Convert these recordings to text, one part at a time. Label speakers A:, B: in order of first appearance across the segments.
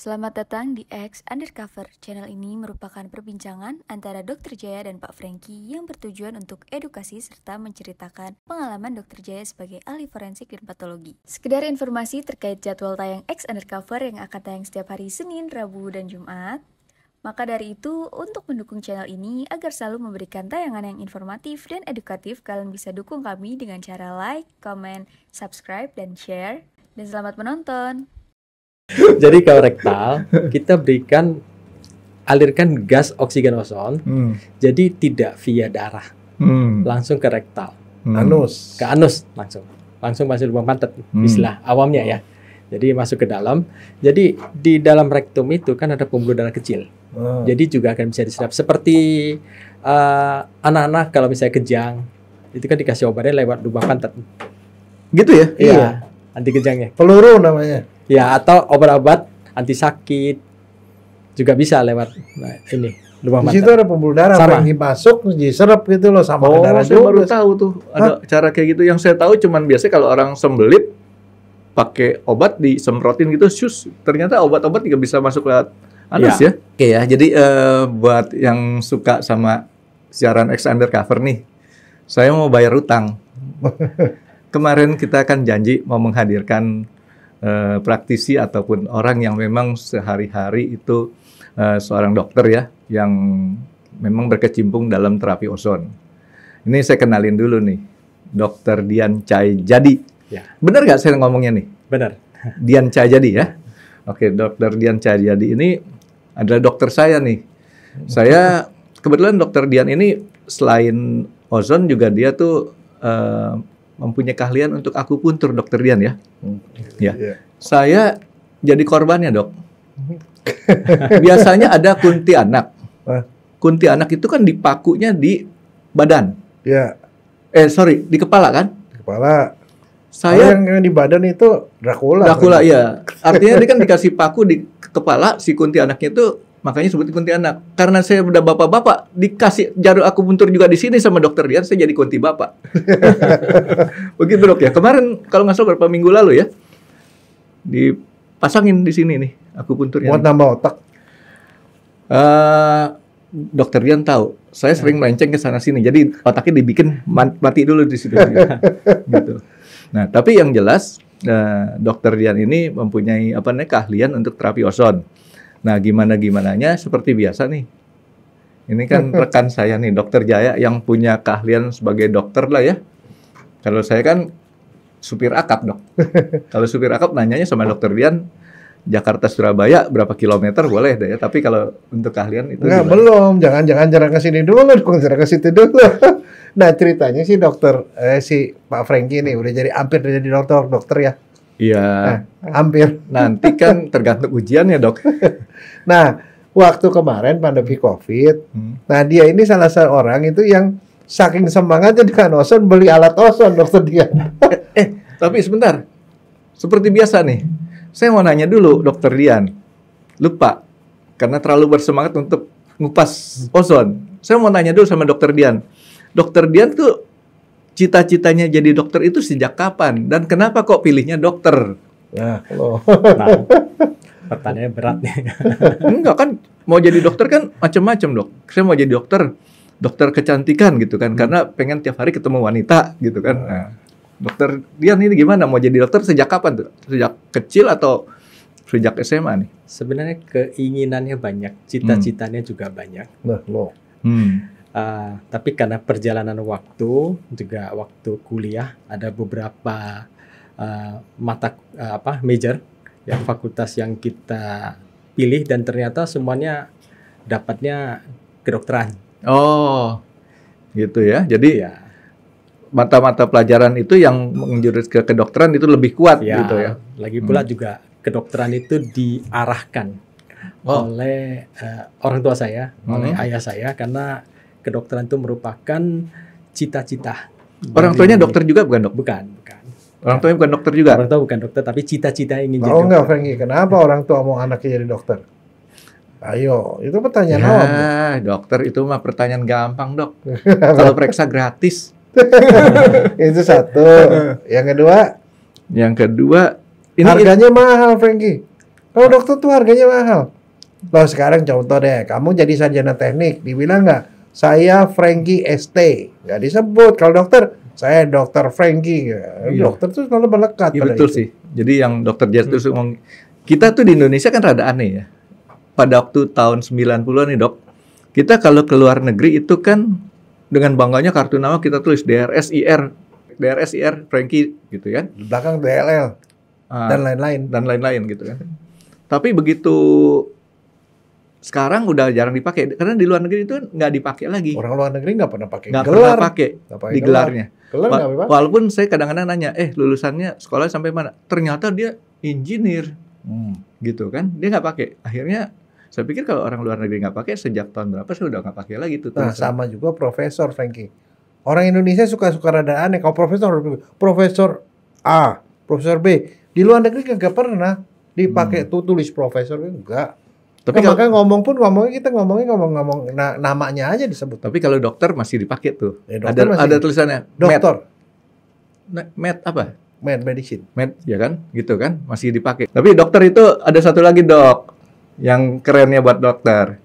A: Selamat datang di X Undercover. Channel ini merupakan perbincangan antara Dr. Jaya dan Pak Franky yang bertujuan untuk edukasi serta menceritakan pengalaman Dr. Jaya sebagai ahli forensik dan patologi. Sekedar informasi terkait jadwal tayang X Undercover yang akan tayang setiap hari Senin, Rabu, dan Jumat. Maka dari itu, untuk mendukung channel ini agar selalu memberikan tayangan yang informatif dan edukatif, kalian bisa dukung kami dengan cara like, comment, subscribe, dan share. Dan selamat menonton!
B: Jadi kalau rektal kita alirkan gas oksigen ozon, jadi tidak via darah, langsung ke rektal, ke anus langsung masuk lubang pantat, istilah awamnya ya. Jadi masuk ke dalam. Jadi di dalam rektum itu kan ada pembuluh darah kecil, jadi juga akan bisa diserap. Seperti anak-anak kalau misalnya kejang, itu kan dikasih obatnya lewat lubang pantat.
C: Gitu ya?
B: Iya. Anti kejangnya.
C: Peluru namanya.
B: Ya, atau obat-obat anti sakit juga bisa lewat ini lubang
C: Di
B: mata.
C: situ ada pembuluh darah yang masuk diserap gitu loh sama darah
D: saya baru tahu tuh ada cara kayak gitu. Yang saya tahu cuman biasanya kalau orang sembelit pakai obat disemprotin gitu, sus. Ternyata obat-obat juga bisa masuk lewat anus ya. Oke ya. Jadi buat yang suka sama siaran X Undercover nih, saya mau bayar utang. Kemarin kita kan janji mau menghadirkan praktisi ataupun orang yang memang sehari-hari itu seorang dokter ya, yang memang berkecimpung dalam terapi ozon. Ini saya kenalin dulu nih, Dr. Dian Cahyadi.
B: Ya.
D: Benar nggak saya ngomongnya nih?
B: Benar.
D: Dian Cahyadi ya. Oke, Dr. Dian Cahyadi ini adalah dokter saya nih. Saya kebetulan Dr. Dian ini selain ozon juga dia tuh mempunyai keahlian untuk akupuntur, Dokter Dian ya. Ya. Saya jadi korbannya, Dok. Biasanya ada kuntilanak. Kuntilanak itu kan dipakunya di badan.
C: Ya.
D: Di kepala kan?
C: Di kepala.
D: Saya
C: yang di badan itu Dracula.
D: Dracula ya. Artinya dia kan dikasih paku di kepala si kuntilanaknya itu. Makanya seperti kuntilanak. Karena saya udah bapak-bapak, dikasih jarum akupuntur juga di sini sama Dokter Dian, saya jadi kunti bapak. Begitu Dok ya. Kemarin kalau nggak salah beberapa minggu lalu ya, dipasangin di sini nih akupunturnya.
C: Buat nambah otak.
D: Dokter Dian tahu, saya sering melenceng ke sana sini, jadi otaknya dibikin mati dulu di situ. Gitu. Nah, tapi yang jelas Dokter Dian ini mempunyai keahlian untuk terapi ozon. Nah, gimananya seperti biasa nih. Ini kan rekan saya nih, Dr. Jaya yang punya keahlian sebagai dokter lah ya. Kalau saya kan supir akap, Dok. Kalau supir akap nanyanya sama Dr. Dian, Jakarta Surabaya berapa kilometer boleh deh ya. Tapi kalau untuk keahlian itu
C: Enggak, belum. Jangan ke sini dulu, jangan ke situ dulu. Nah, ceritanya sih si Pak Franky ini udah hampir jadi dokter ya.
D: Iya.
C: Hampir.
D: Nanti kan tergantung ujiannya, Dok.
C: Nah, waktu kemarin pandemi COVID, nah dia ini salah seorang itu yang saking semangatnya dengan ozon beli alat ozon, Dokter Dian.
D: Tapi sebentar. Seperti biasa nih. Saya mau nanya dulu, Dokter Dian. Lupa. Karena terlalu bersemangat untuk ngupas ozon. Saya mau nanya dulu sama Dokter Dian. Dokter Dian tuh cita-citanya jadi dokter itu sejak kapan? Dan kenapa kok pilihnya dokter?
C: Nah,
B: pertanyaannya berat nih.
D: Enggak kan, mau jadi dokter kan macam-macam, Dok. Saya mau jadi dokter kecantikan gitu kan, karena pengen tiap hari ketemu wanita gitu kan. Nah, Dokter Dian ini gimana? Mau jadi dokter sejak kapan tuh? Sejak kecil atau sejak SMA nih?
B: Sebenarnya keinginannya banyak, cita-citanya juga banyak. Tapi karena perjalanan waktu, juga waktu kuliah, ada beberapa major ya, fakultas yang kita pilih dan ternyata semuanya dapatnya kedokteran.
D: Oh, gitu ya. Jadi ya, mata-mata pelajaran itu yang menjurus ke kedokteran itu lebih kuat
B: ya,
D: gitu ya.
B: Lagi pula juga kedokteran itu diarahkan oleh orang tua saya, oleh ayah saya, karena kedokteran itu merupakan cita-cita.
D: Orang tuanya dokter juga bukan, Dok?
B: Bukan.
D: Orang tuanya bukan dokter juga?
B: Orang tua bukan dokter, tapi cita-cita ingin jadi
C: dokter.
B: Enggak,
C: Franky, kenapa orang tua mau anaknya jadi dokter? Ayo, itu pertanyaan awam.
D: Dokter itu mah pertanyaan gampang, Dok. Kalau periksa gratis.
C: Itu satu. Yang kedua,
D: ini
C: harganya mahal, Franky. Kalau dokter tuh harganya mahal. Loh sekarang contoh deh, kamu jadi sarjana teknik, dibilang nggak, saya Frankie ST, nggak disebut. Kalau dokter, saya dokter Frankie. Dokter tuh selalu melekat.
D: Iya betul sih. Jadi yang dokter Jaya terus ngomong, kita tuh di Indonesia kan rada aneh ya. Pada waktu tahun 90-an nih dok, kita kalau ke luar negeri itu kan dengan bangganya kartu nama kita tulis DRSIR Frankie gitu kan.
C: Di belakang DLL dan lain-lain
D: gitu kan. Tapi begitu sekarang udah jarang dipakai karena di luar negeri itu nggak dipakai lagi.
C: Orang luar negeri nggak pernah pakai
D: gelar.
C: Nggak
D: pernah pakai di gelarnya. Walaupun saya kadang-kadang nanya, lulusannya sekolah sampai mana? Ternyata dia engineer, gitu kan? Dia nggak pakai. Akhirnya saya pikir kalau orang luar negeri nggak pakai sejak tahun berapa saya udah nggak pakai lagi tuh.
C: Nah sama juga profesor Frankie. Orang Indonesia suka rada aneh. Kalau profesor A, profesor B, di luar negeri nggak pernah dipakai tuh tulis profesor, enggak. Tapi makanya kita ngomong namanya aja disebut.
D: Tapi kalau dokter masih dipakai tuh.
C: Ada tulisannya dokter.
D: Med apa?
C: Med medicine.
D: Med ya kan? Gitu kan? Masih dipakai. Tapi dokter itu ada satu lagi dok yang kerennya buat dokter.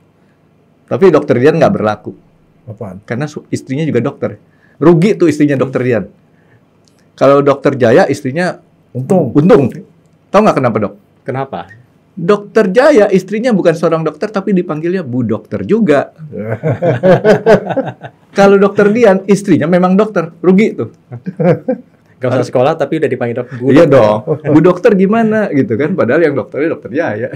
D: Tapi dokter Dian nggak berlaku.
C: Apaan?
D: Karena istrinya juga dokter. Rugi tuh istrinya dokter Dian. Kalau dokter Jaya istrinya untung. Tahu nggak kenapa dok?
B: Kenapa?
D: Dokter Jaya istrinya bukan seorang dokter tapi dipanggilnya Bu Dokter juga. Kalau dokter Dian istrinya memang dokter, rugi tuh.
B: Gak usah sekolah tapi udah dipanggil Bu.
D: Iya dong. Bu Dokter gimana gitu kan? Padahal yang dokternya dokter Jaya.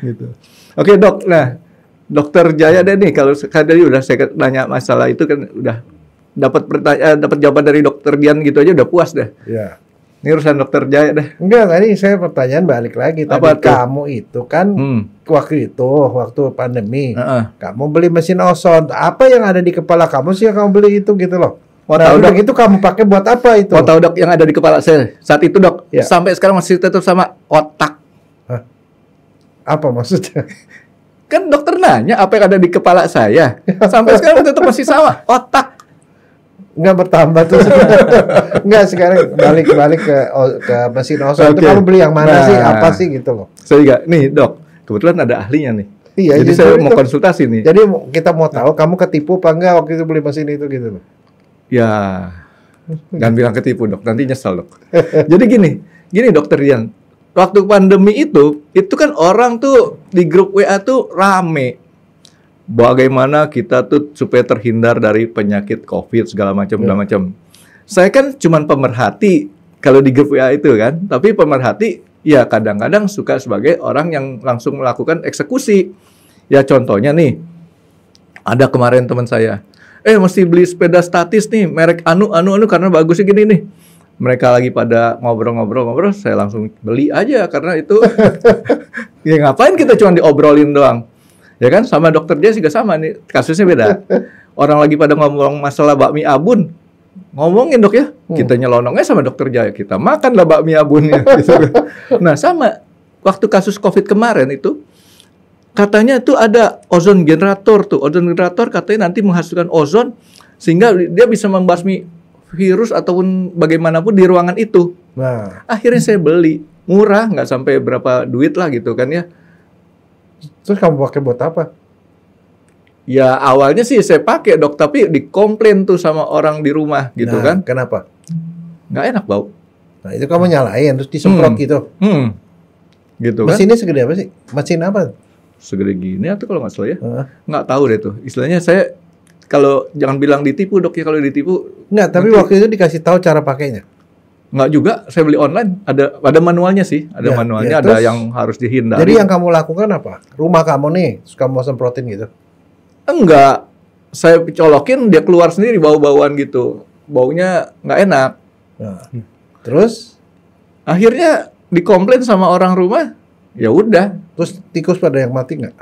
D: Gitu. Oke dok, nah dokter Jaya deh nih kalau tadi udah saya nanya masalah itu kan udah dapat jawaban dari dokter Dian gitu aja udah puas deh.
C: Iya.
D: Ini urusan dokter Jaya deh.
C: Enggak, tadi saya pertanyaan balik lagi. Tadi kamu itu kan waktu pandemi, kamu beli mesin ozon. Apa yang ada di kepala kamu sih yang kamu beli itu gitu loh? Udah gitu kamu pakai buat apa itu?
D: Mau tahu dok yang ada di kepala saya saat itu dok? Ya. Sampai sekarang masih tetap sama otak.
C: Hah? Apa maksudnya?
D: Kan dokter nanya apa yang ada di kepala saya. Sampai sekarang tetap masih sama otak.
C: Nggak bertambah tuh. Nggak, sekarang balik ke mesin ozon. Itu kamu beli yang mana sih? Apa sih gitu loh?
D: Saya juga, nih dok, kebetulan ada ahlinya nih.
C: Iya,
D: jadi saya mau konsultasi nih.
C: Jadi kita mau tahu kamu ketipu apa enggak waktu itu beli mesin itu gitu loh.
D: Ya, jangan bilang ketipu dok, nanti nyesel dok. Jadi gini dokter Dian, waktu pandemi itu kan orang tuh di grup WA tuh rame. Bagaimana kita tuh supaya terhindar dari penyakit COVID segala macam. Saya kan cuman pemerhati kalau di grup WA itu kan, tapi pemerhati ya kadang-kadang suka sebagai orang yang langsung melakukan eksekusi. Ya contohnya nih, ada kemarin teman saya, mesti beli sepeda statis nih, merek anu karena bagusnya gini nih. Mereka lagi pada ngobrol, saya langsung beli aja karena itu ya ngapain kita cuma diobrolin doang. Ya kan, sama dokter dia juga sama nih, kasusnya beda. Orang lagi pada ngomong masalah bakmi abun, ngomongin dok ya, kita nyelonongnya sama dokter Jaya, kita makanlah bakmi abunnya. Gitu. Nah sama, waktu kasus COVID kemarin itu, katanya tuh ada ozon generator katanya nanti menghasilkan ozon, sehingga dia bisa membasmi virus ataupun bagaimanapun di ruangan itu. Nah. Akhirnya saya beli, murah, nggak sampai berapa duit lah gitu kan ya.
C: Terus kamu pakai buat apa?
D: Ya awalnya sih saya pakai dok, tapi dikomplain tuh sama orang di rumah gitu kan.
C: Kenapa?
D: Nggak enak bau.
C: Nah itu kamu nyalain terus disemprot gitu.
D: Gitu kan.
C: Mesinnya segede apa sih? Mesin apa?
D: Segede gini atau kalau nggak salah ya? Nggak tahu deh tuh. Istilahnya saya kalau jangan bilang ditipu dok ya, kalau ditipu.
C: Nggak, tapi waktu itu dikasih tahu cara pakainya.
D: Nggak juga, saya beli online, ada manualnya sih, ada manualnya, ada yang harus dihindari.
C: Jadi yang kamu lakukan apa? Rumah kamu nih, suka mau semprotin gitu?
D: Enggak, saya colokin, dia keluar sendiri bau-bauan gitu, baunya nggak enak.
C: Nah, terus?
D: Akhirnya dikomplain sama orang rumah, ya udah.
C: Terus tikus pada yang mati nggak?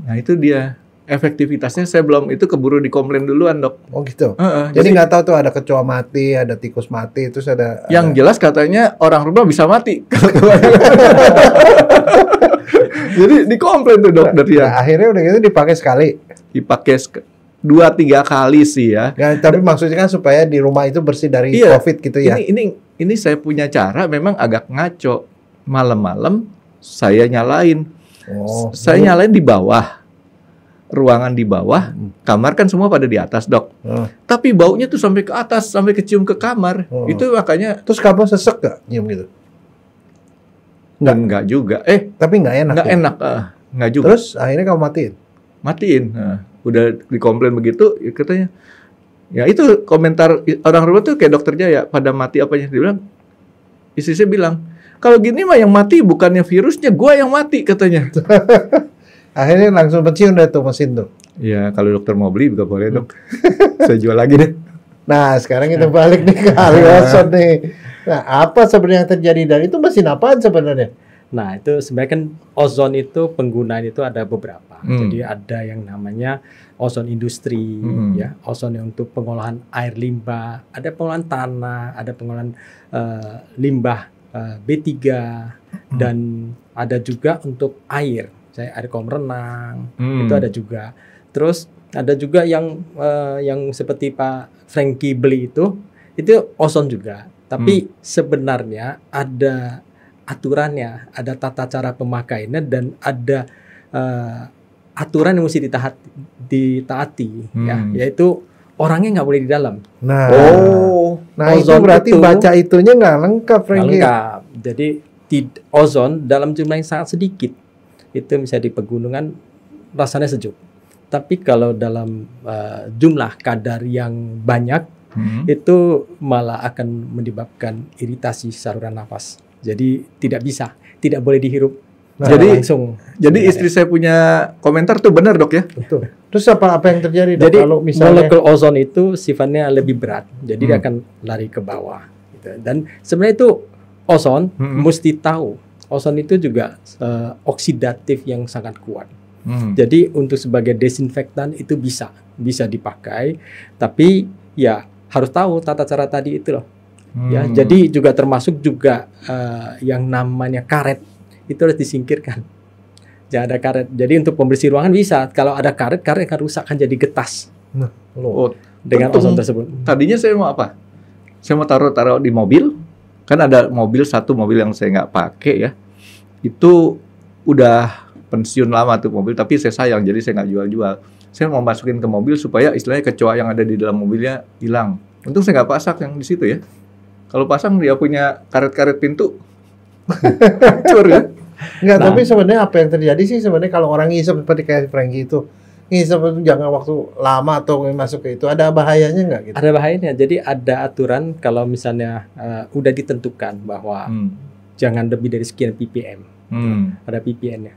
D: Nah itu dia. Efektivitasnya saya belum itu keburu dikomplain duluan dok.
C: Oh gitu. Jadi nggak tahu tuh ada kecoa mati, ada tikus mati, terus ada.
D: Yang jelas katanya orang rumah bisa mati. Jadi dikomplain tuh dokter ya.
C: Nah, akhirnya udah gitu dipakai sekali.
D: Dipakai 2-3 kali sih ya.
C: Tapi maksudnya kan supaya di rumah itu bersih dari COVID gitu ya.
D: Ini saya punya cara memang agak ngaco. Malam-malam saya nyalain. Saya nyalain di bawah. Ruangan di bawah, kamar kan semua pada di atas, Dok. Tapi baunya tuh sampai ke atas, sampai kecium ke kamar. Itu makanya.
C: Terus kamu sesek gak nyium gitu?
D: Enggak juga.
C: Tapi nggak enak.
D: Nggak enak. Nggak juga.
C: Terus akhirnya kamu matiin?
D: Matiin. Udah dikomplain begitu, ya katanya. Ya itu komentar orang rumah tuh kayak Dokter Jaya, pada mati apanya. Dia bilang, istri saya bilang, kalau gini mah yang mati bukannya virusnya, gua yang mati katanya.
C: Akhirnya langsung pensiun deh tuh mesin tuh.
D: Ya kalau dokter mau beli juga boleh, Dok. Saya jual lagi deh.
C: Nah sekarang kita balik nih ke Ali ozon nih. Nah apa sebenarnya yang terjadi dan itu mesin apaan sebenarnya?
B: Nah itu sebenarnya kan ozon itu penggunaan itu ada beberapa. Jadi ada yang namanya ozon industri, ya, ozon yang untuk pengolahan air limbah, ada pengolahan tanah, ada pengolahan limbah B3 dan ada juga untuk air. Saya air kolam renang itu ada juga. Terus ada juga yang seperti Pak Frankie beli itu ozon juga. Tapi sebenarnya ada aturannya, ada tata cara pemakaiannya dan ada aturan yang mesti ditaati, ya, yaitu orangnya nggak boleh di dalam.
C: Nah,
B: ozon
C: itu berarti baca itunya nggak lengkap, Frankie.
B: Nggak lengkap. Jadi ozon dalam jumlah yang sangat sedikit. Itu misalnya di pegunungan rasanya sejuk. Tapi kalau dalam jumlah kadar yang banyak, itu malah akan menyebabkan iritasi saluran nafas. Jadi tidak boleh dihirup. Langsung.
D: Jadi istri saya punya komentar tuh benar, Dok ya.
C: Betul. Terus apa yang terjadi, Dok?
B: Jadi
C: kalau misalnya
B: molekul ozon itu sifatnya lebih berat, jadi dia akan lari ke bawah. Gitu. Dan sebenarnya itu ozon mesti tahu. Ozon itu juga oksidatif yang sangat kuat. Jadi untuk sebagai desinfektan itu bisa dipakai, tapi ya harus tahu tata cara tadi itu loh. Ya, jadi juga termasuk juga yang namanya karet itu harus disingkirkan. Jangan ada karet. Jadi untuk pembersih ruangan bisa. Kalau ada karet akan rusak, kan jadi getas. Dengan ozon tersebut.
D: Tadinya saya mau apa? Saya mau taruh di mobil. Kan ada satu mobil yang saya nggak pakai ya. Itu udah pensiun lama tuh mobil, tapi saya sayang, jadi saya nggak jual-jual. Saya mau masukin ke mobil supaya istilahnya kecoa yang ada di dalam mobilnya hilang. Untung saya nggak pasang yang di situ ya. Kalau pasang dia punya karet-karet pintu, hancur ya.
C: Enggak, tapi sebenarnya apa yang terjadi sih sebenarnya kalau orang ngisep seperti kayak Frankie itu, ngisep itu jangan waktu lama atau masuk ke itu, ada bahayanya nggak gitu?
B: Ada bahayanya. Jadi ada aturan kalau misalnya udah ditentukan bahwa jangan lebih dari sekian ppm. Ada ppm-nya.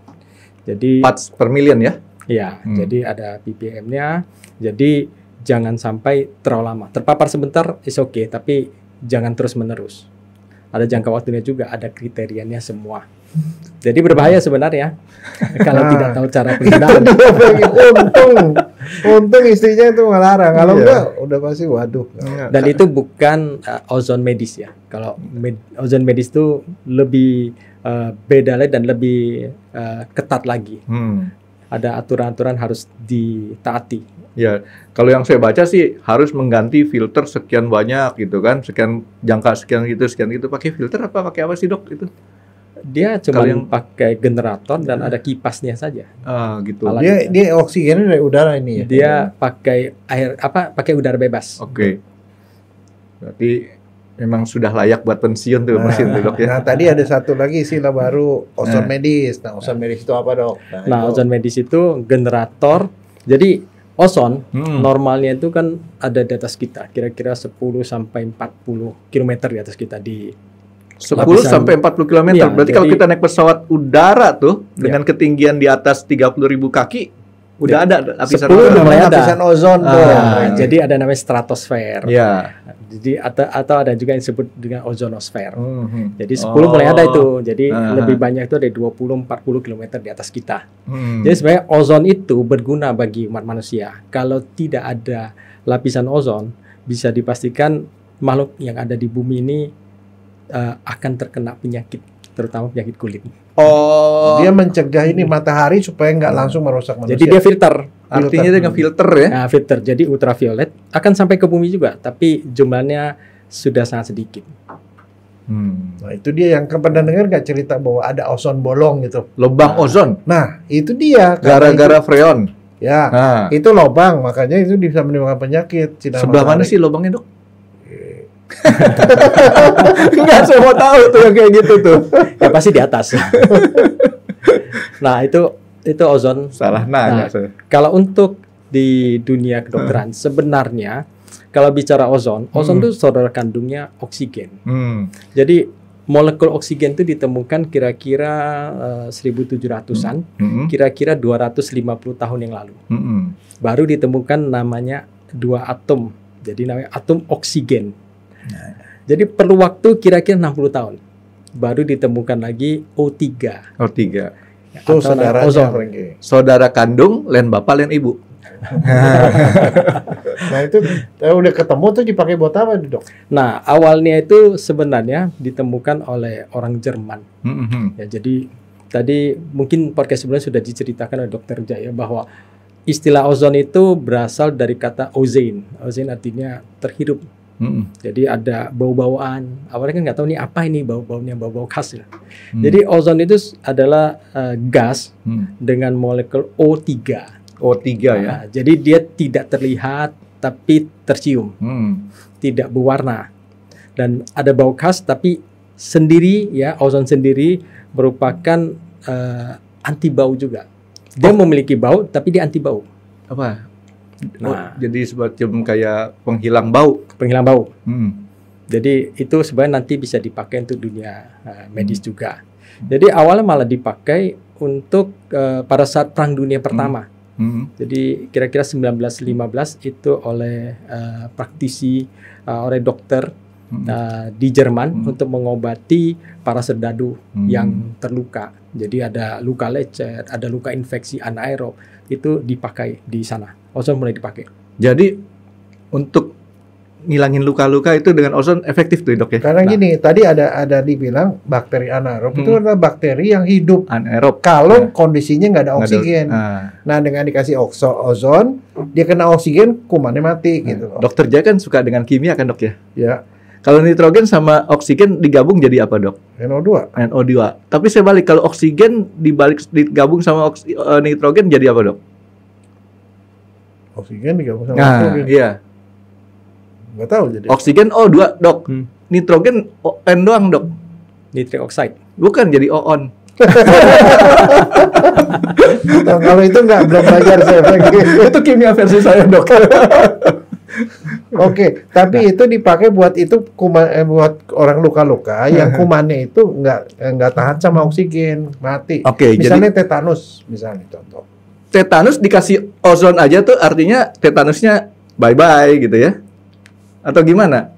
B: Jadi
D: parts per million ya?
B: Iya, jadi ada ppm-nya. Jadi jangan sampai terlalu lama. Terpapar sebentar is okay, tapi jangan terus-menerus. Ada jangka waktunya juga, ada kriterianya semua. Jadi berbahaya sebenarnya kalau tidak tahu cara penggunaan.
C: Untung istrinya itu ngelarang. Kalau enggak udah pasti waduh.
B: Dan itu bukan ozon medis ya. Kalau ozon medis itu lebih beda lagi dan lebih ketat lagi. Ada aturan-aturan harus ditaati.
D: Ya, kalau yang saya baca sih harus mengganti filter sekian banyak gitu kan, sekian jangka sekian gitu. Pakai filter apa pakai apa sih, Dok itu?
B: Dia cuma pakai generator dan ada kipasnya saja.
D: Gitu.
C: Dia oksigennya dari udara ini ya.
B: Dia pakai pakai udara bebas.
D: Oke. Berarti memang sudah layak buat pensiun tuh mesin tuh, Dok ya.
C: Nah, tadi ada satu lagi istilah baru, ozon medis. Nah, ozon medis itu apa, Dok?
B: Nah, ozon medis itu generator. Jadi ozon normalnya itu kan ada di atas kita, kira-kira 10 sampai 40 km di atas kita di
D: 10 sampai 40 km. Ya, berarti kalau kita naik pesawat udara tuh dengan ketinggian di atas 30.000 kaki udah ada lapisan
C: lapisan ozon tuh.
B: Jadi ada namanya stratosfer.
D: Ya.
B: Jadi atau ada juga yang disebut dengan ozonosfer. Jadi 10 mulai ada itu. Jadi lebih banyak itu ada 20-40 km di atas kita. Jadi sebenarnya ozon itu berguna bagi umat manusia. Kalau tidak ada lapisan ozon, bisa dipastikan makhluk yang ada di bumi ini akan terkena penyakit, terutama penyakit kulit.
C: Dia mencegah ini matahari supaya nggak langsung merusak manusia.
B: Jadi dia filter.
D: Artinya dia nge-filter ya?
B: Nah, filter. Jadi ultraviolet akan sampai ke bumi juga, tapi jumlahnya sudah sangat sedikit.
C: Nah itu dia yang pernah dengar nggak cerita bahwa ada ozon bolong gitu.
D: Lubang ozon.
C: Nah itu dia.
D: Gara-gara freon.
C: Ya, itu lubang, makanya itu bisa menimbulkan penyakit.
D: Sebelah mana sih lubangnya, Dok? Enggak, saya mau tahu tuh yang kayak gitu tuh.
B: Ya pasti di atas. Nah itu ozon.
D: Salah nanya saya.
B: Kalau untuk di dunia kedokteran sebenarnya kalau bicara ozon itu saudara kandungnya oksigen. Jadi molekul oksigen itu ditemukan kira-kira 1700-an, kira-kira 250 tahun yang lalu. Baru ditemukan namanya 2 atom. Jadi namanya atom oksigen. Jadi perlu waktu kira-kira 60 tahun. Baru ditemukan lagi O3.
D: O3.
C: Itu saudara ozon.
D: Saudara kandung, lain bapak, lain ibu.
C: Nah itu udah ketemu tuh dipakai buat apa, Dok?
B: Nah awalnya itu sebenarnya ditemukan oleh orang Jerman. Ya, jadi tadi mungkin podcast sebelumnya sudah diceritakan oleh Dr. Jaya bahwa istilah ozon itu berasal dari kata ozone. Ozone artinya terhirup. Jadi ada bau-bauan. Awalnya kan nggak tahu nih apa ini bau-baunya, bau-bau khas. Jadi ozon itu adalah gas dengan molekul O3.
D: O3 ya.
B: Jadi dia tidak terlihat tapi tercium. Tidak berwarna. Dan ada bau khas tapi sendiri ya, ozon sendiri merupakan anti bau juga. Dia memiliki bau tapi dia anti bau.
D: Apa? Nah, jadi semacam kayak penghilang bau.
B: Penghilang bau. Jadi itu sebenarnya nanti bisa dipakai untuk dunia medis juga. Jadi awalnya malah dipakai untuk pada saat Perang Dunia Pertama. Jadi kira-kira 1915 itu oleh praktisi, oleh dokter di Jerman untuk mengobati para serdadu yang terluka. Jadi ada luka lecet, ada luka infeksi anaerob, itu dipakai di sana. Ozon mulai dipakai.
D: Jadi untuk ngilangin luka-luka itu dengan ozon efektif tuh, Dok ya?
C: Karena gini, tadi ada dibilang bakteri anaerob itu adalah bakteri yang hidup
D: anaerob
C: kalau kondisinya nggak ada oksigen. Nah dengan dikasih ozon, dia kena oksigen, kumannya mati gitu.
D: Dokter Jaya kan suka dengan kimia kan, Dok ya?
C: Ya.
D: Kalau nitrogen sama oksigen digabung jadi apa, Dok?
C: NO2.
D: NO2. Tapi saya balik, kalau oksigen digabung sama nitrogen jadi apa, Dok?
C: Oksigen digabung sama nitrogen.
D: Iya.
C: Nggak tahu jadi.
D: Oksigen O2, Dok. Nitrogen N doang, Dok.
B: Nitric oxide.
D: Bukan, jadi O-on.
C: Nah, kalau itu belum belajar saya.
D: Itu kimia versi saya, Dok.
C: Oke, tapi itu dipakai buat itu buat orang luka-luka yang kumannya itu nggak tahan sama oksigen, mati.
D: Oke,
C: misalnya tetanus, misalnya contoh.
D: Tetanus dikasih ozon aja tuh artinya tetanusnya bye-bye gitu ya? Atau gimana?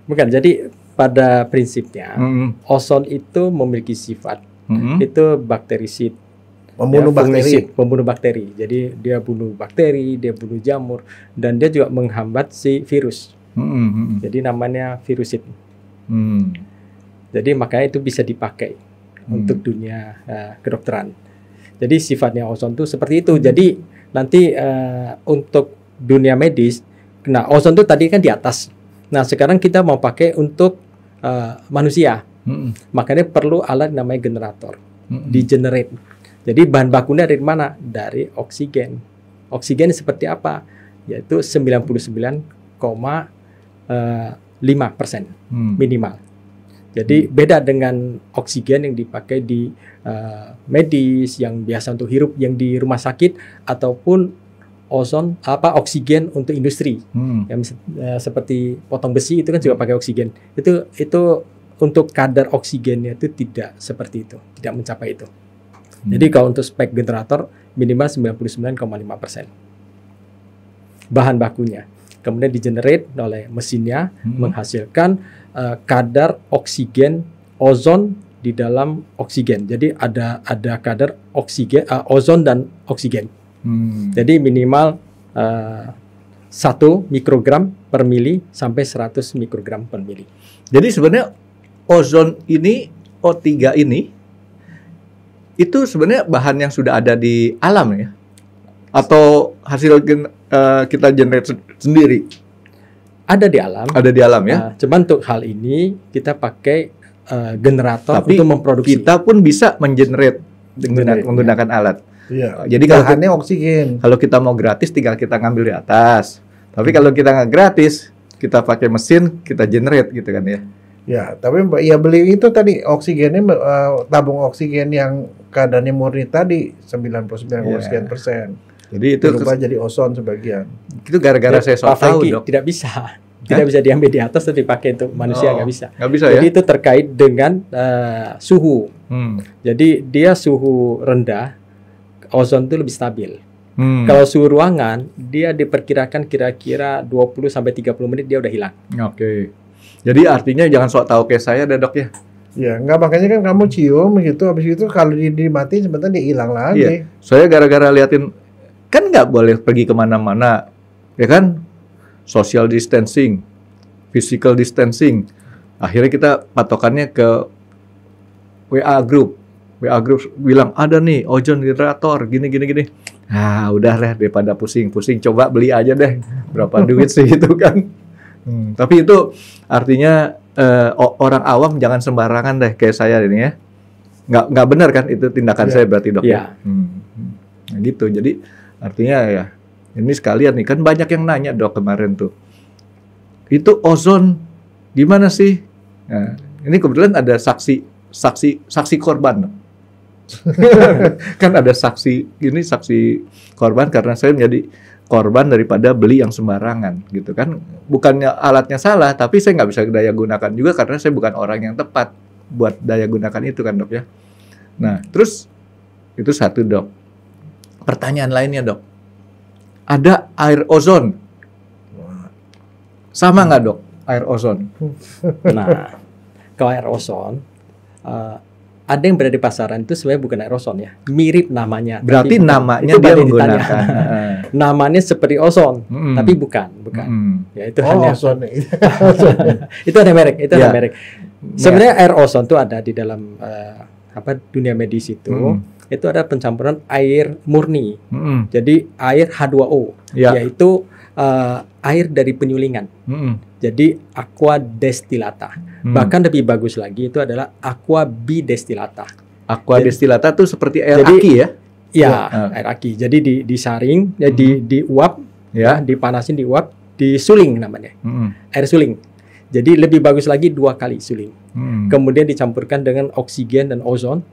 B: Bukan, jadi pada prinsipnya ozon itu memiliki sifat itu bakterisid,
C: membunuh bakteri.
B: Membunuh bakteri. Jadi dia bunuh bakteri, dia bunuh jamur, dan dia juga menghambat si virus. Jadi namanya virusid. Jadi makanya itu bisa dipakai untuk dunia kedokteran. Jadi sifatnya ozon itu seperti itu. Jadi nanti untuk dunia medis, nah ozon itu tadi kan di atas. Nah sekarang kita mau pakai untuk manusia. Makanya perlu alat namanya generator, di-generate. Jadi bahan bakunya dari mana? Dari oksigen. Oksigen seperti apa? Yaitu 99,5% minimal. Jadi beda dengan oksigen yang dipakai di medis, yang biasa untuk hirup, yang di rumah sakit, ataupun oksigen untuk industri. Yang seperti potong besi itu kan juga pakai oksigen. Itu untuk kadar oksigennya itu tidak seperti itu, tidak mencapai itu. Jadi kalau untuk spek generator minimal 99,5% bahan bakunya. Kemudian di-generate oleh mesinnya menghasilkan kadar oksigen, ozon di dalam oksigen. Jadi ada kadar oksigen, ozon dan oksigen. Jadi minimal 1 mikrogram per mili sampai 100 mikrogram per mili.
D: Jadi sebenarnya ozon ini, O3 ini, itu sebenarnya bahan yang sudah ada di alam ya? Atau hasil kita generate sendiri?
B: Ada di alam.
D: Ada di alam ya.
B: Cuman untuk hal ini kita pakai generator
D: tapi
B: untuk memproduksi.
D: Kita pun bisa mengenerate menggunakan alat.
C: Iya.
D: Jadi kalau
C: bahannya oksigen.
D: Kalau kita mau gratis tinggal kita ngambil di atas. Tapi kalau kita nggak gratis, kita pakai mesin, kita generate gitu kan ya.
C: Ya, tapi ya beli itu tadi oksigennya tabung oksigen yang kadarnya murni tadi 99,sekian%.
D: Jadi itu
C: berubah jadi ozon sebagian.
D: Itu gara-gara saya
B: Pak
D: tahu,
B: Franky,
D: Dok.
B: tidak bisa. Tidak bisa diambil di atas dan dipakai untuk manusia, nggak bisa.
D: Nggak bisa
B: Jadi
D: ya?
B: itu terkait dengan suhu. Jadi dia suhu rendah, ozon itu lebih stabil. Kalau suhu ruangan, dia diperkirakan kira-kira 20-30 menit dia udah hilang.
D: Oke. Jadi artinya jangan sok tahu kayak saya deh, Dok ya.
C: Ya, enggak, makanya kan kamu cium gitu, habis itu kalau dimatiin sebentar dia hilang lagi.
D: Iya. Saya gara-gara liatin, kan nggak boleh pergi kemana-mana, ya kan? Social distancing, physical distancing. Akhirnya kita patokannya ke WA group bilang ada nih ozon generator gini. Nah, udah deh daripada pusing-pusing, coba beli aja deh. Berapa duit sih itu kan? Tapi itu artinya orang awam jangan sembarangan deh kayak saya ini ya. Nggak benar kan itu tindakan saya berarti, Dok.
B: Iya.
D: Nah, gitu. Jadi artinya ya ini sekalian nih kan banyak yang nanya, Dok, kemarin tuh. Itu ozon gimana sih? Nah, ini kebetulan ada saksi korban. Kan ada saksi korban karena saya menjadi korban daripada beli yang sembarangan gitu kan. Bukannya alatnya salah, tapi saya nggak bisa daya gunakan juga karena saya bukan orang yang tepat buat daya gunakan itu kan, Dok ya. Nah, terus itu satu, Dok. Pertanyaan lainnya, Dok. Ada air ozon. Sama nggak, Dok, air ozon?
B: Nah, kalau air ozon, ada yang berada di pasaran itu sebenarnya bukan air ozon ya, mirip namanya.
D: Berarti namanya dia menggunakan.
B: Namanya seperti ozon, tapi bukan. Ya itu hanya
C: ozon.
B: itu ada merek, ada merek. Sebenarnya air ozon itu ada di dalam dunia medis itu. Itu ada pencampuran air murni. Jadi air H2O, yaitu air dari penyulingan. Jadi aqua destillata. Bahkan lebih bagus lagi itu adalah aqua bidestillata.
D: Aqua destillata tuh seperti air aki ya?
B: Iya, air aki. Jadi disaring, diuap, dipanasin, diuap, disuling namanya. Air suling. Jadi lebih bagus lagi 2 kali suling. Kemudian dicampurkan dengan oksigen dan ozon.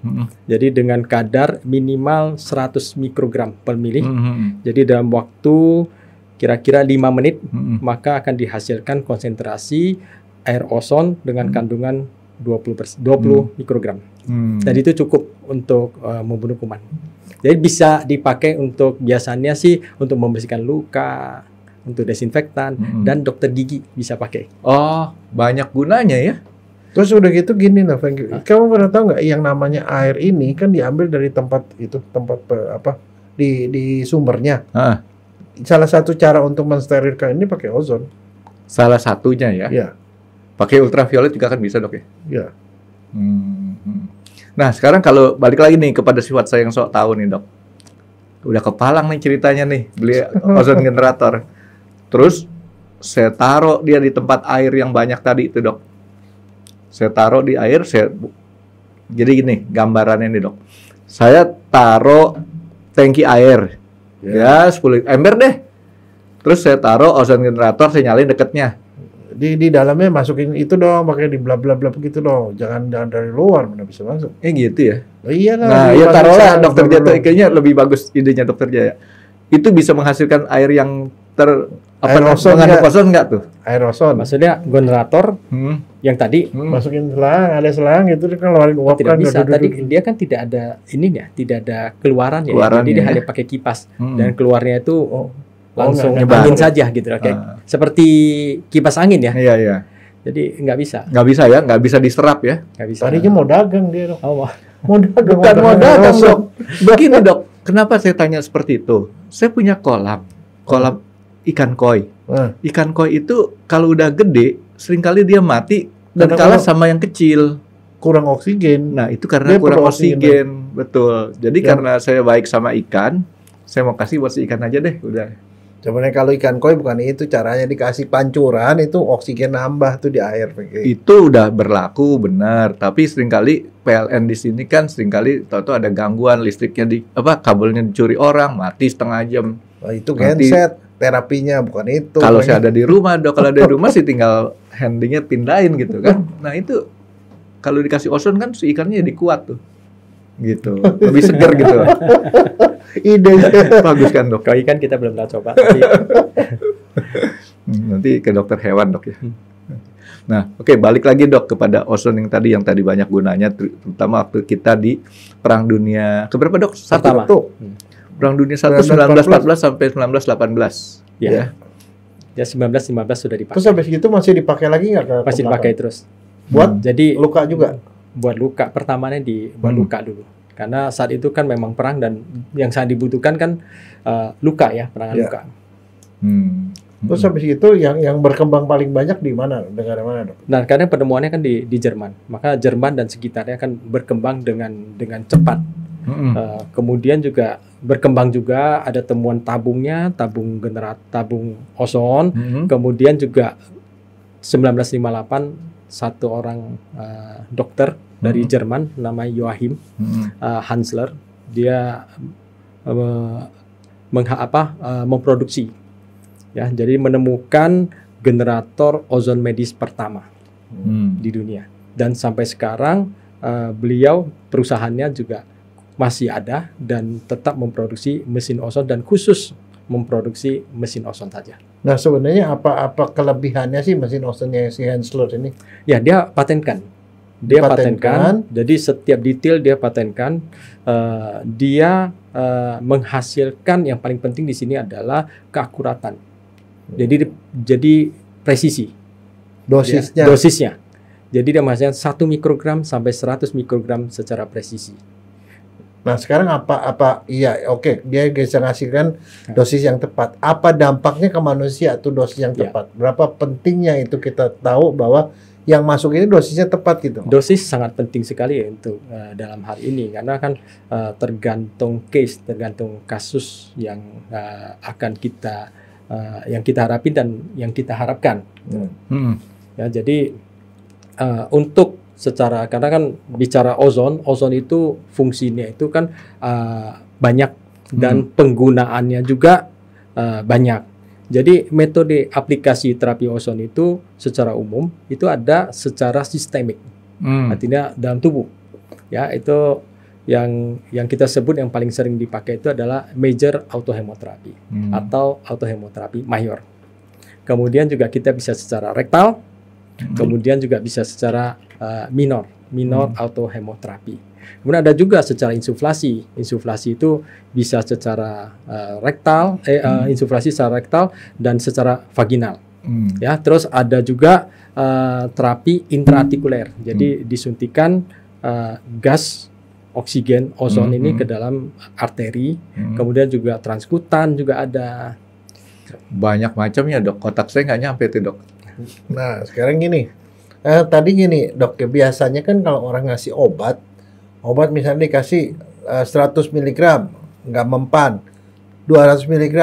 B: Jadi dengan kadar minimal 100 mikrogram per mili. Jadi dalam waktu kira-kira 5 menit maka akan dihasilkan konsentrasi air ozon dengan kandungan 20 mikrogram. Dan itu cukup untuk membunuh kuman. Jadi bisa dipakai untuk biasanya sih untuk membersihkan luka, untuk desinfektan, dan dokter gigi bisa pakai.
D: Oh, banyak gunanya ya.
C: Terus udah gitu gini lah, Franky. Kamu pernah tahu nggak yang namanya air ini kan diambil dari tempat di sumbernya. Salah satu cara untuk mensterilkan ini pakai ozon.
D: Salah satunya ya.
C: Iya.
D: Pakai ultraviolet juga kan bisa, Dok ya.
C: Iya.
D: Nah, sekarang kalau balik lagi nih kepada sifat saya yang sok tahu nih, Dok. Udah kepalang nih ceritanya nih, beli ozon generator. Terus saya taruh dia di tempat air yang banyak tadi itu, Dok. Saya taruh di air, jadi gini gambarannya nih, Dok. Saya taruh tangki air. Ya, 10 ember deh. Terus saya taruh ozon generator, saya nyalain deketnya.
C: Di dalamnya masukin itu dong, pakai di bla bla bla begitu dong. Jangan dari luar, mana bisa masuk.
D: Gitu ya.
C: Iyalah.
D: Nah, ya taruhlah Dokter Jaya, kayaknya lebih bagus idenya Dokter Jaya. Itu bisa menghasilkan air yang mengandung ozon nggak tuh?
C: Air ozon.
B: Maksudnya generator yang tadi
C: masukin selang, ada selang itu kan keluarin uap
B: tidak
C: kan.
B: Bisa. Tadi dia kan tidak ada ininya, tidak ada keluarannya. Jadi dia hanya pakai kipas dan keluarnya itu langsung angin saja gitu, seperti kipas angin ya.
D: Iya.
B: Jadi nggak bisa.
D: Nggak bisa diserap ya.
B: Nggak bisa.
C: Tadinya mau dagang dia, Dok.
D: Mau dagang. Bukan mau dagang, Dok. Begini, Dok. Kenapa saya tanya seperti itu? Saya punya kolam ikan koi. Ikan koi itu kalau udah gede, seringkali dia mati dan kalah sama yang kecil.
C: Kurang oksigen.
D: Nah, itu karena dia kurang oksigen. Betul. Jadi karena saya baik sama ikan, saya mau kasih buat si ikan aja deh, udah.
C: Sebenarnya kalau ikan koi bukan itu caranya, dikasih pancuran itu oksigen nambah tuh di air.
D: Itu udah berlaku benar, tapi seringkali PLN di sini kan seringkali tahu-tahu ada gangguan listriknya kabelnya dicuri orang, mati setengah jam.
C: Oh, itu genset terapinya bukan itu.
D: Kalau saya ada di rumah, Dok, kalau ada di rumah sih tinggal handlingnya pindahin gitu kan. Nah itu kalau dikasih ozon kan si ikannya jadi kuat tuh. Gitu. Lebih segar gitu.
C: Ide
D: bagus kan, Dok?
B: Kalau ikan kita belum pernah coba. Tapi...
D: nanti ke dokter hewan, Dok, ya. Nah, oke, balik lagi, Dok, kepada ozon yang tadi banyak gunanya, terutama waktu kita di Perang Dunia keberapa, Dok?
B: Pertama.
D: Perang Dunia 1 1914 sampai 1918.
B: Ya. Ya 1915 sudah dipakai.
C: Terus habis gitu masih dipakai lagi nggak?
B: Masih dipakai terus.
C: Buat
B: jadi
C: luka juga.
B: Buat luka, pertamanya buat luka dulu. Karena saat itu kan memang perang dan yang sangat dibutuhkan kan luka ya, penanganan luka.
C: Terus habis itu yang berkembang paling banyak di mana? Negara mana, Dok?
B: Nah, karena penemuannya kan di Jerman. Maka Jerman dan sekitarnya kan berkembang dengan cepat. Kemudian juga berkembang juga ada temuan tabung ozon. Kemudian juga 1958 satu orang dokter dari Jerman namanya Joachim Hansler, dia memproduksi, ya, jadi menemukan generator ozon medis pertama di dunia, dan sampai sekarang perusahaannya juga masih ada dan tetap memproduksi mesin ozon dan khusus memproduksi mesin ozon saja.
C: Nah, sebenarnya apa kelebihannya sih mesin ozonnya si Hansler ini?
B: Ya, dia patenkan. Jadi setiap detail dia patenkan. Dia menghasilkan, yang paling penting di sini adalah keakuratan. Jadi presisi. Dosisnya. Jadi dia menghasilkan 1 mikrogram sampai 100 mikrogram secara presisi.
C: Nah, sekarang dia bisa menghasilkan dosis yang tepat. Apa dampaknya ke manusia tuh dosis yang tepat? Berapa pentingnya itu kita tahu bahwa yang masuk ini dosisnya tepat gitu?
B: Dosis sangat penting sekali ya untuk dalam hal ini, karena kan tergantung kasus yang akan yang kita harapi dan yang kita harapkan. Ya, jadi untuk karena kan bicara ozon itu fungsinya itu kan banyak dan penggunaannya juga banyak. Jadi metode aplikasi terapi ozon itu secara umum itu ada secara sistemik, artinya dalam tubuh. Ya, itu yang kita sebut yang paling sering dipakai itu adalah major autohemoterapi atau autohemoterapi mayor. Kemudian juga kita bisa secara rektal. Kemudian juga bisa secara minor autohemoterapi. Kemudian ada juga secara insuflasi. Insuflasi itu bisa secara rektal, insuflasi secara rektal dan secara vaginal. Ya, terus ada juga terapi intraartikuler. Jadi disuntikan gas oksigen ozon ini ke dalam arteri. Kemudian juga transkutan juga ada.
D: Banyak macamnya, Dok. Otak saya nggak nyampe tuh, Dok.
C: Nah, sekarang gini. Tadi gini, Dok, ya, biasanya kan kalau orang ngasih obat misalnya dikasih 100 mg nggak mempan, 200 mg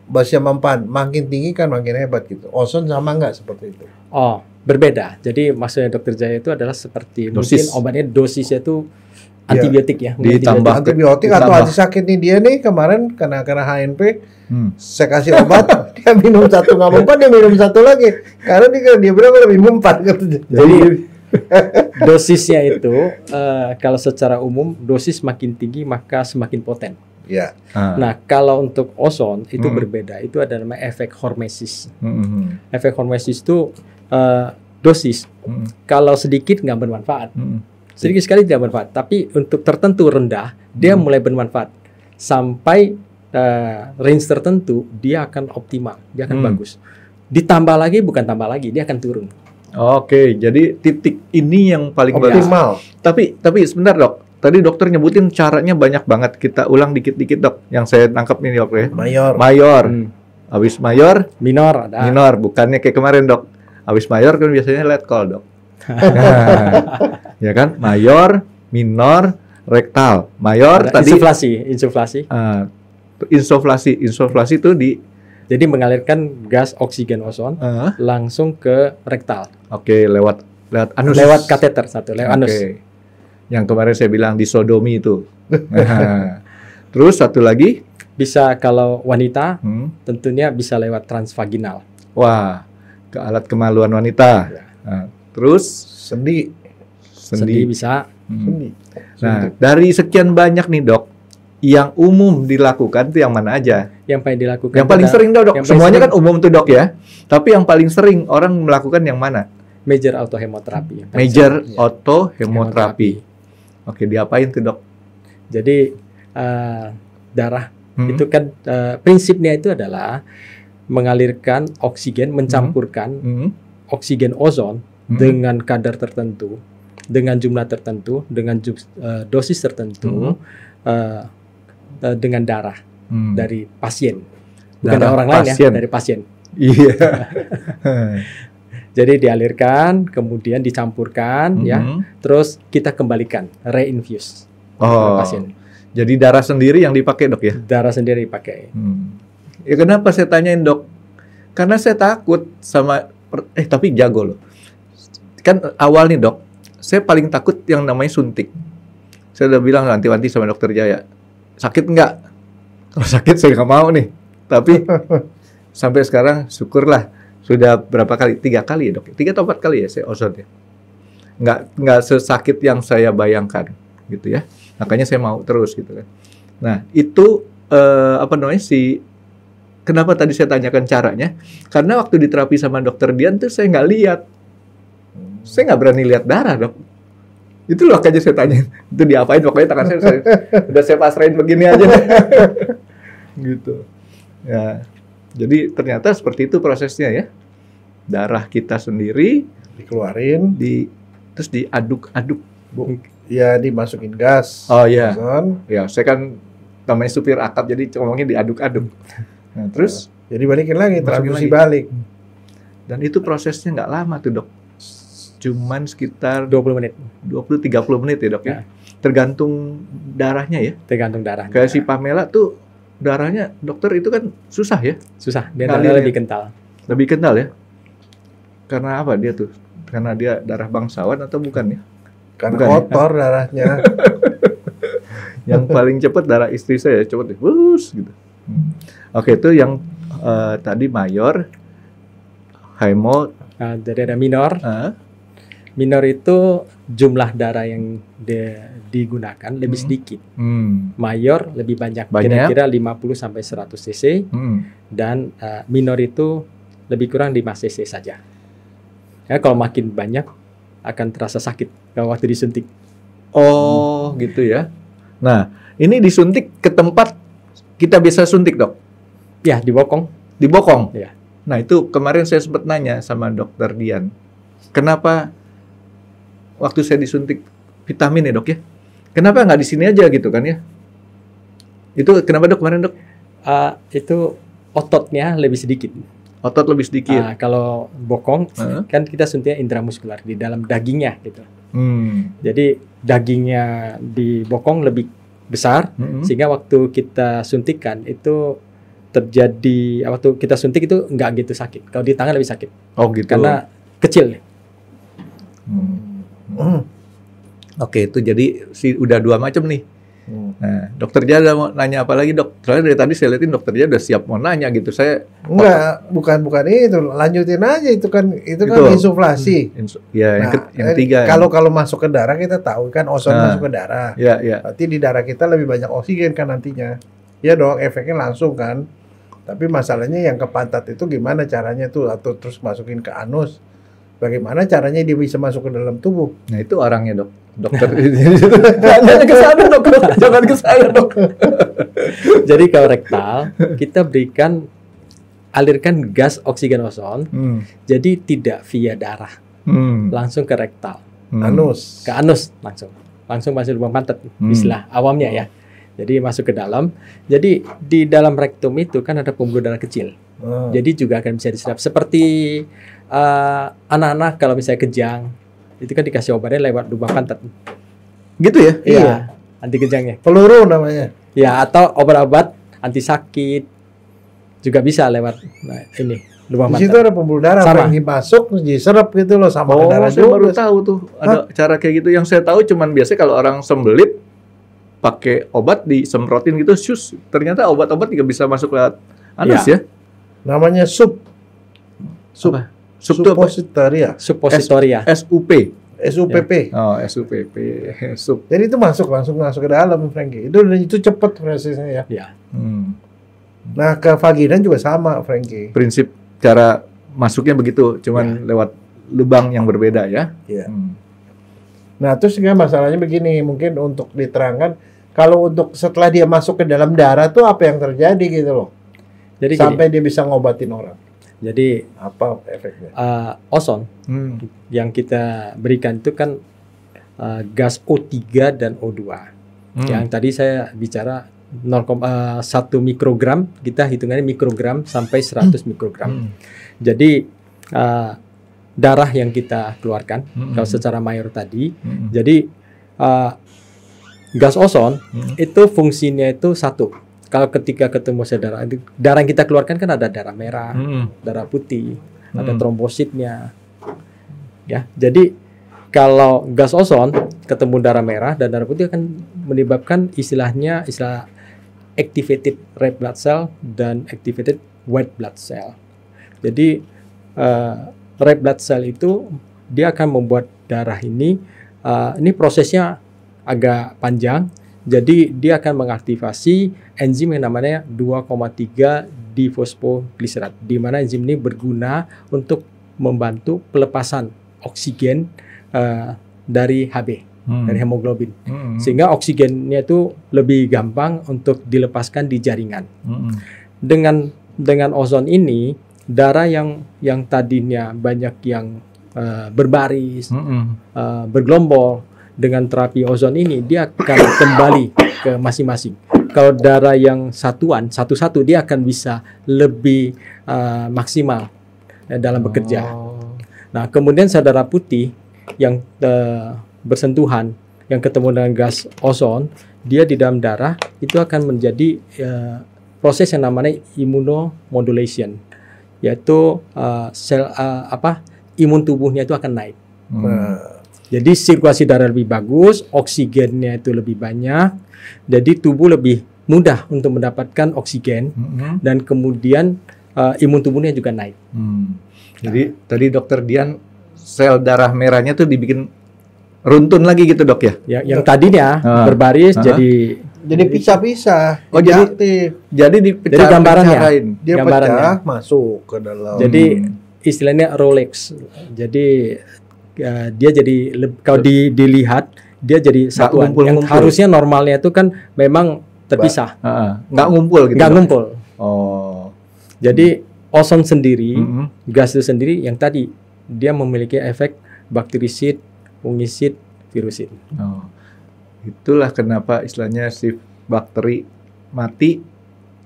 C: masih mempan, makin tinggi kan makin hebat gitu. Ozon sama nggak seperti itu?
B: Oh, berbeda. Jadi maksudnya Dokter Jaya itu adalah seperti
D: dosis.
B: Mungkin obatnya dosisnya itu antibiotik ya.
D: Ditambah
C: antibiotik atau anti sakit nih, dia nih kemarin kena HNP. Saya kasih obat, dia minum satu nggak mempan, dia minum satu lagi. Karena dia bilang lebih mempan.
B: Jadi dosisnya itu kalau secara umum dosis makin tinggi maka semakin poten.
C: Ya.
B: Nah, kalau untuk ozon itu berbeda. Itu ada namanya efek hormesis. Efek hormesis itu dosis. Kalau sedikit nggak bermanfaat. Sedikit sekali tidak bermanfaat. Tapi untuk tertentu rendah, dia mulai bermanfaat. Sampai range tertentu, dia akan optimal. Dia akan bagus. Ditambah lagi, bukan tambah lagi, dia akan turun.
D: Oke, jadi titik ini yang paling
C: optimal.
D: Tapi sebentar, Dok. Tadi dokter nyebutin caranya banyak banget. Kita ulang dikit-dikit, Dok. Yang saya tangkap ini, Dok, ya. Mayor. Habis mayor,
B: minor ada.
D: Minor, bukannya kayak kemarin, Dok. Habis mayor kan biasanya let call, Dok. Ya kan? Mayor, minor, rektal. Mayor ada tadi
B: insuflasi.
D: insuflasi itu
B: Jadi mengalirkan gas oksigen ozon langsung ke rektal.
D: Oke, lewat anus.
B: Lewat kateter lewat anus.
D: Yang kemarin saya bilang disodomi itu. Terus satu lagi
B: bisa kalau wanita tentunya bisa lewat transvaginal.
D: Wah, ke alat kemaluan wanita.
B: Ya.
D: Nah, terus
C: Sendi
B: bisa.
C: Sendi.
D: Nah, dari sekian banyak nih dok, yang umum dilakukan tuh yang mana aja?
B: Yang paling dilakukan.
D: Yang paling sering dok. Semuanya
B: sering,
D: kan umum tuh dok ya. Tapi yang paling sering orang melakukan yang mana?
B: Major autohemoterapi.
D: Major autohemoterapi. Oke, diapain tuh dok?
B: Jadi darah itu kan prinsipnya itu adalah mengalirkan oksigen, mencampurkan oksigen ozon dengan kadar tertentu, dengan jumlah tertentu, dengan dosis tertentu, dengan darah dari pasien, bukan dari orang lain ya, dari pasien.
D: Iya.
B: Jadi dialirkan, kemudian dicampurkan, ya, terus kita kembalikan, reinfuse pasien.
D: Jadi darah sendiri yang dipakai dok ya?
B: Darah sendiri dipakai.
D: Ya kenapa saya tanyain dok? Karena saya takut sama, tapi jago loh. Kan awal nih dok, saya paling takut yang namanya suntik. Saya udah bilang nanti sama dokter Jaya, sakit nggak? Kalau sakit saya nggak mau nih. Tapi sampai sekarang syukurlah sudah berapa kali? 3 kali ya dok? 3 atau 4 kali ya saya ozon ya. Nggak sesakit yang saya bayangkan gitu ya. Makanya saya mau terus gitu kan. Nah itu kenapa tadi saya tanyakan caranya? Karena waktu diterapi sama dokter Dian tuh saya nggak lihat. Saya nggak berani lihat darah dok. Itu loh aja saya tanya. Itu diapain? Pokoknya tangan saya udah saya pasrahin begini aja deh. Gitu. Ya. Jadi ternyata seperti itu prosesnya ya. Darah kita sendiri
C: dikeluarin,
D: terus diaduk-aduk.
C: Ya dimasukin gas.
D: Oh iya. Ya, saya kan namanya supir akap jadi ngomongnya diaduk-aduk. Nah, terus
C: jadi balikin lagi, transfusi balik.
D: Dan itu prosesnya nggak lama tuh dok. Cuman sekitar
B: 20 menit.
D: 20-30 menit ya dok ya. Tergantung darahnya ya.
B: Tergantung darahnya.
D: Kayak si Pamela tuh darahnya dokter itu kan susah ya.
B: Susah, dia darahnya lebih kental.
D: Lebih kental ya. Karena apa dia tuh? Karena dia darah bangsawan atau bukan ya?
C: Karena kotor darahnya.
D: Yang paling cepat darah istri saya, cepet deh, gitu. Oke, itu yang tadi mayor, hemo.
B: Jadi ada minor. Minor itu jumlah darah yang digunakan lebih sedikit. Mayor lebih banyak. Kira-kira 50 sampai 100 cc. Dan minor itu lebih kurang 5 cc saja. Ya, kalau makin banyak akan terasa sakit kalau waktu disuntik.
D: Oh, gitu ya. Nah, ini disuntik ke tempat kita bisa suntik, dok?
B: Ya, di bokong.
D: Di bokong?
B: Ya.
D: Nah, itu kemarin saya sempat nanya sama dokter Dian. Kenapa waktu saya disuntik vitamin ya, dok ya? Kenapa nggak di sini aja gitu kan ya? Itu kenapa dok kemarin, dok?
B: Itu ototnya lebih sedikit.
D: Otot lebih sedikit.
B: Kalau bokong kan kita suntiknya intramuskular di dalam dagingnya gitu. Jadi dagingnya di bokong lebih besar sehingga waktu kita suntikan itu terjadi waktu kita suntik itu nggak gitu sakit. Kalau di tangan lebih sakit.
D: Oh gitu.
B: Karena kecil.
D: Oke, itu jadi udah 2 macam nih. Nah, dokter Jaya mau nanya apa lagi dok? Soalnya dari tadi saya liatin dokter Jaya udah siap mau nanya gitu. Saya
C: bukan itu, lanjutin aja itu kan insuflasi.
D: Ya, yang ketiga.
C: Kalau masuk ke darah kita tahu kan ozon masuk ke darah.
D: Iya.
C: Berarti di darah kita lebih banyak oksigen kan nantinya. Ya dong, efeknya langsung kan. Tapi masalahnya yang ke pantat itu gimana caranya tuh atau terus masukin ke anus? Bagaimana caranya dia bisa masuk ke dalam tubuh?
D: Nah itu orangnya dok. Dokter jangan ke sana dok, jangan ke saya dok.
B: Jadi kalau rektal kita alirkan gas oksigen ozon, jadi tidak via darah, langsung ke rektal,
C: anus,
B: ke anus langsung masuk lubang pantat, istilah awamnya ya. Jadi masuk ke dalam. Jadi di dalam rektum itu kan ada pembuluh darah kecil. Jadi juga akan bisa diserap seperti anak-anak kalau misalnya kejang. Itu kan dikasih obatnya lewat lubang pantat.
D: Gitu ya?
B: Iya. Anti kejangnya.
C: Peluru namanya.
B: Ya, atau obat-obat anti sakit. juga bisa lewat ini lubang
C: Di situ
B: mata.
C: ada pembuluh darah
B: Sama.
C: yang masuk terus diserap gitu loh sama darah
D: saya baru
C: juga.
D: tahu tuh ada cara kayak gitu. Yang saya tahu cuman biasanya kalau orang sembelit pakai obat disemprotin gitu, syus. Ternyata obat-obat juga bisa masuk lewat anus ya.
C: Namanya SUP.
D: Apa? SUP itu apa?
C: Suppositoria.
B: Suppositoria.
D: SUP.
C: SUPP.
D: Oh, SUPP. SUP.
C: Jadi itu langsung masuk ke dalam, Frankie. Itu cepat prosesnya ya.
B: Ya.
C: Nah, ke vagina juga sama, Frankie.
D: Prinsip cara masuknya begitu, cuman lewat lubang yang berbeda ya.
C: Iya. Nah, terus juga masalahnya begini, mungkin untuk diterangkan kalau untuk setelah dia masuk ke dalam darah tuh apa yang terjadi gitu loh.
B: Jadi
C: sampai dia bisa ngobatin orang.
B: Jadi
C: apa efeknya?
B: Ozon yang kita berikan itu kan gas O3 dan O2. Yang tadi saya bicara 1 mikrogram, kita hitungannya mikrogram sampai 100 mikrogram. Jadi darah yang kita keluarkan kalau secara mayor tadi. Jadi gas ozon itu fungsinya itu satu. Kalau ketika ketemu darah yang kita keluarkan kan ada darah merah, darah putih, ada trombositnya. Ya, jadi kalau gas ozon ketemu darah merah dan darah putih akan menyebabkan istilah activated red blood cell dan activated white blood cell. Jadi red blood cell itu dia akan membuat darah ini prosesnya agak panjang. Jadi dia akan mengaktifasi enzim yang namanya 2,3 difosfoglycerate, di mana enzim ini berguna untuk membantu pelepasan oksigen dari HB, dari hemoglobin, sehingga oksigennya itu lebih gampang untuk dilepaskan di jaringan. Dengan ozon ini, darah yang tadinya banyak yang berbaris, bergelombol, dengan terapi ozon ini dia akan kembali ke masing-masing. Kalau darah yang satu-satu dia akan bisa lebih maksimal dalam bekerja. Nah, kemudian darah putih yang bersentuhan, yang ketemu dengan gas ozon, dia di dalam darah itu akan menjadi proses yang namanya immunomodulation, yaitu imun tubuhnya itu akan naik. Jadi sirkulasi darah lebih bagus, oksigennya itu lebih banyak, jadi tubuh lebih mudah untuk mendapatkan oksigen, dan kemudian imun tubuhnya juga naik.
D: Jadi tadi Dokter Dian, sel darah merahnya tuh dibikin runtun lagi gitu dok ya?
B: Yang tadinya berbaris jadi
C: pisah-pisah.
D: Oh jadi dipecah.
B: Jadi gambarannya,
C: dia pecah masuk ke dalam.
B: Jadi istilahnya Rolex. Jadi dia jadi kalau dilihat dia jadi satuan. Yang harusnya normalnya itu kan memang terpisah.
D: Nggak ngumpul gitu.
B: Nggak ngumpul.
D: Oh.
B: Jadi ozon sendiri, gas itu sendiri yang tadi dia memiliki efek bakterisid, fungisid, virusid.
D: Oh. Itulah kenapa istilahnya si bakteri mati,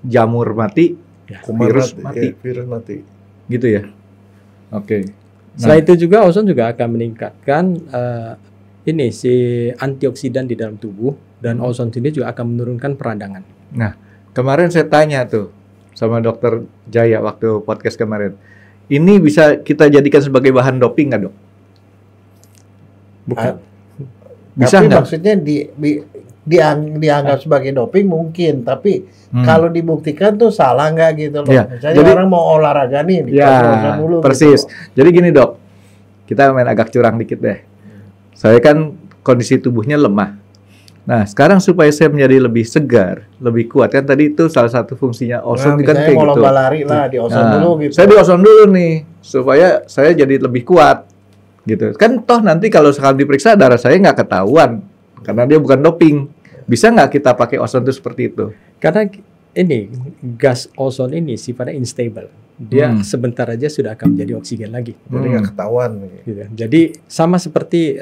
D: jamur mati, virus mati.
C: Virus mati.
D: Gitu ya. Oke.
B: Selain itu juga ozon juga akan meningkatkan si antioksidan di dalam tubuh, dan ozon sendiri juga akan menurunkan peradangan.
D: Nah, kemarin saya tanya tuh sama Dokter Jaya waktu podcast kemarin. Ini bisa kita jadikan sebagai bahan doping nggak dok?
B: Bukan.
D: Bisa
C: tapi
D: nggak?
C: Maksudnya dianggap sebagai doping mungkin, tapi kalau dibuktikan tuh salah nggak gitu loh. Misalnya jadi, orang mau olahraga nih, dulu
D: persis.
C: Gitu.
D: Jadi gini dok, kita main agak curang dikit deh. Saya kan kondisi tubuhnya lemah. Nah sekarang supaya saya menjadi lebih segar, lebih kuat, kan tadi itu salah satu fungsinya ozon kan kayak
C: mau
D: gitu.
C: lomba lari lah di ozon dulu gitu.
D: Saya di ozon dulu nih, supaya saya jadi lebih kuat. Gitu. Kan toh nanti kalau sekali diperiksa darah saya nggak ketahuan karena dia bukan doping. Bisa nggak kita pakai ozon itu seperti itu?
B: Karena ini gas ozon ini sifatnya unstable. Dia sebentar aja sudah akan menjadi oksigen lagi.
C: Jadi nggak ketahuan.
B: Gitu. Jadi sama seperti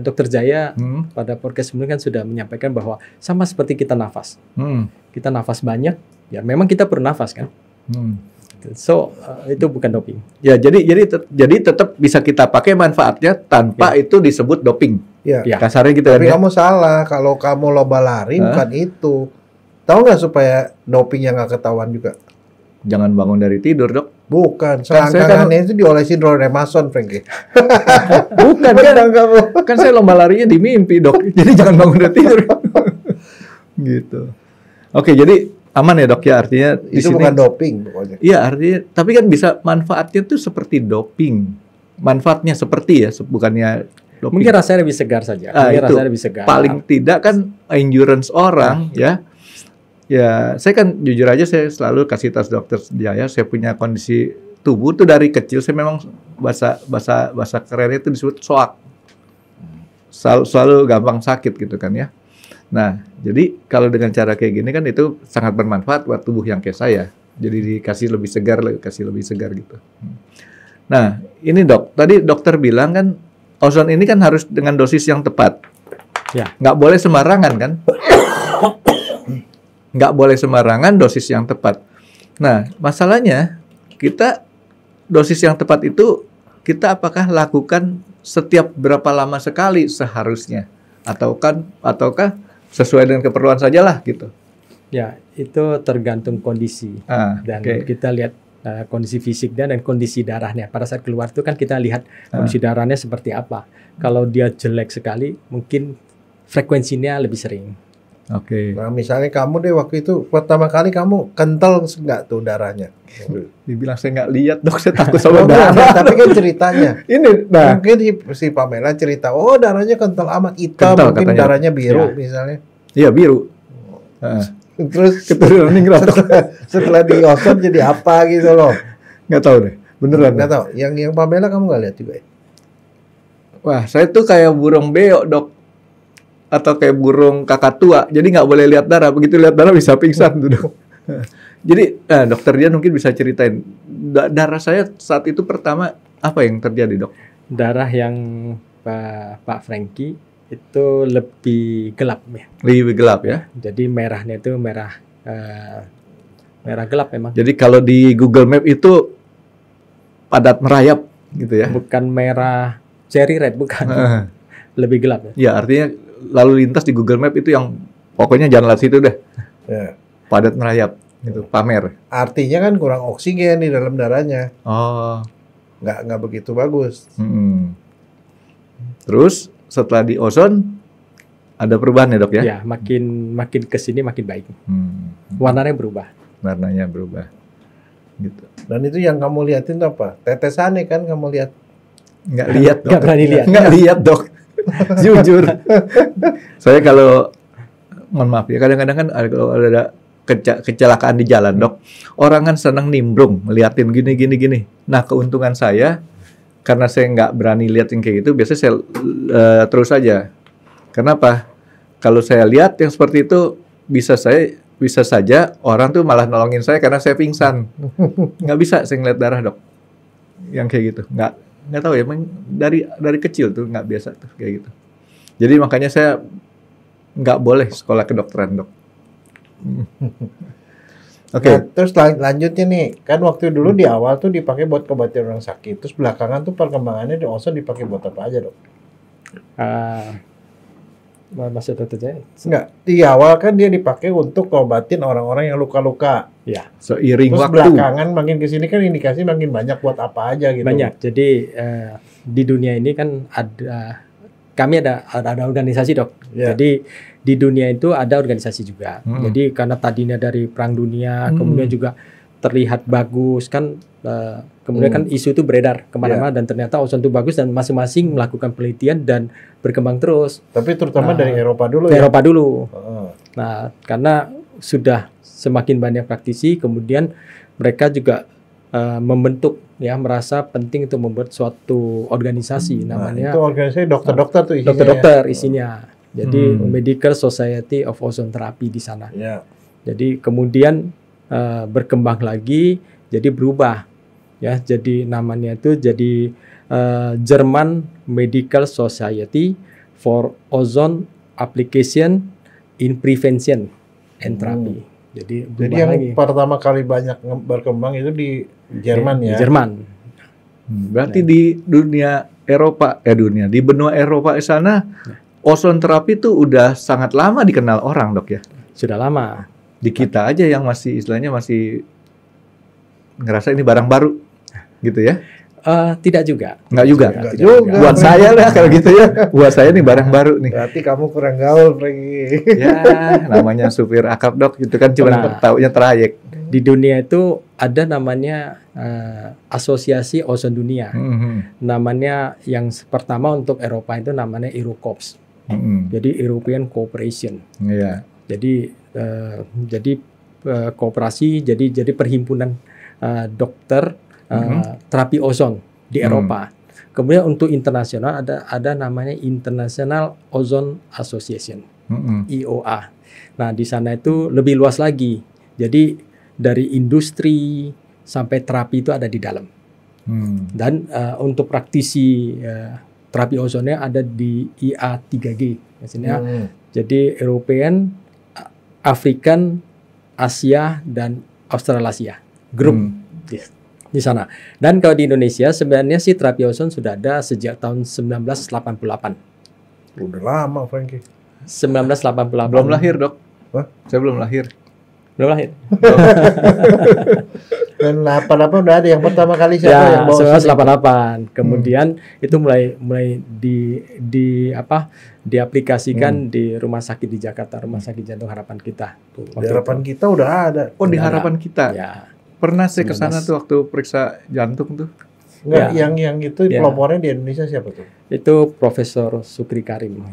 B: Dokter Jaya pada podcast sebelumnya kan sudah menyampaikan bahwa sama seperti kita nafas. Kita nafas banyak, ya memang kita perlu nafas kan. So itu bukan doping.
D: Ya jadi tetap bisa kita pakai manfaatnya tanpa itu disebut doping.
C: Ya.
D: Kasarnya gitu kan.
C: Tapi kamu salah kalau kamu lomba lari bukan itu. Tahu nggak supaya doping yang nggak ketahuan juga?
D: Jangan bangun dari tidur, Dok.
C: Bukan,
D: Kan saya
C: selangkangannya itu diolesin Remason, Frankie.
D: Bukan kan saya lomba larinya di mimpi, Dok. Jadi jangan bangun dari tidur. Gitu. Oke, jadi aman ya, Dok ya, artinya di
C: Itu
D: sini
C: bukan doping pokoknya.
D: Iya, artinya tapi kan bisa manfaatnya tuh seperti doping. Manfaatnya seperti ya, bukannya doping.
B: Mungkin rasanya lebih segar saja. Mungkin
D: Itu
B: rasanya lebih segar.
D: paling tidak kan endurance orang ya. Ya, saya kan jujur aja saya selalu kasih tahu dokter Jaya, saya punya kondisi tubuh tuh dari kecil saya memang bahasa kerennya itu disebut soak. Selalu gampang sakit gitu kan ya. Nah, jadi kalau dengan cara kayak gini kan itu sangat bermanfaat buat tubuh yang kayak saya. Jadi dikasih lebih segar gitu. Nah, ini Dok, tadi dokter bilang kan ozon ini kan harus dengan dosis yang tepat.
B: Ya.
D: Nggak boleh sembarangan kan? Nggak boleh sembarangan dosis yang tepat. Nah, masalahnya kita dosis yang tepat itu kita apakah lakukan setiap berapa lama sekali seharusnya? Ataukah sesuai dengan keperluan sajalah gitu?
B: Ya, itu tergantung kondisi. Dan kita lihat kondisi fisik dan kondisi darahnya. Pada saat keluar itu kan kita lihat kondisi darahnya seperti apa. Kalau dia jelek sekali, mungkin frekuensinya lebih sering.
D: Oke.
C: Nah, misalnya kamu deh waktu itu pertama kali kamu kental nggak tuh darahnya?
D: Dibilang saya nggak lihat, Dok, saya takut sama
C: Enggak,
D: darah.
C: tapi kan ceritanya.
D: Ini, nah,
C: Mungkin si Pamela cerita, oh darahnya kental amat, hitam,
D: Kental,
C: mungkin
D: katanya.
C: darahnya biru
B: Ya.
C: misalnya.
D: iya biru.
C: Terus
D: Keturunan ningrat.
C: setelah di ozon jadi apa gitu loh?
D: Nggak tahu deh, beneran.
C: Nggak tahu. Yang Pamela kamu nggak lihat juga ya?
D: Wah, saya tuh kayak burung beo, Dok. Atau kayak burung kakak tua. Jadi nggak boleh lihat darah. Begitu lihat darah bisa pingsan tuh, Dok. Jadi, dokter Dian mungkin bisa ceritain. Darah saya saat itu pertama, apa yang terjadi, Dok?
B: Darah yang Pak Frankie itu lebih gelap ya.
D: Lebih gelap ya?
B: Jadi merahnya itu merah gelap memang.
D: Jadi kalau di Google Map itu padat merayap gitu ya?
B: Bukan merah cherry red, bukan. Lebih gelap ya.
D: Ya, artinya lalu lintas di Google Map itu yang pokoknya jangan lewat situ deh.
C: Ya.
D: Padat merayap gitu, pamer.
C: Artinya kan kurang oksigen di dalam darahnya.
D: Oh.
C: Nggak begitu bagus.
D: Terus setelah di ozon ada perubahan ya, Dok ya?
B: Ya, makin kesini makin baik. Warnanya berubah.
D: Warnanya berubah. Gitu.
C: Dan itu yang kamu liatin tuh apa? Tetesannya kan kamu lihat.
D: Nggak lihat, Dok.
B: Nggak berani lihat.
D: Nggak lihat, Dok. Jujur. Saya kalau mohon maaf ya, kadang-kadang kan kalau ada kecelakaan di jalan, Dok, orang kan senang nimbrung ngeliatin gini. Nah, keuntungan saya karena saya nggak berani lihat yang kayak gitu, biasanya saya terus aja. Kenapa? Kalau saya lihat yang seperti itu, bisa saja orang tuh malah nolongin saya karena saya pingsan. Nggak bisa saya ngeliat darah, Dok. Yang kayak gitu. Nggak tahu ya, dari kecil tuh nggak biasa tuh kayak gitu. Jadi makanya saya nggak boleh sekolah kedokteran, Dok. Oke.
C: Nah, terus lanjutnya nih, kan waktu dulu di awal tuh dipakai buat kebatian orang sakit. Terus belakangan tuh perkembangannya di ozon dipakai buat apa aja, Dok?
B: Maksud dokter Jaya?
C: Enggak, di awal kan dia dipakai untuk ngobatin orang-orang yang luka-luka.
B: Ya.
D: Seiring
C: Terus
D: waktu.
C: belakangan makin kesini kan indikasi makin banyak buat apa aja gitu.
B: Banyak. Jadi di dunia ini kan kami ada organisasi, Dok.
C: Ya.
B: Jadi di dunia itu ada organisasi juga. Jadi karena tadinya dari Perang Dunia, kemudian juga terlihat bagus kan, kemudian kan isu itu beredar kemana-mana dan ternyata ozon itu bagus dan masing-masing melakukan penelitian dan berkembang terus.
C: Tapi terutama dari Eropa dulu
B: dari
C: ya.
B: Eropa dulu. Nah, karena sudah semakin banyak praktisi, kemudian mereka juga membentuk ya, merasa penting untuk membuat suatu organisasi namanya.
C: Itu organisasi dokter-dokter tuh isinya.
B: Dokter-dokter isinya. Jadi Medical Society of Ozone Therapy di sana.
C: Ya.
B: Jadi kemudian berkembang lagi, jadi berubah ya. Jadi namanya itu jadi German Medical Society for Ozone Application in Prevention and Therapy. Jadi
C: yang
B: lagi.
C: pertama kali banyak berkembang itu di Jerman ya.
B: Di Jerman.
D: Berarti di dunia Eropa, di benua Eropa sana, ozon terapi itu udah sangat lama dikenal orang, Dok ya.
B: Sudah lama.
D: Di kita aja yang masih istilahnya masih ngerasa ini barang baru, gitu ya?
B: Tidak juga.
D: Nggak juga.
C: Nggak juga.
D: Buat saya lah kalau gitu ya. Buat saya nih barang baru nih.
C: Berarti kamu kurang gaul, Franky.
D: Ya, namanya supir akap dok, gitu kan cuma taunya trayek.
B: Di dunia itu ada namanya Asosiasi Ozon Dunia. Namanya yang pertama untuk Eropa itu namanya Eurocorps. Jadi European Cooperation.
D: Iya.
B: Jadi kooperasi, jadi perhimpunan dokter terapi ozon di Eropa. Kemudian untuk internasional ada namanya International Ozone Association, IOA. Nah, di sana itu lebih luas lagi. Jadi dari industri sampai terapi itu ada di dalam. Dan untuk praktisi terapi ozonnya ada di IA3G. Maksudnya, jadi European, African, Asia, dan Australasia. Grup di sana. Dan kalau di Indonesia sebenarnya sih terapi ozon sudah ada sejak tahun 1988.
C: Udah lama, Franky.
B: 1988.
D: Belum lahir, Dok.
C: Hah?
D: Saya belum lahir.
B: Belum lahir.
C: Dan 88 udah ada yang pertama kali siapa
B: Ya,
C: yang bawa
B: 1988. Kemudian itu mulai diaplikasikan di rumah sakit di Jakarta, Rumah Sakit Jantung Harapan Kita.
C: Di Harapan Kita udah ada.
D: Oh, di Harapan Kita.
B: Ya.
D: Pernah saya ke sana tuh waktu periksa jantung tuh.
C: Enggak,
B: Ya.
C: yang itu pelopornya di Indonesia siapa tuh?
B: Itu Profesor Sukri Karim.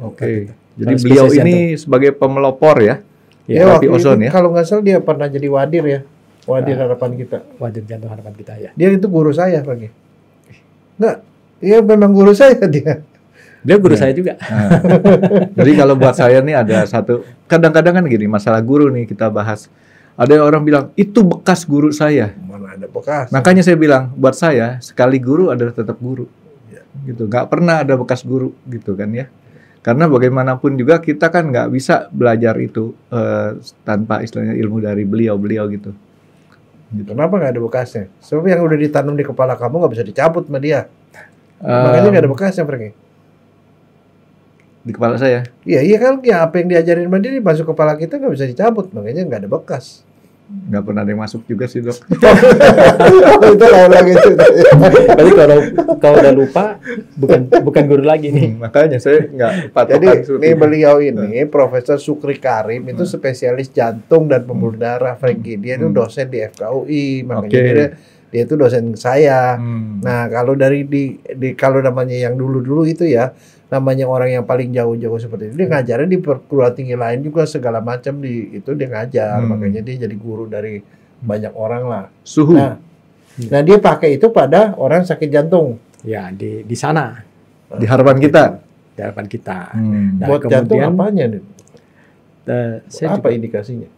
D: Oke. Jadi
B: Kalau
D: beliau
B: spesies
D: ini sebagai pemelopor ya.
C: Ya,
D: terapi
C: waktu
D: ozon
C: itu,
D: ya.
C: kalau nggak salah dia pernah jadi wadir ya. Wadir Harapan Kita.
B: Wadir Jantung Harapan Kita ya.
C: Dia itu guru saya, Franky. Enggak, dia memang guru saya dia.
B: Beliau guru saya juga.
D: Nah, jadi kalau buat saya nih ada satu, kadang-kadang kan gini, masalah guru nih kita bahas. Ada orang bilang, itu bekas guru saya.
C: Mana ada bekas.
D: Makanya saya bilang, buat saya, sekali guru adalah tetap guru. Gitu, nggak pernah ada bekas guru, gitu kan ya. Karena bagaimanapun juga kita kan nggak bisa belajar itu tanpa istilahnya ilmu dari beliau gitu.
C: Kenapa nggak ada bekasnya? Sebab yang udah ditanam di kepala kamu nggak bisa dicabut sama dia. Makanya nggak ada bekasnya, Franky.
D: Di kepala saya.
C: Iya kan, ya apa yang diajarin sama dia masuk kepala kita nggak bisa dicabut, makanya nggak ada bekas.
D: Nggak pernah ada yang masuk juga sih, Dok.
C: Itu lain lagi itu.
B: Berarti kalau udah lupa bukan guru lagi nih.
D: Makanya saya nggak patokan.
C: Jadi nih beliau ini Profesor Sukri Karim itu spesialis jantung dan pembuluh darah, Franky. Dia itu dosen di FKUI, makanya dia itu dosen saya. Nah, kalau dari kalau namanya yang dulu-dulu itu ya, namanya orang yang paling jauh-jauh seperti itu, dia ngajarnya di perguruan tinggi lain juga segala macam itu dia ngajar, makanya dia jadi guru dari banyak orang lah.
D: Suhu.
C: Nah dia pakai itu pada orang sakit jantung.
B: Ya, di sana.
D: Di Harapan Kita.
B: Di Harapan Kita.
C: Nah, buat jantung apanya nih? Apa
B: juga,
C: indikasinya?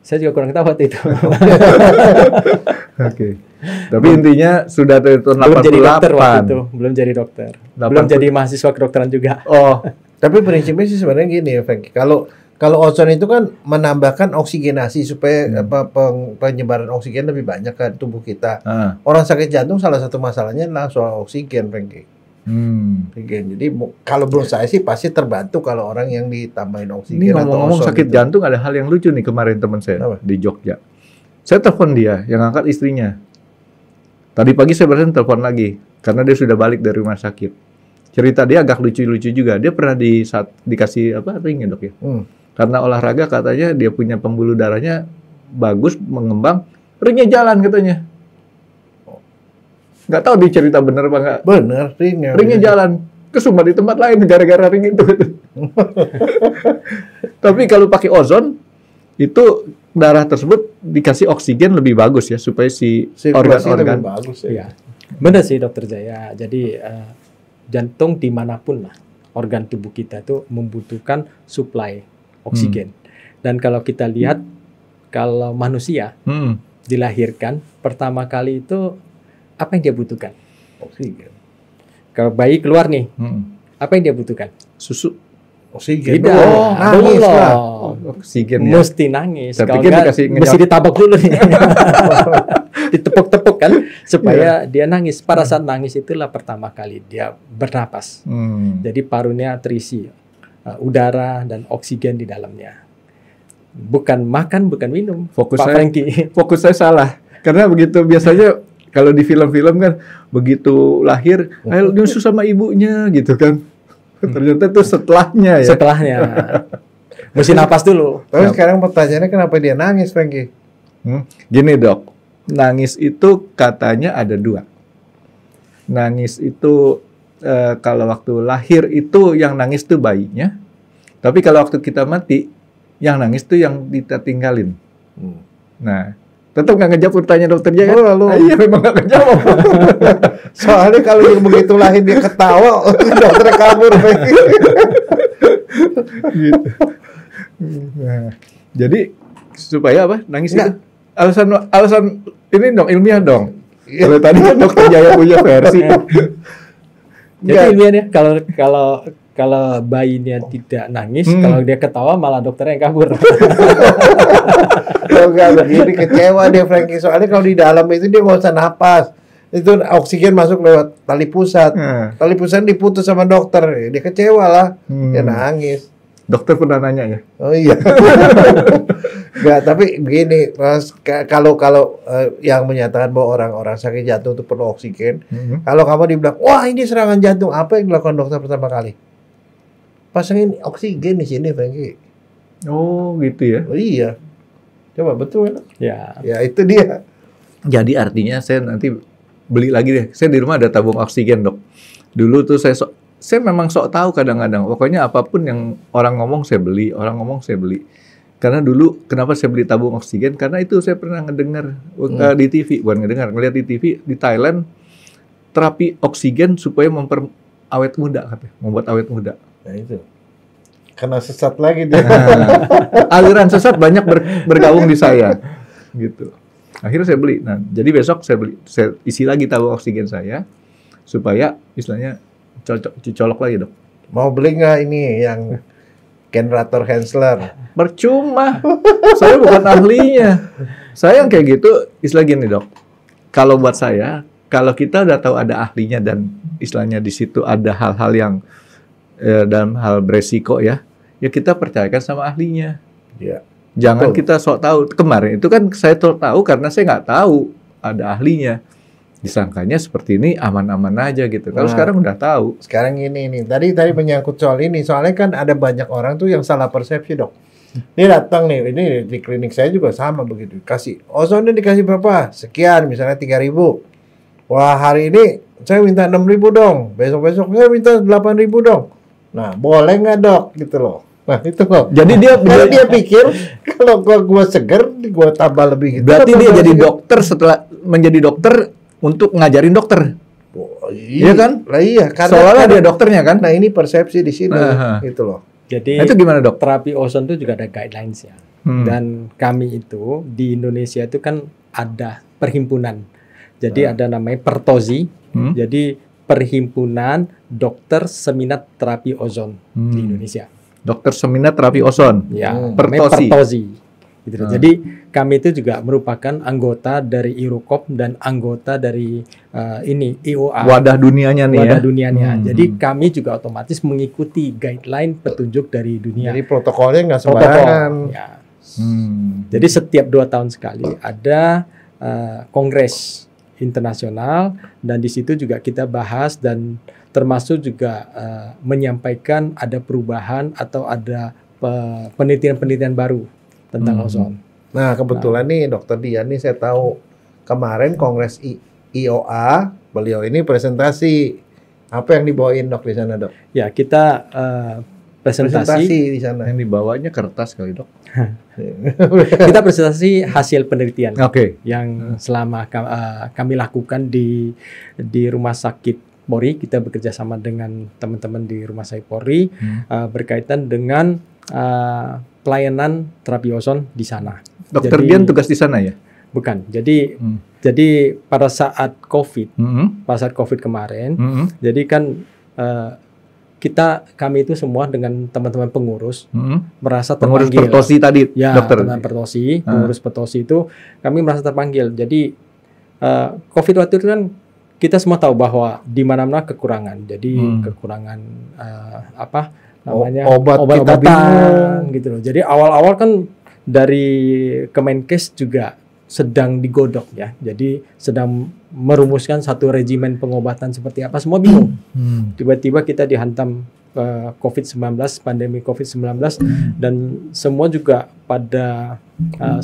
B: Saya juga kurang tahu waktu itu.
D: Oke. Tapi intinya sudah dari tahun 88.
B: Belum jadi dokter waktu itu. Belum jadi dokter. Belum jadi mahasiswa kedokteran juga.
D: Oh.
C: Tapi prinsipnya sih sebenarnya gini ya, Franky. Kalau ozon itu kan menambahkan oksigenasi supaya penyebaran oksigen lebih banyak ke tubuh kita. Orang sakit jantung salah satu masalahnya adalah soal oksigen, Franky. Jadi kalau menurut saya sih pasti terbantu kalau orang yang ditambahin oksigen.
D: Ini ngomong-ngomong sakit jantung, ada hal yang lucu nih kemarin teman saya di Jogja. Saya telepon dia, yang angkat istrinya. Tadi pagi saya barusan telepon lagi karena dia sudah balik dari rumah sakit. Cerita dia agak lucu-lucu juga. Dia pernah dikasih ring ya, Dok ya. Karena olahraga katanya dia punya pembuluh darahnya bagus, mengembang, ringnya jalan katanya. Nggak tahu dia cerita bener apa nggak.
C: Bener,
D: ringnya jalan. Kesumbat di tempat lain gara-gara ring itu. Tapi kalau pakai ozon, itu darah tersebut dikasih oksigen lebih bagus ya, supaya si organ-organ
C: bagus ya.
B: Ya. Benar sih Dokter Jaya. Jadi jantung dimanapun lah, organ tubuh kita itu membutuhkan suplai oksigen. Dan kalau kita lihat, kalau manusia dilahirkan pertama kali itu apa yang dia butuhkan?
C: Oksigen.
B: Kalau bayi keluar nih, apa yang dia butuhkan?
D: Susu.
C: Oksigen.
B: Tidak.
C: Nangis lah.
D: Oksigen ya.
B: Mesti nangis.
D: Saya
B: Kalau
D: pikir
B: enggak,
D: dikasih
B: mesti ditabok dulu nih. Ditepuk-tepuk kan supaya dia nangis. Pada saat nangis itulah pertama kali dia bernapas. Jadi parunya terisi udara dan oksigen di dalamnya. Bukan makan, bukan minum. Fokus saya salah.
D: Karena begitu biasanya kalau di film-film kan begitu lahir, ayo nyusu sama ibunya gitu kan. Ternyata itu setelahnya ya.
B: Setelahnya. Mesti napas dulu.
C: Tapi sekarang pertanyaannya kenapa dia nangis, Frankie?
D: Gini dok, nangis itu katanya ada 2. Nangis itu kalau waktu lahir itu yang nangis tuh bayinya. Tapi kalau waktu kita mati, yang nangis tuh yang kita tinggalin. Nah, tetap nggak ngejawab pertanyaan dokternya kan? Iya, memang nggak ngejawab.
C: Soalnya kalau yang begitu lahir dia ketawa, dokternya kabur.
D: Gitu. Nah, jadi supaya apa? Nangis itu? Alasan ini dong ilmiah dong. Kalau tadi kan dokter Jaya punya versi.
B: Jadi ilmiahnya kalau bayinya tidak nangis, kalau dia ketawa malah dokternya yang kabur.
C: Enggak begini, kecewa dia Frankie. Soalnya kalau di dalam itu dia nggak usah napas. Itu oksigen masuk lewat tali pusat. Tali pusat diputus sama dokter. Dia kecewa lah. Dia nangis.
D: Dokter pernah nanya ya?
C: Oh iya. Enggak, tapi begini, kalau yang menyatakan bahwa orang-orang sakit jantung itu perlu oksigen, kalau kamu dibilang, wah ini serangan jantung, apa yang dilakukan dokter pertama kali? Pasangin oksigen di sini, Frankie.
D: Oh gitu ya?
C: Oh iya. Coba betul kan?
B: Ya.
C: Ya itu dia.
D: Jadi artinya saya nanti beli lagi deh. Saya di rumah ada tabung oksigen dok. Dulu tuh saya memang sok tahu kadang-kadang. Pokoknya apapun yang orang ngomong saya beli, Karena dulu kenapa saya beli tabung oksigen? Karena itu saya pernah ngedengar di TV, ngeliat di TV di Thailand terapi oksigen supaya membuat awet muda.
C: Nah itu. Karena sesat lagi dia.
D: Aliran sesat banyak bergabung di saya, gitu. Akhirnya saya beli. Nah, jadi besok saya isi lagi tabung oksigen saya supaya istilahnya colok lagi dok.
C: Mau beli nggak ini yang generator Hensler?
D: Percuma. Saya bukan ahlinya. Saya yang kayak gitu istilah gini dok. Kalau buat saya, kalau kita udah tahu ada ahlinya dan istilahnya di situ ada hal-hal yang dalam hal beresiko ya kita percayakan sama ahlinya.
C: Ya.
D: Jangan kita sok tahu. Kemarin itu kan saya tahu karena saya nggak tahu ada ahlinya. Disangkanya seperti ini aman-aman aja gitu. Kalau sekarang udah tahu.
C: Sekarang ini tadi menyangkut soal ini. Soalnya kan ada banyak orang tuh yang salah persepsi dok. Dia datang nih, ini di klinik saya juga sama begitu. Kasih ozonnya dikasih berapa? Sekian, misalnya 3.000. Wah hari ini saya minta 6.000 dong. Besok-besok saya minta 8.000 dong. Nah boleh nggak dok? Gitu loh. Nah itu loh.
D: Jadi dia
C: pikir kalau gua seger, gua tambah lebih gitu.
D: Berarti dia jadi dokter setelah menjadi dokter untuk ngajarin dokter.
C: Oh, iya
D: kan?
C: Lah iya.
D: Soalnya dia dokternya kan.
C: Nah ini persepsi di sini, gitu loh.
B: Jadi
D: itu gimana dok?
B: Terapi ozon itu juga ada guidelines ya. Dan kami itu di Indonesia itu kan ada perhimpunan. Jadi ada namanya Pertozi. Jadi Perhimpunan Dokter Seminat Terapi Ozon di Indonesia.
D: Dokter Seminat Terapi Ozon.
B: Ya, Pertozi. Gitu. Jadi kami itu juga merupakan anggota dari IRUCOP dan anggota dari IOA.
D: Wadah dunianya nih
B: Wadah dunianya. Jadi kami juga otomatis mengikuti guideline petunjuk dari dunia.
C: Jadi protokolnya nggak sembarangan.
B: Ya. Jadi setiap 2 tahun sekali ada kongres internasional dan di situ juga kita bahas dan termasuk juga menyampaikan ada perubahan atau ada penelitian-penelitian baru tentang ozon.
C: Nah kebetulan nih Dokter Dian nih saya tahu kemarin kongres IOA beliau ini presentasi apa yang dibawain dok di sana dok?
B: Ya kita presentasi
C: di sana.
D: Yang dibawanya kertas kali dok.
B: Kita presentasi hasil penelitian yang selama kami lakukan di Rumah Sakit Polri. Kita bekerja sama dengan teman-teman di Rumah Sakit Polri berkaitan dengan pelayanan terapi ozon di sana.
D: Dokter Dian tugas di sana ya?
B: Bukan. Jadi pada saat COVID kemarin, jadi kan kami itu semua dengan teman-teman pengurus merasa terpanggil.
D: Pengurus Pertozi tadi,
B: ya,
D: dokter.
B: Teman Pertozi, pengurus Pertozi itu kami merasa terpanggil. Jadi COVID waktu itu kan kita semua tahu bahwa di mana-mana kekurangan. Jadi kekurangan obat-obatan gitu loh. Jadi awal-awal kan dari Kemenkes juga sedang digodok ya. Jadi sedang merumuskan satu regimen pengobatan seperti apa, semua bingung. Tiba-tiba kita dihantam COVID-19, pandemi COVID-19 dan semua juga pada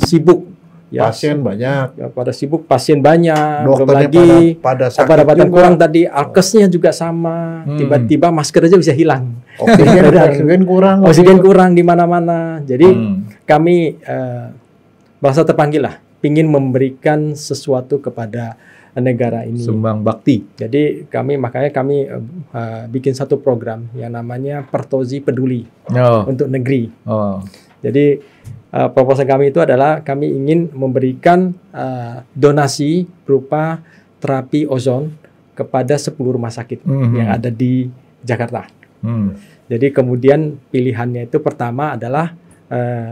B: sibuk. Ya,
C: pasien banyak,
B: ya, pada sibuk, pasien banyak, belum
C: dokternya
B: lagi
C: pada sakit
B: obat-obatan
C: juga.
B: kurang tadi, alkesnya juga sama. Tiba-tiba masker aja bisa hilang.
C: Oksigen kurang.
B: Oksigen kurang di mana-mana. Jadi kami merasa terpanggil lah, ingin memberikan sesuatu kepada negara ini.
D: Sumbang bakti.
B: Jadi makanya kami bikin satu program yang namanya Pertozi Peduli untuk negeri. Jadi proposal kami itu adalah kami ingin memberikan donasi berupa terapi ozon kepada 10 rumah sakit yang ada di Jakarta. Jadi kemudian pilihannya itu pertama adalah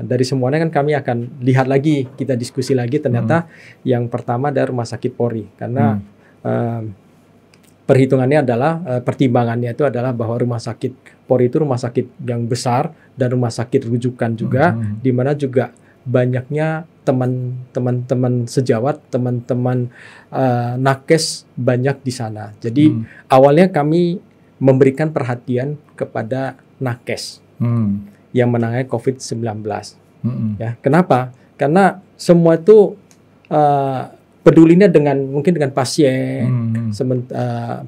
B: dari semuanya kan kami akan lihat lagi, kita diskusi lagi, ternyata yang pertama dari rumah sakit Polri, karena perhitungannya adalah pertimbangannya itu adalah bahwa rumah sakit Polri itu rumah sakit yang besar dan rumah sakit rujukan juga, di mana juga banyaknya teman-teman sejawat, teman-teman nakes banyak di sana. Jadi awalnya kami memberikan perhatian kepada nakes yang menangani COVID-19. Ya, kenapa? Karena semua itu pedulinya mungkin dengan pasien,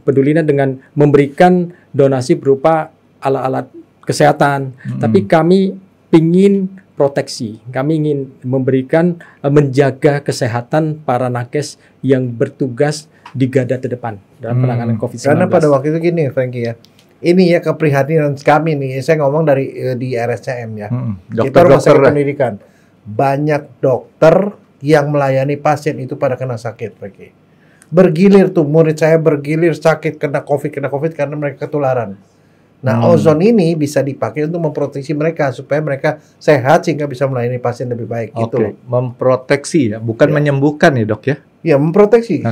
B: pedulinya dengan memberikan donasi berupa alat-alat kesehatan. Tapi kami ingin proteksi, kami ingin menjaga kesehatan para nakes yang bertugas di garda terdepan dalam penanganan COVID-19.
C: Karena pada waktu itu gini, Frankie ya, ini ya keprihatinan kami nih, saya ngomong di RSCM ya, kita rumah sakit pendidikan, banyak dokter yang melayani pasien itu pada kena sakit, Frankie. Bergilir tuh, murid saya bergilir sakit kena COVID karena mereka ketularan. Nah, ozon ini bisa dipakai untuk memproteksi mereka supaya mereka sehat sehingga bisa melayani pasien lebih baik. Gitu loh.
D: Memproteksi ya, bukan menyembuhkan ya dok ya?
C: Ya, memproteksi.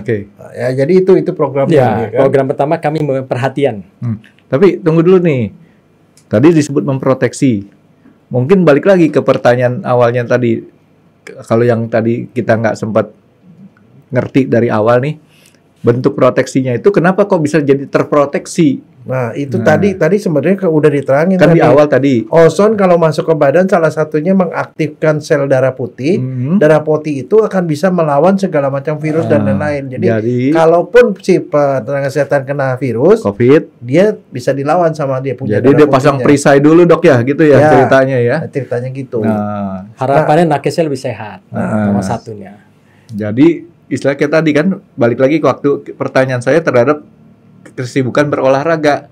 C: Ya, jadi itu programnya.
B: Ya,
C: kan?
B: program pertama kami perhatian.
D: Tapi tunggu dulu nih, tadi disebut memproteksi. Mungkin balik lagi ke pertanyaan awalnya tadi, kalau yang tadi kita nggak sempat ngerti dari awal nih, bentuk proteksinya itu kenapa kok bisa jadi terproteksi?
C: Nah, itu tadi sebenarnya udah diterangin
D: kan tadi. Di awal tadi.
C: Ozon kalau masuk ke badan salah satunya mengaktifkan sel darah putih. Darah putih itu akan bisa melawan segala macam virus dan lain-lain. Jadi kalaupun si tenaga kesehatan kena virus COVID, dia bisa dilawan sama dia punya.
D: Jadi dia pasang perisai dulu dok ya, gitu ya, ceritanya ya.
C: Ceritanya gitu.
B: Harapannya nakesnya lebih sehat. Nomor satunya.
D: Jadi istilah kita tadi kan balik lagi ke waktu pertanyaan saya terhadap kesibukan berolahraga.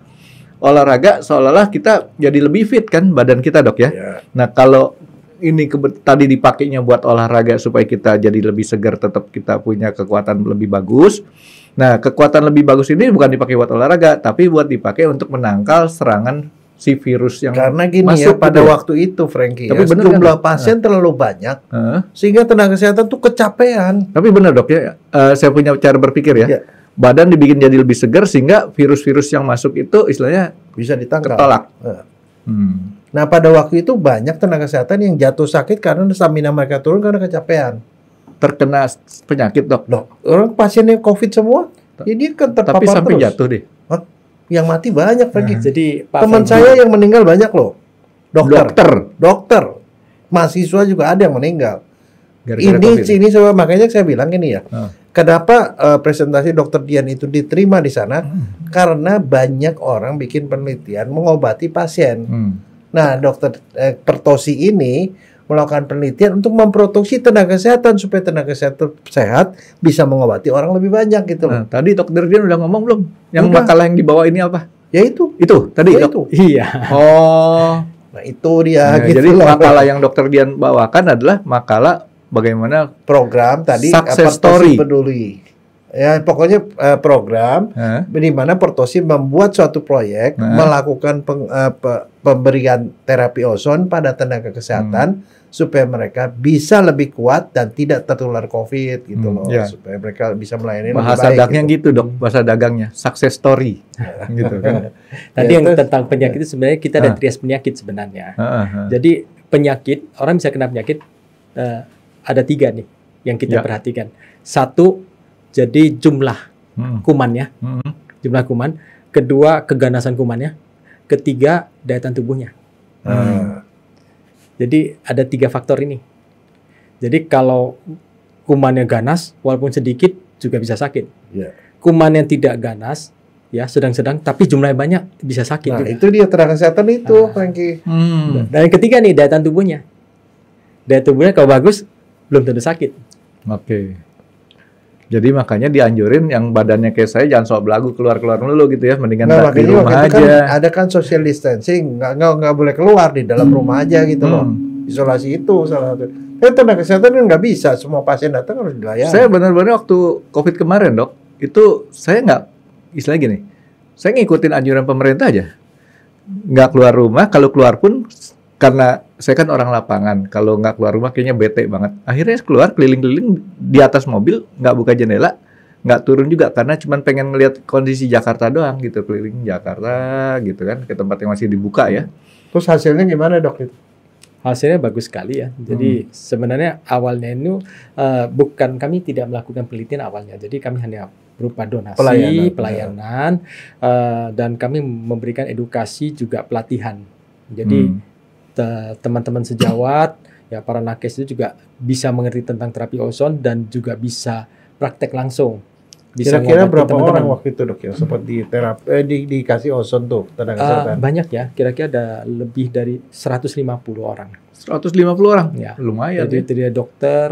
D: Olahraga seolah-olah kita jadi lebih fit kan badan kita dok ya. Nah kalau ini tadi dipakainya buat olahraga supaya kita jadi lebih segar, tetap kita punya kekuatan lebih bagus. Nah kekuatan lebih bagus ini bukan dipakai buat olahraga, tapi buat dipakai untuk menangkal serangan si virus yang
C: karena gini
D: masuk
C: ya pada waktu itu Frankie, tapi jumlah pasien terlalu banyak sehingga tenaga kesehatan tuh kecapean.
D: Tapi benar dok ya, saya punya cara berpikir ya. Badan dibikin jadi lebih segar sehingga virus-virus yang masuk itu istilahnya
C: bisa ditangkal.
D: Ketolak.
C: Nah pada waktu itu banyak tenaga kesehatan yang jatuh sakit karena stamina mereka turun karena kecapean.
D: Terkena penyakit dok.
C: Orang pasiennya COVID semua, ya dia kan terpapar
D: tapi sampai
C: terus.
D: Jatuh deh.
C: Yang mati banyak lagi.
B: Jadi
C: teman saya yang meninggal banyak loh. Dokter. Mahasiswa juga ada yang meninggal. Ini makanya saya bilang gini ya. Kenapa presentasi Dr. Dian itu diterima di sana? Karena banyak orang bikin penelitian mengobati pasien. Nah, Dr. Pertozi ini melakukan penelitian untuk memproduksi tenaga kesehatan supaya tenaga kesehatan sehat bisa mengobati orang lebih banyak gitu.
D: Nah, tadi Dr. Dian udah ngomong belum? Yang makalah yang dibawa ini apa?
C: Ya itu.
D: Itu tadi
C: ya,
D: dok.
B: Iya.
D: Oh.
C: Nah, itu dia
D: gitu. Jadi makalah yang Dr. Dian bawakan adalah makalah bagaimana
C: program tadi
D: success story
C: peduli. Ya, pokoknya program di mana Pertozi membuat suatu proyek melakukan pemberian terapi ozon pada tenaga kesehatan supaya mereka bisa lebih kuat dan tidak tertular COVID gitu loh, supaya mereka bisa melayani
D: bahasa
C: lebih baik.
D: Dagangnya gitu dok, bahasa dagangnya success story, gitu kan.
B: Tadi yang tentang penyakit itu sebenarnya kita ada trias penyakit sebenarnya. Jadi penyakit orang bisa kena penyakit ada 3 nih. yang kita perhatikan. Satu, jadi jumlah kumannya, jumlah kuman. Kedua, keganasan kumannya. Ketiga, daya tahan tubuhnya. Jadi ada 3 faktor ini. Jadi kalau kumannya ganas, walaupun sedikit juga bisa sakit. Kuman yang tidak ganas, ya sedang-sedang, tapi jumlahnya banyak, bisa sakit.
C: Nah,
B: juga.
C: itu dia tenaga kesehatan itu, Frankie.
B: Dan yang ketiga nih, daya tahan tubuhnya. Daya tubuhnya kalau bagus, belum tentu sakit.
D: Oke. Jadi makanya dianjurin yang badannya kayak saya jangan sok belagu keluar-keluar dulu gitu ya, mendingan di rumah aja.
C: Kan ada kan social distancing, nggak boleh keluar, di dalam rumah aja gitu loh. Isolasi itu salah satu. Tenaga kesehatan kan nggak bisa, semua pasien datang harus dilayani.
D: Saya benar-benar waktu COVID kemarin, Dok, itu saya nggak, istilahnya gini, saya ngikutin anjuran pemerintah aja. Nggak keluar rumah, kalau keluar pun karena saya kan orang lapangan, kalau nggak keluar rumah kayaknya bete banget. Akhirnya keluar keliling-keliling di atas mobil, nggak buka jendela, nggak turun juga karena cuma pengen ngelihat kondisi Jakarta doang gitu, keliling Jakarta gitu kan, ke tempat yang masih dibuka ya.
C: Terus hasilnya gimana, Dok?
B: Hasilnya bagus sekali ya. Jadi sebenarnya awalnya ini bukan, kami tidak melakukan penelitian awalnya. Jadi kami hanya berupa donasi, pelayanan, dan kami memberikan edukasi juga pelatihan. Jadi teman-teman sejawat, ya para nakes itu juga bisa mengerti tentang terapi ozon dan juga bisa praktek langsung.
C: Kira-kira berapa orang waktu itu, Dok, ya seperti terapi dikasih ozon tuh tenaga kesehatan?
B: Banyak ya, kira-kira ada lebih dari 150 orang.
D: 150 orang?
B: Ya.
D: Lumayan.
B: Jadi itu dia dokter,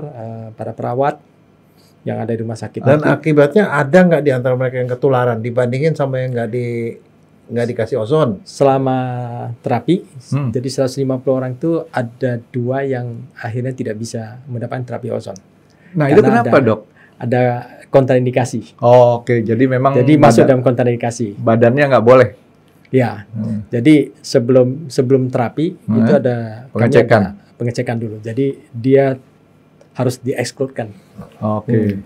B: para perawat yang ada di rumah sakit.
C: Dan akibatnya ada nggak di antara mereka yang ketularan dibandingin sama yang nggak dikasih ozon?
B: Selama terapi, jadi 150 orang itu ada 2 yang akhirnya tidak bisa mendapatkan terapi ozon.
D: Nah, itu kenapa, Dok?
B: Ada kontraindikasi.
D: Oke, jadi memang
B: masuk dalam kontraindikasi.
D: Badannya nggak boleh.
B: Ya, jadi sebelum terapi itu ada pengecekan dulu. Jadi dia harus diekskludkan.
D: Oke.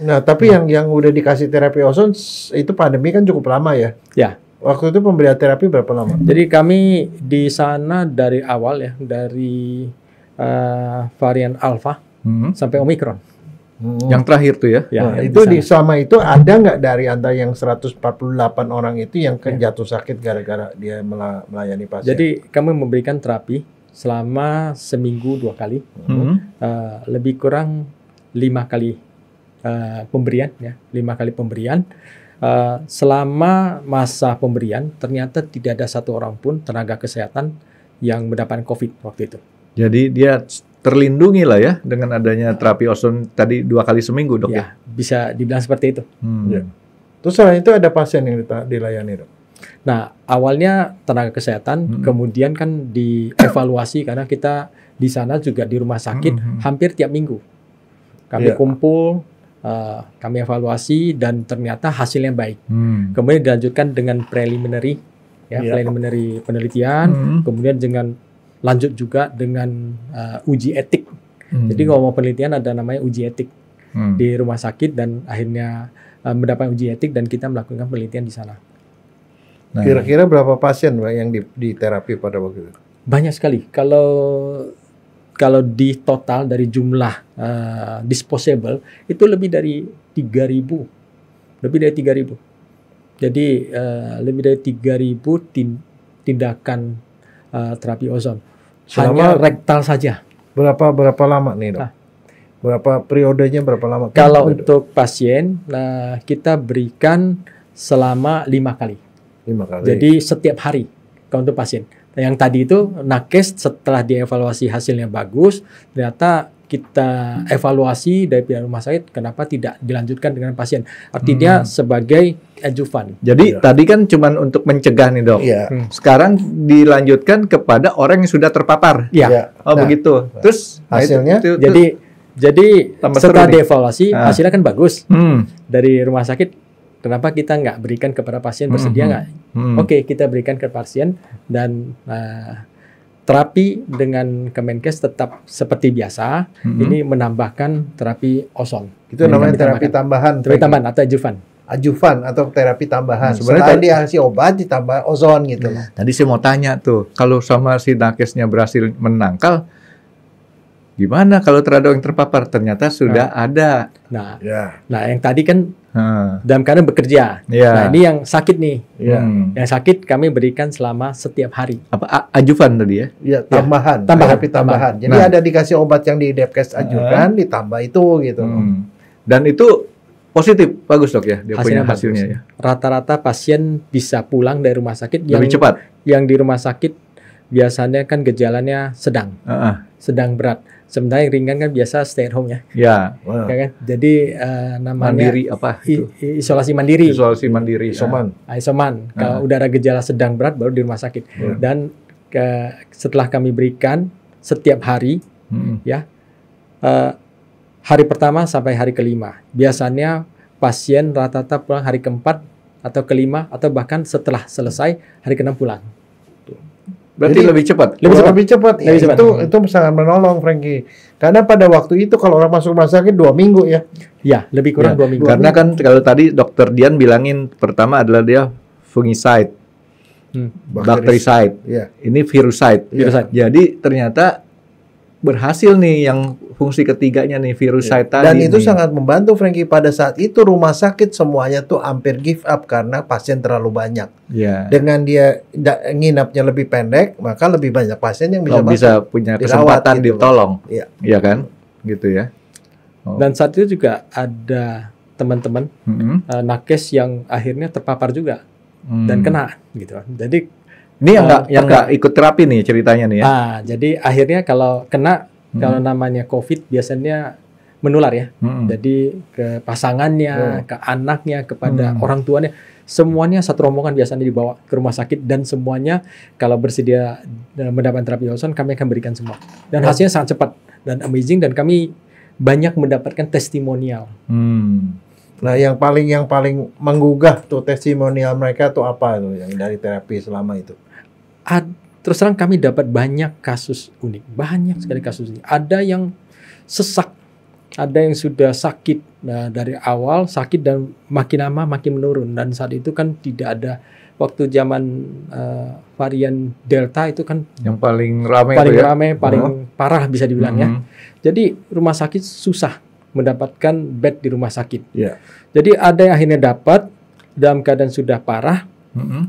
C: Nah, tapi yang udah dikasih terapi ozon itu pandemi kan cukup lama ya?
B: Ya.
C: Waktu itu pemberian terapi berapa lama?
B: Jadi kami di sana dari awal ya, dari varian Alpha sampai Omicron.
D: Yang terakhir tuh ya?
C: Nah, itu selama itu ada nggak dari antara yang 148 orang itu yang jatuh sakit gara-gara dia melayani pasien?
B: Jadi kami memberikan terapi selama seminggu 2 kali, lebih kurang 5 kali pemberian ya, 5 kali pemberian. Selama masa pemberian ternyata tidak ada 1 orang pun tenaga kesehatan yang mendapatkan COVID waktu itu.
D: Jadi dia terlindungi lah ya dengan adanya terapi ozon tadi 2 kali seminggu, Dok ya?
B: Bisa dibilang seperti itu.
C: Ya. Terus selain itu ada pasien yang dilayani, Dok?
B: Nah, awalnya tenaga kesehatan, kemudian kan dievaluasi karena kita di sana juga di rumah sakit hampir tiap minggu. Kami kumpul, kami evaluasi dan ternyata hasilnya baik. Kemudian dilanjutkan dengan preliminary, preliminary penelitian, kemudian dengan lanjut juga dengan uji etik. Jadi kalau mau penelitian ada namanya uji etik di rumah sakit dan akhirnya mendapat uji etik dan kita melakukan penelitian di sana.
C: Nah, kira-kira berapa pasien yang di terapi pada waktu itu? Banyak sekali.
B: Kalau di total dari jumlah disposable itu lebih dari 3.000. Lebih dari 3.000. Jadi lebih dari 3.000 tindakan terapi ozon. Hanya rektal saja.
C: Berapa lama nih, Dok? Berapa periodenya, berapa lama?
B: Kalau untuk pasien, kita berikan selama 5 kali.
C: 5 kali.
B: Jadi setiap hari kalau untuk pasien. Yang tadi itu nakes setelah dievaluasi hasilnya bagus, ternyata kita evaluasi dari pihak rumah sakit kenapa tidak dilanjutkan dengan pasien. Artinya sebagai adjuvan.
D: Jadi tadi kan cuma untuk mencegah nih, Dok. Sekarang dilanjutkan kepada orang yang sudah terpapar.
B: Iya.
D: Oh, begitu. Terus
C: hasilnya
B: jadi setelah dievaluasi hasilnya kan bagus. Dari rumah sakit kenapa kita nggak berikan kepada pasien, bersedia nggak? Oke, kita berikan ke pasien dan terapi dengan Kemenkes tetap seperti biasa. Ini menambahkan terapi ozon.
C: Itu namanya terapi tambahan.
B: Terapi tambahan atau adjuvan.
C: Adjuvan atau terapi tambahan. Sebenarnya dia kasih obat ditambah ozon gitu loh.
D: Tadi saya mau tanya tuh, kalau sama si nakesnya berhasil menangkal, Gimana kalau terhadap yang terpapar? Ternyata sudah ada.
B: Nah, yang tadi kan dalam keadaan bekerja.
D: Ya.
B: Nah, ini yang sakit nih.
C: Ya.
B: Yang sakit kami berikan selama setiap hari.
D: Apa ajuvan tadi ya?
C: Ya, tambahan.
B: Tambahan.
C: Jadi ada dikasih obat yang di Depkes ajukan, ditambah itu gitu.
D: Dan itu positif, bagus dok ya? Dia punya hasilnya ya.
B: Rata-rata pasien bisa pulang dari rumah sakit
D: lebih cepat.
B: Yang di rumah sakit biasanya kan gejalanya sedang berat. Sementara yang ringan kan biasa stay at home ya.
D: Ya.
B: Ya kan? Jadi namanya
D: mandiri apa itu?
B: Isolasi mandiri.
D: Isolasi mandiri.
C: Isoman.
B: Isoman. Kalau udah ada gejala sedang berat baru di rumah sakit. Dan setelah kami berikan setiap hari, ya hari pertama sampai hari kelima. Biasanya pasien rata-rata pulang hari keempat atau kelima atau bahkan setelah selesai hari ke-6 pulang.
D: Berarti
C: jadi,
D: lebih cepat.
C: Lebih cepat. Ya, itu sangat menolong, Frankie. Karena pada waktu itu kalau orang masuk rumah sakit 2 minggu ya.
B: Ya, lebih kurang 2 minggu.
D: Karena kan kalau tadi Dokter Dian bilangin pertama adalah dia fungicide, bactericide.
C: Ya.
D: Ini viruside. Jadi ternyata berhasil nih yang fungsi ketiganya nih viruside tadi.
C: Dan itu sangat membantu, Frankie. Pada saat itu rumah sakit semuanya tuh hampir give up karena pasien terlalu banyak.
D: Ya.
C: Dengan dia nginapnya lebih pendek, maka lebih banyak pasien yang
D: bisa punya kesempatan
C: gitu,
D: ditolong.
C: Iya
D: kan? Gitu ya.
B: Dan saat itu juga ada teman-teman nakes yang akhirnya terpapar juga dan kena gitu. Jadi
D: ini yang nggak ikut terapi nih ceritanya nih ya.
B: Jadi akhirnya kalau kena kalau namanya COVID biasanya menular ya. Jadi ke pasangannya, ke anaknya, kepada orang tuanya, semuanya satu rombongan biasanya dibawa ke rumah sakit dan semuanya kalau bersedia mendapatkan terapi ozon kami akan berikan semua. Dan hasilnya sangat cepat dan amazing dan kami banyak mendapatkan testimonial.
C: Nah, yang paling menggugah tuh testimonial mereka tuh apa tuh yang dari terapi selama itu?
B: Terus terang kami dapat banyak kasus unik, banyak sekali kasus unik. Ada yang sesak, ada yang sudah sakit dari awal sakit dan makin lama makin menurun. Dan saat itu kan tidak ada waktu zaman varian Delta itu kan
D: yang paling ramai,
B: paling parah bisa dibilang ya. Jadi rumah sakit susah mendapatkan bed di rumah sakit. Jadi ada yang akhirnya dapat dalam keadaan sudah parah,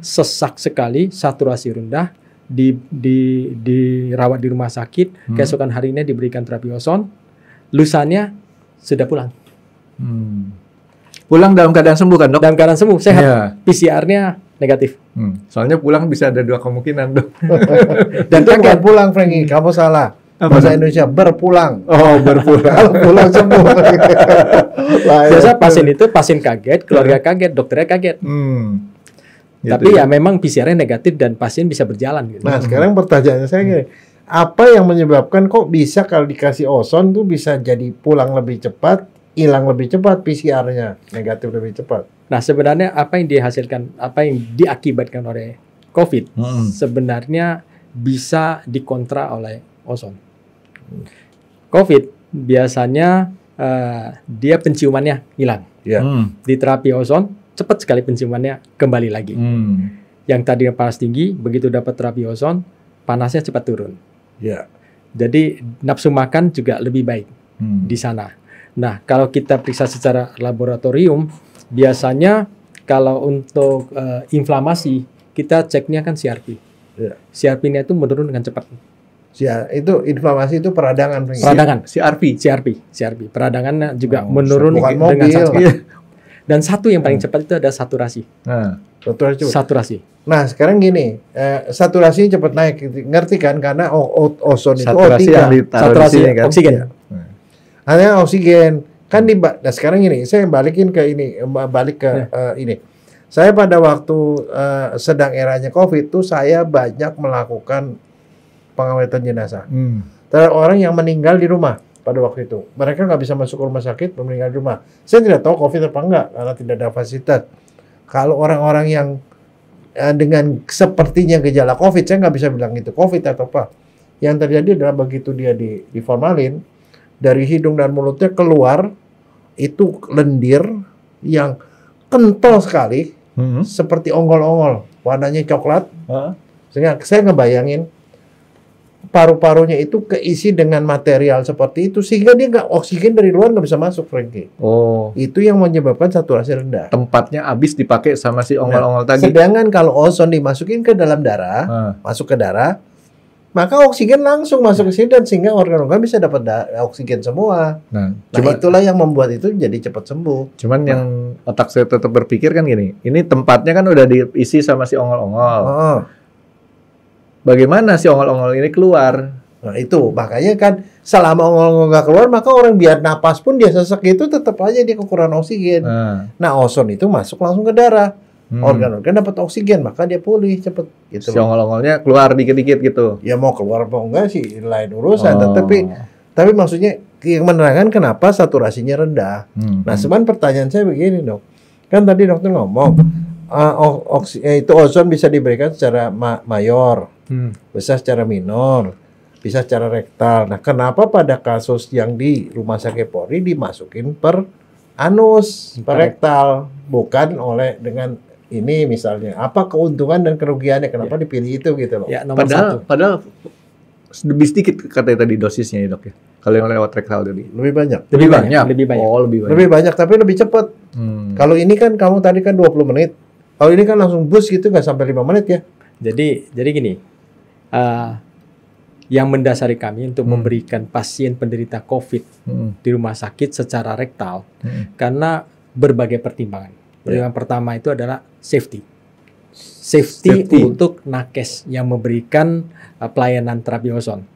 B: sesak sekali, saturasi rendah, dirawat di rumah sakit, keesokan harinya diberikan terapi ozon, lusanya sudah pulang.
D: Pulang dalam keadaan sembuh kan dok?
B: Dalam keadaan sembuh, sehat. PCR-nya negatif.
D: Soalnya pulang bisa ada 2 kemungkinan dok.
C: Dan bukan pulang, Frankie, kamu salah. Bahasa Indonesia berpulang.
D: Oh, berpulang.
C: Pulang sembuh.
B: Biasa pasien kaget, keluarga kaget, dokternya kaget. Tapi ya memang PCR-nya negatif dan pasien bisa berjalan. Gitu.
C: Nah, sekarang pertanyaannya saya gini, apa yang menyebabkan kok bisa kalau dikasih ozon tuh bisa jadi pulang lebih cepat, hilang lebih cepat, PCR-nya negatif lebih cepat?
B: Nah, sebenarnya apa yang dihasilkan, apa yang diakibatkan oleh COVID sebenarnya bisa dikontra oleh ozon. COVID biasanya dia penciumannya hilang. Di terapi ozon cepat sekali penciumannya kembali lagi. Yang tadinya panas tinggi, begitu dapat terapi ozon, panasnya cepat turun. Jadi nafsu makan juga lebih baik di sana. Nah, kalau kita periksa secara laboratorium, biasanya kalau untuk inflamasi, kita ceknya kan CRP. CRP-nya itu menurun dengan cepat.
C: Ya, itu inflamasi itu peradangan.
B: CRP. Peradangannya juga menurun dengan sangat cepat. Dan satu yang paling cepat itu ada saturasi. Saturasi.
C: Nah, sekarang gini, saturasi cepat naik, ngerti kan? Karena ozon itu
B: saturasi oksigen.
C: Hanya oksigen kan nah sekarang gini, saya balikin ke ini, balik ke ini. Saya pada waktu sedang eranya COVID tuh saya banyak melakukan pengawetan jenazah. Terhadap orang yang meninggal di rumah pada waktu itu. Mereka nggak bisa masuk ke rumah sakit, meninggal di rumah. Saya tidak tahu COVID apa enggak, karena tidak ada fasilitas. Kalau orang-orang yang dengan sepertinya gejala COVID, saya nggak bisa bilang itu COVID atau apa. Yang terjadi adalah begitu dia diformalin, dari hidung dan mulutnya keluar, itu lendir yang kental sekali, seperti ongol-ongol, warnanya coklat. Sehingga saya ngebayangin, paru-parunya itu keisi dengan material seperti itu sehingga dia nggak, oksigen dari luar nggak bisa masuk, Frankie.
D: Oh.
C: Itu yang menyebabkan saturasi rendah.
D: Tempatnya habis dipakai sama si ongol-ongol tadi.
C: Sedangkan kalau ozon dimasukin ke dalam darah, masuk ke darah, maka oksigen langsung masuk ke sini dan sehingga organ-organ bisa dapat oksigen semua. Nah, itulah yang membuat itu jadi cepat sembuh.
D: Cuman yang otak saya tetap berpikir kan gini, ini tempatnya kan udah diisi sama si ongol-ongol. Bagaimana si ongol-ongol ini keluar?
C: Nah itu, makanya kan selama ongol-ongol nggak keluar, maka orang biar napas pun dia sesek itu tetap aja dia kekurangan oksigen. Nah ozon itu masuk langsung ke darah. Organ-organ dapat oksigen, maka dia pulih cepet. Gitu.
D: Si ongol-ongolnya keluar dikit-dikit gitu.
C: Ya mau keluar apa enggak sih lain urusan. Tapi maksudnya yang menerangkan kenapa saturasinya rendah. Nah, cuman pertanyaan saya begini dok. Kan tadi dokter ngomong itu ozon bisa diberikan secara mayor, bisa secara minor, bisa secara rektal. Nah, kenapa pada kasus yang di Rumah Sakit Polri dimasukin per anus, per rektal, bukan oleh dengan ini misalnya? Apa keuntungan dan kerugiannya? Kenapa dipilih itu gitu loh?
B: Ya, padahal
D: lebih sedikit katanya tadi dosisnya ya dok ya. Kalau yang lewat rektal tadi
C: lebih banyak.
D: Lebih banyak.
C: Oh, lebih banyak tapi lebih cepat. Kalau ini kan kamu tadi kan 20 menit. Kalau ini kan langsung bus gitu nggak sampai 5 menit ya.
B: Jadi gini. Yang mendasari kami untuk memberikan pasien penderita COVID di rumah sakit secara rektal karena berbagai pertimbangan. Yang pertama itu adalah safety untuk nakes yang memberikan pelayanan terapi ozon.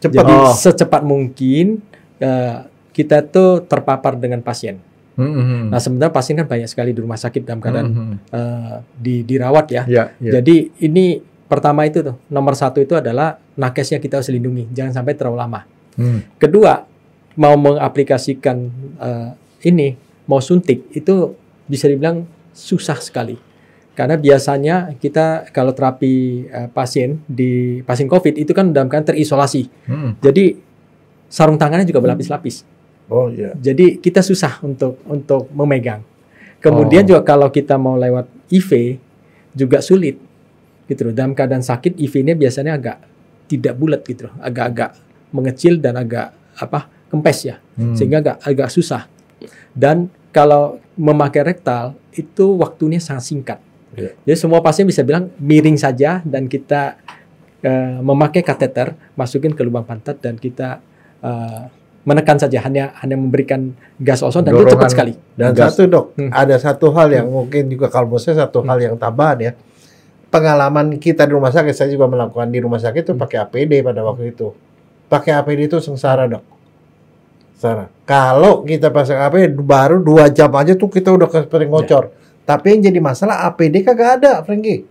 B: Jadi secepat mungkin kita tuh terpapar dengan pasien. Nah sebenarnya pasien kan banyak sekali di rumah sakit dalam keadaan dirawat ya. Jadi ini pertama itu tuh nomor satu itu adalah nakesnya kita harus lindungi, jangan sampai terlalu lama. Kedua, mau mengaplikasikan ini mau suntik itu bisa dibilang susah sekali. Karena biasanya kita kalau terapi pasien COVID itu kan dalam keadaan terisolasi. Jadi sarung tangannya juga berlapis-lapis.
C: Oh iya.
B: Jadi kita susah untuk memegang. Kemudian juga kalau kita mau lewat IV juga sulit. Gitu loh. Dalam keadaan sakit IV-nya biasanya agak tidak bulat gitu loh. Agak-agak mengecil dan agak kempes ya. Sehingga agak susah. Dan kalau memakai rektal itu waktunya sangat singkat. Jadi semua pasien bisa bilang miring saja dan kita memakai kateter, masukin ke lubang pantat dan kita menekan saja, hanya memberikan gas ozon dan itu cepat sekali.
C: Dan satu dok, ada satu hal yang mungkin juga kalau menurut saya satu hal yang tambahan ya. Pengalaman kita di rumah sakit, saya juga melakukan di rumah sakit itu pakai APD pada waktu itu. Pakai APD itu sengsara dok. Kalau kita pasang APD baru 2 jam aja tuh kita udah seperti ngocor. Tapi yang jadi masalah APD kagak ada, Frankie.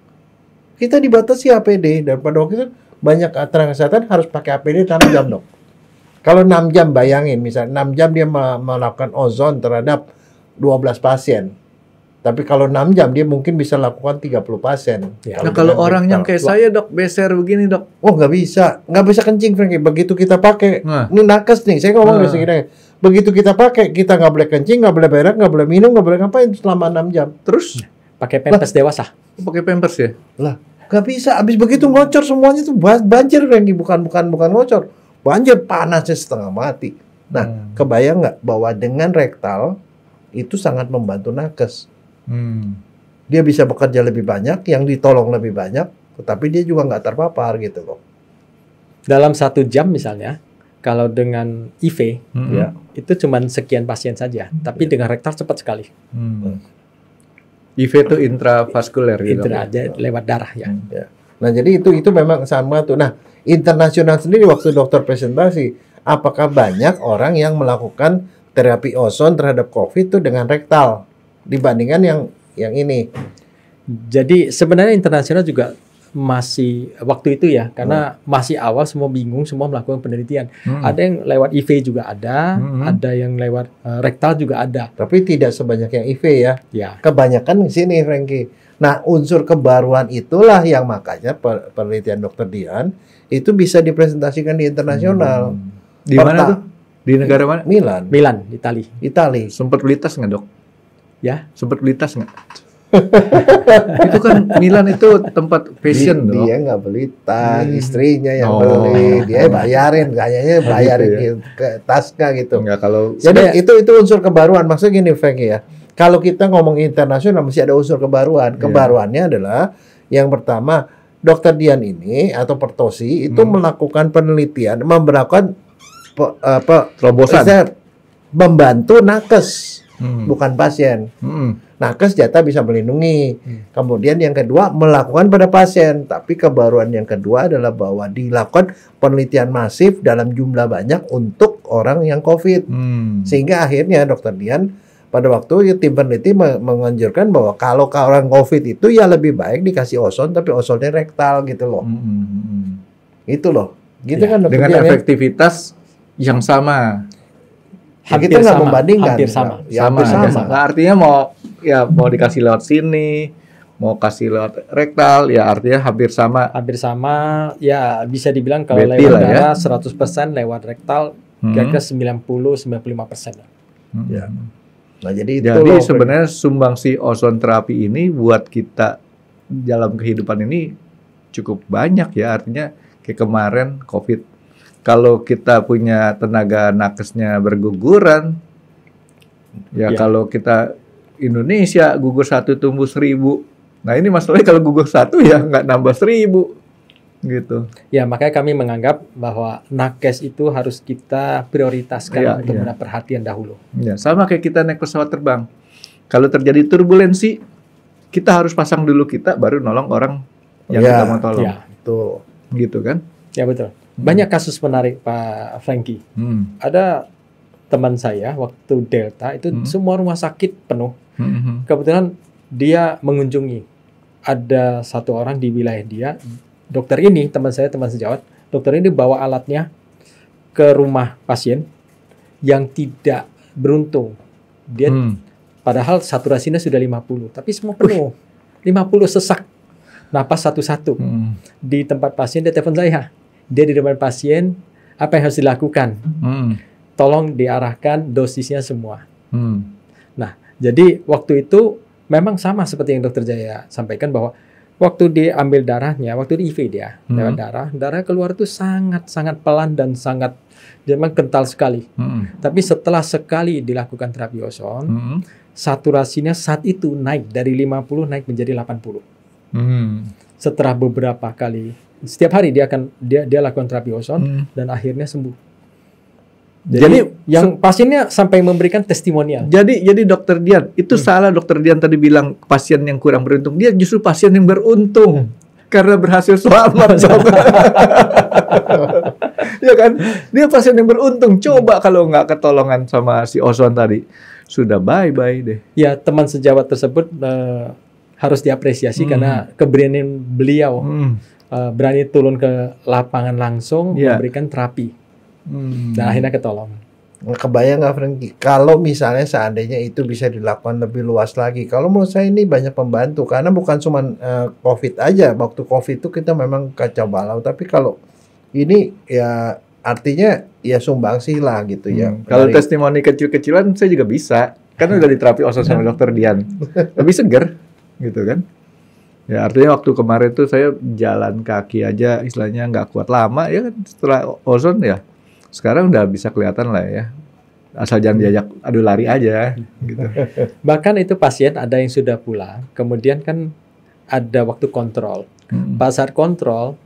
C: Kita dibatasi APD dan pada waktu itu banyak tenaga kesehatan harus pakai APD 6 jam dok. Kalau 6 jam bayangin, misalnya 6 jam dia melakukan ozon terhadap 12 pasien. Tapi kalau 6 jam dia mungkin bisa lakukan 30 pasien.
D: Nah kalau orang yang kayak saya dok, beser begini dok.
C: Oh nggak bisa kencing Frankie. Begitu kita pakai, ini nakes nih, saya ngomong begini. Begitu kita pakai, kita nggak boleh kencing, nggak boleh berak, nggak boleh minum, nggak boleh ngapain selama 6 jam.
D: Terus
B: pakai pampers dewasa.
D: Pakai pampers ya?
C: Lah nggak bisa. Abis begitu ngocor semuanya tuh banjir Frankie, bukan ngocor. Banjir panasnya setengah mati. Nah kebayang nggak bahwa dengan rektal itu sangat membantu nakes. Dia bisa bekerja lebih banyak, yang ditolong lebih banyak, tetapi dia juga nggak terpapar gitu loh.
B: Dalam 1 jam misalnya, kalau dengan IV ya itu cuma sekian pasien saja, tapi dengan rektal cepat sekali. IV
D: itu intravaskuler gitu.
B: Aja lewat darah ya.
C: Nah jadi itu memang sama tuh. Nah internasional sendiri waktu dokter presentasi, apakah banyak orang yang melakukan terapi ozon terhadap COVID itu dengan rektal dibandingkan yang ini?
B: Jadi sebenarnya internasional juga masih waktu itu ya, karena masih awal semua bingung, semua melakukan penelitian. Ada yang lewat IV juga ada yang lewat rektal juga ada.
C: Tapi tidak sebanyak yang IV ya. Kebanyakan di sini Frankie. Nah unsur kebaruan itulah yang makanya penelitian Dr. Dian itu bisa dipresentasikan di internasional.
D: Di mana tuh? Di negara mana?
C: Milan,
B: Itali.
D: Sempat beli tas nggak dok?
B: Ya,
D: sempat beli tas nggak? Itu kan Milan itu tempat fashion dong.
C: Dia nggak beli tas, istrinya yang beli, dia bayarin, kayaknya bayarin
D: Gitu
C: ke tasnya gitu.
D: Enggak kalau
C: Jadi itu unsur kebaruan. Maksudnya gini, Frank ya. Kalau kita ngomong internasional mesti ada unsur kebaruan. Kebaruannya adalah yang pertama, Dokter Dian ini atau Pertosi itu melakukan penelitian, memberlakukan
D: terobosan,
C: membantu nakes, bukan pasien. Nakes jatah bisa melindungi. Kemudian yang kedua melakukan pada pasien. Tapi kebaruan yang kedua adalah bahwa dilakukan penelitian masif dalam jumlah banyak untuk orang yang COVID. Sehingga akhirnya Dokter Dian pada waktu tim peneliti menganjurkan bahwa kalau orang COVID itu ya lebih baik dikasih ozon, tapi ozonnya rektal gitu loh. Itu loh. Gitu kan Dokter
D: dengan
C: Dian,
D: efektivitas yang sama.
C: Kita nggak membandingkan.
B: Hampir sama.
C: Ya, hampir sama.
D: Nah, artinya mau dikasih lewat sini, mau kasih lewat rektal, ya artinya hampir sama.
B: Hampir sama, ya bisa dibilang kalau
D: Beti
B: lewat
D: lah ya.
B: darah 100%, lewat rektal kira-kira 90-95%.
C: Ya. Nah, jadi itu
D: Jadi
C: loh,
D: sebenarnya sumbangsi ozon terapi ini buat kita dalam kehidupan ini cukup banyak ya. Artinya kayak kemarin COVID, kalau kita punya tenaga nakesnya berguguran, ya kalau kita Indonesia gugur 1 tumbuh 1000. Nah ini masalahnya kalau gugur 1 ya nggak nambah 1000 gitu.
B: Ya makanya kami menganggap bahwa nakes itu harus kita prioritaskan untuk mendapat perhatian dahulu.
D: Ya sama kayak kita naik pesawat terbang. Kalau terjadi turbulensi, kita harus pasang dulu kita, baru nolong orang yang kita mau tolong.
B: Ya.
C: Tuh.
D: Gitu kan?
B: Ya betul. Banyak kasus menarik Pak Franky. Ada teman saya waktu Delta itu semua rumah sakit penuh. Kebetulan dia mengunjungi. Ada satu orang di wilayah dia, dokter ini teman saya, teman sejawat, dokter ini bawa alatnya ke rumah pasien yang tidak beruntung. Dia padahal saturasinya sudah 50, tapi semua penuh. 50 sesak. Napas satu-satu. Di tempat pasien dia telepon saya. Dia di depan pasien, apa yang harus dilakukan? Tolong diarahkan dosisnya semua. Nah, jadi waktu itu memang sama seperti yang Dokter Jaya sampaikan bahwa waktu diambil darahnya, waktu di IV dia lewat darah keluar itu sangat-sangat pelan dan sangat memang kental sekali. Tapi setelah sekali dilakukan terapi ozon, saturasinya saat itu naik dari 50 naik menjadi 80. Setelah beberapa kali, setiap hari dia lakukan terapi ozon dan akhirnya sembuh. Jadi yang pasiennya sampai memberikan testimonial.
D: Jadi Dokter Dian itu salah. Dokter Dian tadi bilang pasien yang kurang beruntung. Dia justru pasien yang beruntung karena berhasil selamat. Ya kan? Dia pasien yang beruntung. Coba kalau nggak ketolongan sama si ozon tadi, sudah bye deh.
B: Ya teman sejawat tersebut harus diapresiasi karena keberanian beliau berani turun ke lapangan langsung memberikan terapi. Dan akhirnya ketolong.
C: Kebayang nggak Franky? Kalau misalnya seandainya itu bisa dilakukan lebih luas lagi. Kalau menurut saya ini banyak pembantu. Karena bukan cuma COVID aja. Waktu COVID itu kita memang kacau balau. Tapi kalau ini ya artinya ya sumbangsi lah gitu ya.
D: Kalau testimoni kecil-kecilan saya juga bisa. Kan udah diterapi ozon sama Dokter Dian. Lebih seger gitu kan. Ya artinya waktu kemarin tuh saya jalan kaki aja istilahnya nggak kuat lama ya kan, setelah ozon ya. Sekarang udah bisa kelihatan lah ya. Asal jangan diajak adu lari aja gitu.
B: Bahkan itu pasien ada yang sudah pulang, kemudian kan ada waktu kontrol. Pas saat kontrol,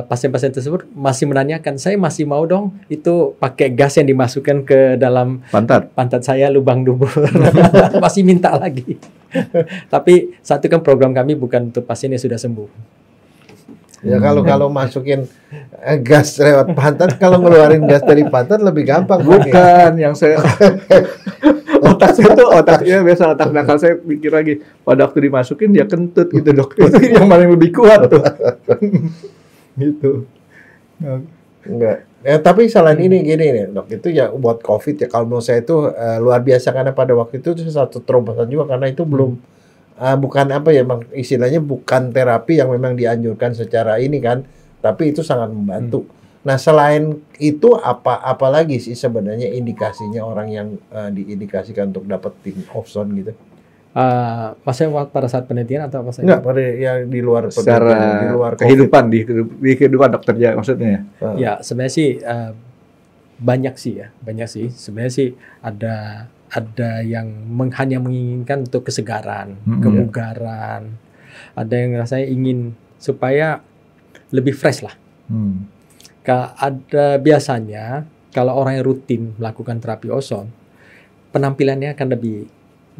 B: pasien-pasien tersebut masih menanyakan, saya masih mau dong itu pakai gas yang dimasukkan ke dalam pantat saya, lubang dubur. Masih minta lagi. Tapi satu kan program kami bukan untuk pasien yang sudah sembuh.
C: Ya kalau masukin gas lewat pantat, kalau ngeluarin gas dari pantat lebih gampang.
D: Bukan yang saya otak saya tuh otaknya biasa otak nakal saya pikir lagi pada waktu dimasukin dia kentut gitu dok. Itu yang paling lebih kuat tuh. Gitu.
C: Enggak. Tapi selain ini gini nih dok, itu ya buat COVID ya kalau menurut saya itu luar biasa karena pada waktu itu satu terobosan juga karena itu belum bukan apa ya, istilahnya bukan terapi yang memang dianjurkan secara ini kan, tapi itu sangat membantu. Nah selain itu apa lagi sih sebenarnya indikasinya orang yang diindikasikan untuk dapetin ozon gitu?
B: Maksudnya pada saat penelitian atau apa saja?
C: Enggak, pada yang di luar
D: secara
C: di luar
D: kehidupan di kehidupan dokter Jaya maksudnya.
B: Ya, sebenarnya sih banyak sih. Sebenarnya sih ada yang hanya menginginkan untuk kesegaran, kebugaran. Ada yang rasanya ingin supaya lebih fresh lah. Ada biasanya kalau orang yang rutin melakukan terapi ozon, penampilannya akan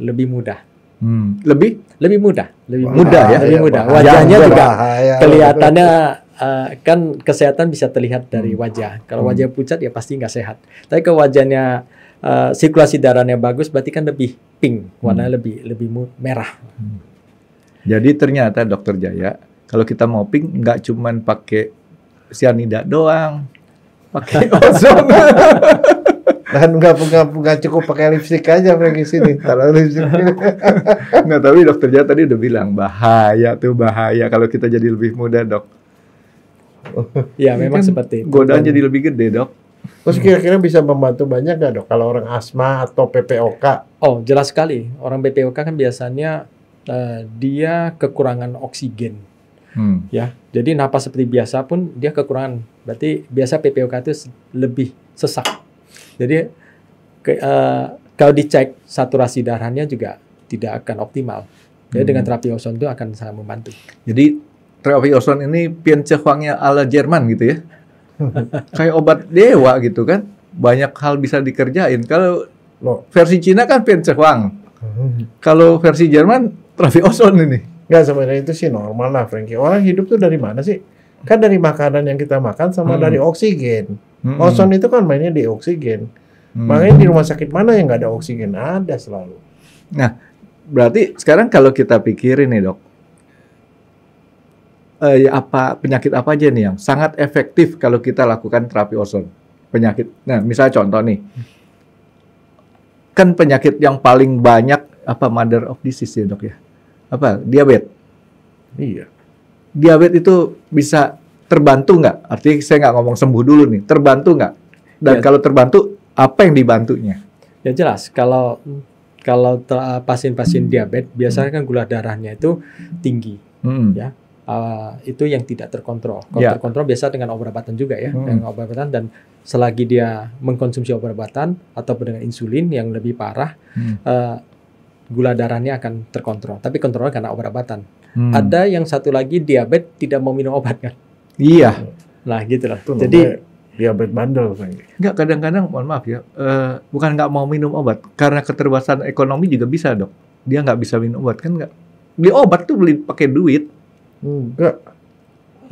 B: lebih mudah. Lebih mudah ya. Lebih mudah. Wajahnya juga kelihatannya kan kesehatan bisa terlihat dari wajah. Kalau wajah pucat ya pasti nggak sehat. Tapi kalau wajahnya sirkulasi darahnya bagus, berarti kan lebih pink, warnanya lebih merah.
D: Jadi ternyata dokter Jaya, kalau kita mau pink nggak cuman pakai cyanida doang, pakai ozon.
C: Dan nggak cukup pakai lipstik aja pergi sini, taruh lipstik.
D: Nggak, tapi dokter Jaya tadi udah bilang bahaya kalau kita jadi lebih muda, dok.
B: Ya memang seperti itu.
D: Godaan jadi lebih gede, dok.
C: Terus kira-kira bisa membantu banyak nggak, dok? Kalau orang asma atau PPOK?
B: Oh, jelas sekali. Orang PPOK kan biasanya dia kekurangan oksigen. Ya, jadi napas seperti biasa pun dia kekurangan. Berarti biasa PPOK itu lebih sesak. Jadi kalau dicek saturasi darahnya juga tidak akan optimal. Jadi dengan terapi ozon itu akan sangat membantu.
D: Jadi terapi ozon ini Piencehuangnya ala Jerman gitu ya? Kayak obat dewa gitu kan? Banyak hal bisa dikerjain. Kalau versi Cina kan Piencehuang. Kalau versi Jerman terapi ozon ini.
C: Nggak, sebenarnya itu sih normal lah, Frankie. Orang hidup tuh dari mana sih? Kan dari makanan yang kita makan sama dari oksigen. Ozon itu kan mainnya di oksigen. Makanya di rumah sakit mana yang nggak ada oksigen? Ada selalu.
D: Nah, berarti sekarang kalau kita pikirin nih, dok, penyakit apa aja nih yang sangat efektif kalau kita lakukan terapi ozon? Penyakit, nah misalnya contoh nih, kan penyakit yang paling banyak mother of disease ya, dok ya? Diabetes.
C: Iya.
D: Diabetes itu bisa terbantu nggak? Artinya saya nggak ngomong sembuh dulu nih, terbantu nggak? Dan kalau terbantu, apa yang dibantunya?
B: Ya jelas, kalau pasien-pasien diabetes biasanya kan gula darahnya itu tinggi, ya. Itu yang tidak terkontrol. Kalau terkontrol biasa dengan obat-obatan juga ya, dengan obat-obatan, dan selagi dia mengkonsumsi obat-obatan ataupun dengan insulin yang lebih parah, gula darahnya akan terkontrol. Tapi kontrolnya karena obat-obatan. Ada yang satu lagi diabetes tidak mau minum obat kan?
D: Iya.
B: Nah gitu lah.
C: Jadi diabetes bandel.
D: Enggak, kadang-kadang mohon maaf ya, bukan nggak mau minum obat, karena keterbatasan ekonomi juga bisa, dok. Dia nggak bisa minum obat kan nggak? Beli obat tuh beli pakai duit.
C: Enggak.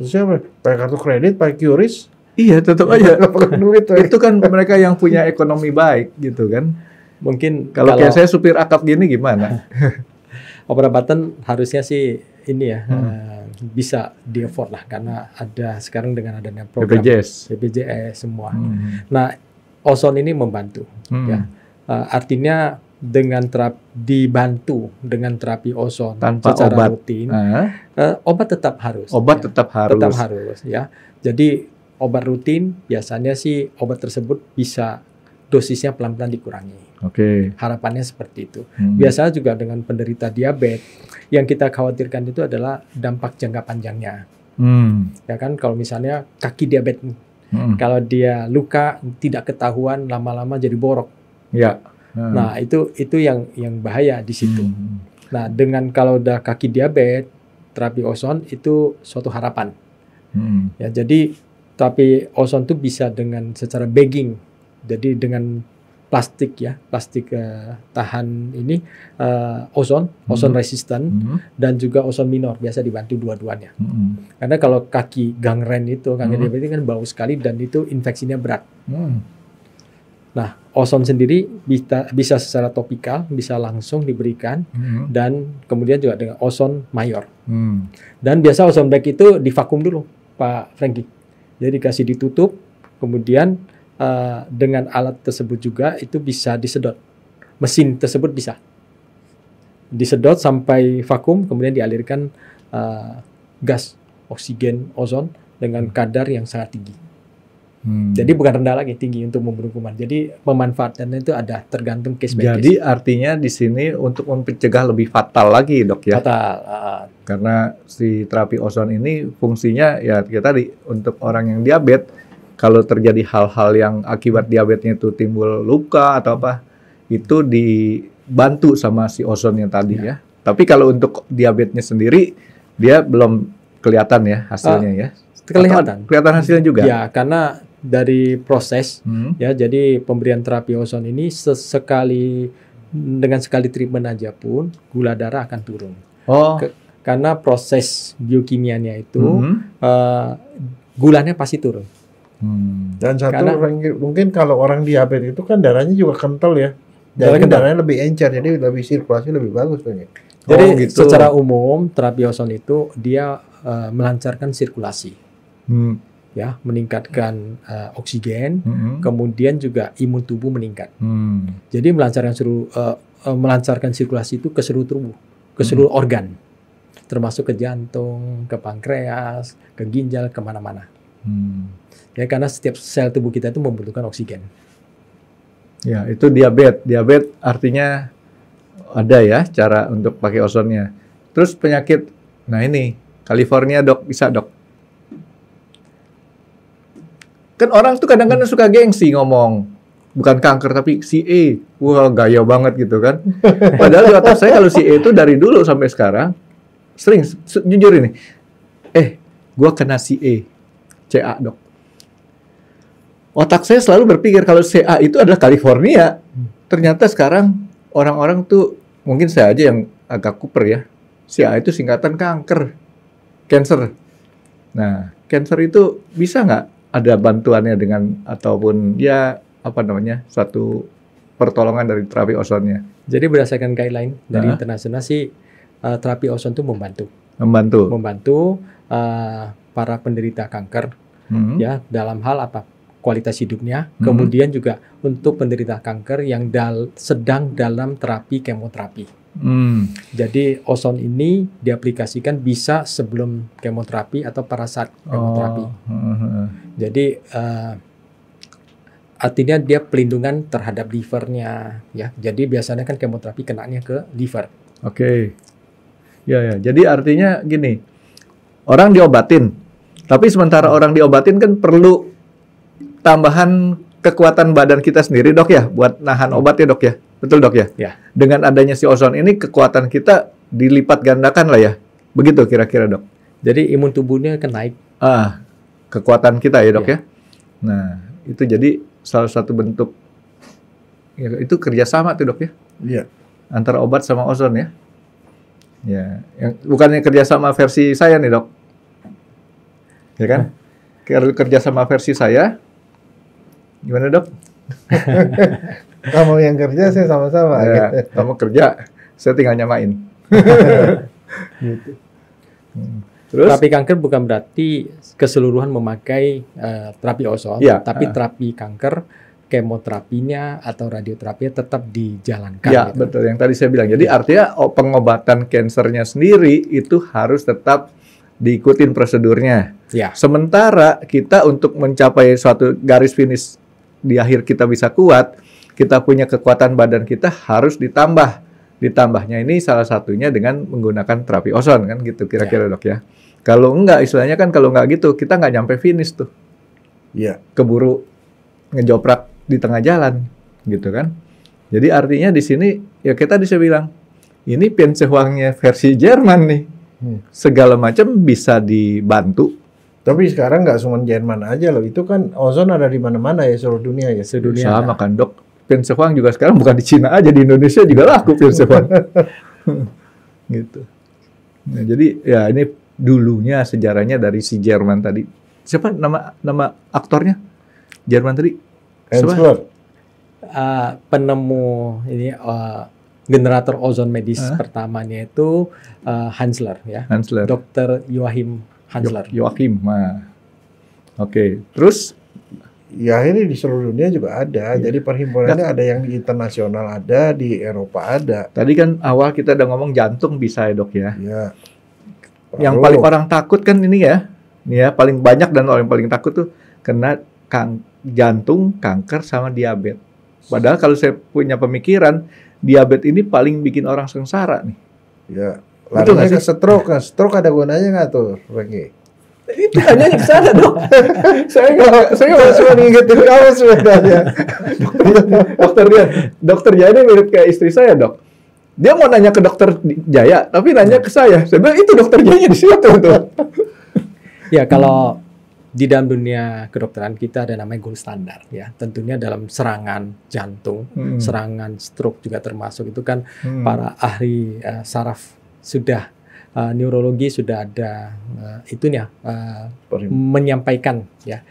C: Siapa? Pakai kartu kredit, pakai QRIS?
D: Iya, tetap aja.
C: Pakai duit.
D: Itu kan mereka yang punya ekonomi baik gitu kan.
B: Mungkin
D: kalau kayak saya supir akap gini gimana?
B: Obat-obatan harusnya sih ini ya bisa di afford lah, karena ada sekarang dengan adanya program BPJS semua. Nah, ozon ini membantu ya. Artinya dengan dibantu dengan terapi ozon
D: tanpa
B: secara
D: obat
B: rutin, obat tetap harus.
D: Obat ya, tetap
B: harus ya. Jadi obat rutin biasanya sih obat tersebut bisa dosisnya pelan-pelan dikurangi. Harapannya seperti itu. Biasanya juga dengan penderita diabetes, yang kita khawatirkan itu adalah dampak jangka panjangnya. Ya kan, kalau misalnya kaki diabetes, kalau dia luka tidak ketahuan, lama-lama jadi borok.
D: Ya.
B: Nah itu yang bahaya di situ. Nah dengan kalau udah kaki diabetes, terapi ozon itu suatu harapan. Ya, jadi terapi ozon itu bisa dengan secara bagging, jadi dengan plastik tahan ini ozon resisten dan juga ozon minor, biasa dibantu dua-duanya. Karena kalau kaki gangren itu, kaki diabetes kan bau sekali dan itu infeksinya berat. Nah, ozon sendiri bisa secara topikal, bisa langsung diberikan, dan kemudian juga dengan ozon mayor. Dan biasa ozon bag itu divakum dulu, Pak Frankie. Jadi dikasih ditutup, kemudian dengan alat tersebut juga itu bisa disedot. Mesin tersebut bisa disedot sampai vakum, kemudian dialirkan gas oksigen ozon dengan kadar yang sangat tinggi. Jadi bukan rendah lagi, tinggi untuk membunuh kuman. Jadi pemanfaatannya itu ada tergantung case by case.
D: Jadi artinya di sini untuk mencegah lebih fatal lagi, Dok ya.
B: Fatal.
D: Karena si terapi ozon ini fungsinya ya kayak tadi untuk orang yang diabetes, kalau terjadi hal-hal yang akibat diabetesnya itu timbul luka atau apa, itu dibantu sama si ozonnya tadi ya. Tapi kalau untuk diabetesnya sendiri dia belum kelihatan ya hasilnya ya. Kelihatan hasilnya juga.
B: Ya, karena dari proses ya, jadi pemberian terapi ozon ini dengan sekali treatment aja pun gula darah akan turun. Karena proses biokimianya itu gulanya pasti turun.
C: Dan satu mungkin kalau orang diabetes itu kan darahnya juga kental ya. Darahnya lebih encer, jadi lebih sirkulasi lebih bagus kan.
B: Jadi gitu. Secara umum terapi ozon itu dia melancarkan sirkulasi. Ya, meningkatkan oksigen, kemudian juga imun tubuh meningkat. Jadi melancarkan sirkulasi itu ke seluruh tubuh, ke seluruh organ, termasuk ke jantung, ke pankreas, ke ginjal, kemana-mana. Ya, karena setiap sel tubuh kita itu membutuhkan oksigen.
D: Ya, itu diabetes. Diabetes artinya ada ya cara untuk pakai ozonnya. Terus penyakit, nah ini California Dok, bisa Dok? Kan orang tuh kadang-kadang suka gengsi ngomong, bukan kanker tapi CA. Wah, gaya banget gitu kan. Padahal di otak saya kalau CA itu dari dulu sampai sekarang, sering, jujur ini, gua kena CA, Dok. Otak saya selalu berpikir kalau CA itu adalah California. Ternyata sekarang orang-orang tuh, mungkin saya aja yang agak kuper ya, CA itu singkatan kanker, cancer. Nah, cancer itu bisa nggak ada bantuannya dengan ataupun ya apa namanya satu pertolongan dari terapi ozonnya?
B: Jadi berdasarkan guideline dari internasional sih terapi ozon itu membantu para penderita kanker ya dalam hal apa kualitas hidupnya, kemudian juga untuk penderita kanker yang sedang dalam terapi kemoterapi. Jadi ozon ini diaplikasikan bisa sebelum kemoterapi atau pada saat kemoterapi. Jadi artinya dia pelindungan terhadap livernya ya. Jadi biasanya kan kemoterapi kenanya ke liver.
D: Ya. Jadi artinya gini, orang diobatin, tapi sementara orang diobatin kan perlu tambahan kekuatan badan kita sendiri, Dok ya, buat nahan obat ya, Dok ya. Betul, Dok ya?
B: Ya.
D: Dengan adanya si ozon ini kekuatan kita dilipat gandakan lah ya. Begitu kira-kira, Dok.
B: Jadi imun tubuhnya akan naik.
D: Kekuatan kita ya, Dok ya. Nah, itu jadi salah satu bentuk ya, itu kerjasama tuh, Dok ya.
C: Iya.
D: Antara obat sama ozon ya. Ya, yang bukannya kerjasama versi saya nih, Dok. Ya kan? Kerjasama versi saya. Gimana, Dok?
C: Kamu yang kerja, saya sama-sama.
D: Ya, kamu kerja, saya tinggal nyamain.
B: Gitu. Terus terapi kanker bukan berarti keseluruhan memakai terapi ozon, tapi terapi kanker, kemoterapinya atau radioterapinya tetap dijalankan.
D: Ya, gitu. Betul. Yang tadi saya bilang. Jadi artinya pengobatan kansernya sendiri itu harus tetap diikutin prosedurnya.
B: Ya.
D: Sementara kita untuk mencapai suatu garis finish di akhir kita bisa kuat, kita punya kekuatan badan kita harus ditambah. Ditambahnya ini salah satunya dengan menggunakan terapi ozon kan gitu kira-kira Dok ya. Kalau enggak istilahnya kan kalau enggak gitu kita nggak nyampe finish tuh.
C: Iya.
D: Keburu ngejoprak di tengah jalan gitu kan. Jadi artinya di sini ya kita bisa bilang ini Penzewangnya versi Jerman nih. Segala macam bisa dibantu.
C: Tapi sekarang nggak cuma Jerman aja loh, itu kan ozon ada di mana-mana ya seluruh dunia ya.
D: Sedunia sama kan Dok. Penzewang juga sekarang bukan di Cina aja, di Indonesia juga laku Penzewang. Gitu. Nah, jadi ya ini dulunya sejarahnya dari si Jerman tadi. Siapa nama aktornya? Jerman tadi?
C: Hensler.
B: Penemu ini generator ozon medis pertamanya itu Hensler ya.
D: Hensler.
B: Dr. Joachim Hensler.
D: Joachim. Nah. Oke. Terus
C: ya ini di seluruh dunia juga ada. Jadi perhimpunannya ada yang di internasional ada, di Eropa ada.
D: Tadi kan awal kita udah ngomong jantung bisa ya Dok ya.
C: Iya.
D: Yang paling orang takut kan ini ya. Nih ya, paling banyak dan orang paling takut tuh kena jantung, kanker, sama diabetes. Padahal kalau saya punya pemikiran, diabetes ini paling bikin orang sengsara nih.
C: Ya, larinya ke stroke. Stroke ada gunanya nggak tuh, Franky?
D: Itu hanya ke sana, Dok. saya
C: cuma ngingetin kamu sebenarnya.
D: Dokter Jaya ini mirip kayak istri saya, Dok. Dia mau nanya ke dokter Jaya, tapi nanya ke saya. Saya bilang itu dokter Jaya di situ tuh.
B: Ya, kalau di dalam dunia kedokteran kita ada namanya gold standar ya. Tentunya dalam serangan jantung, serangan stroke juga termasuk itu kan para ahli saraf sudah neurologi sudah ada itunya menyampaikan ya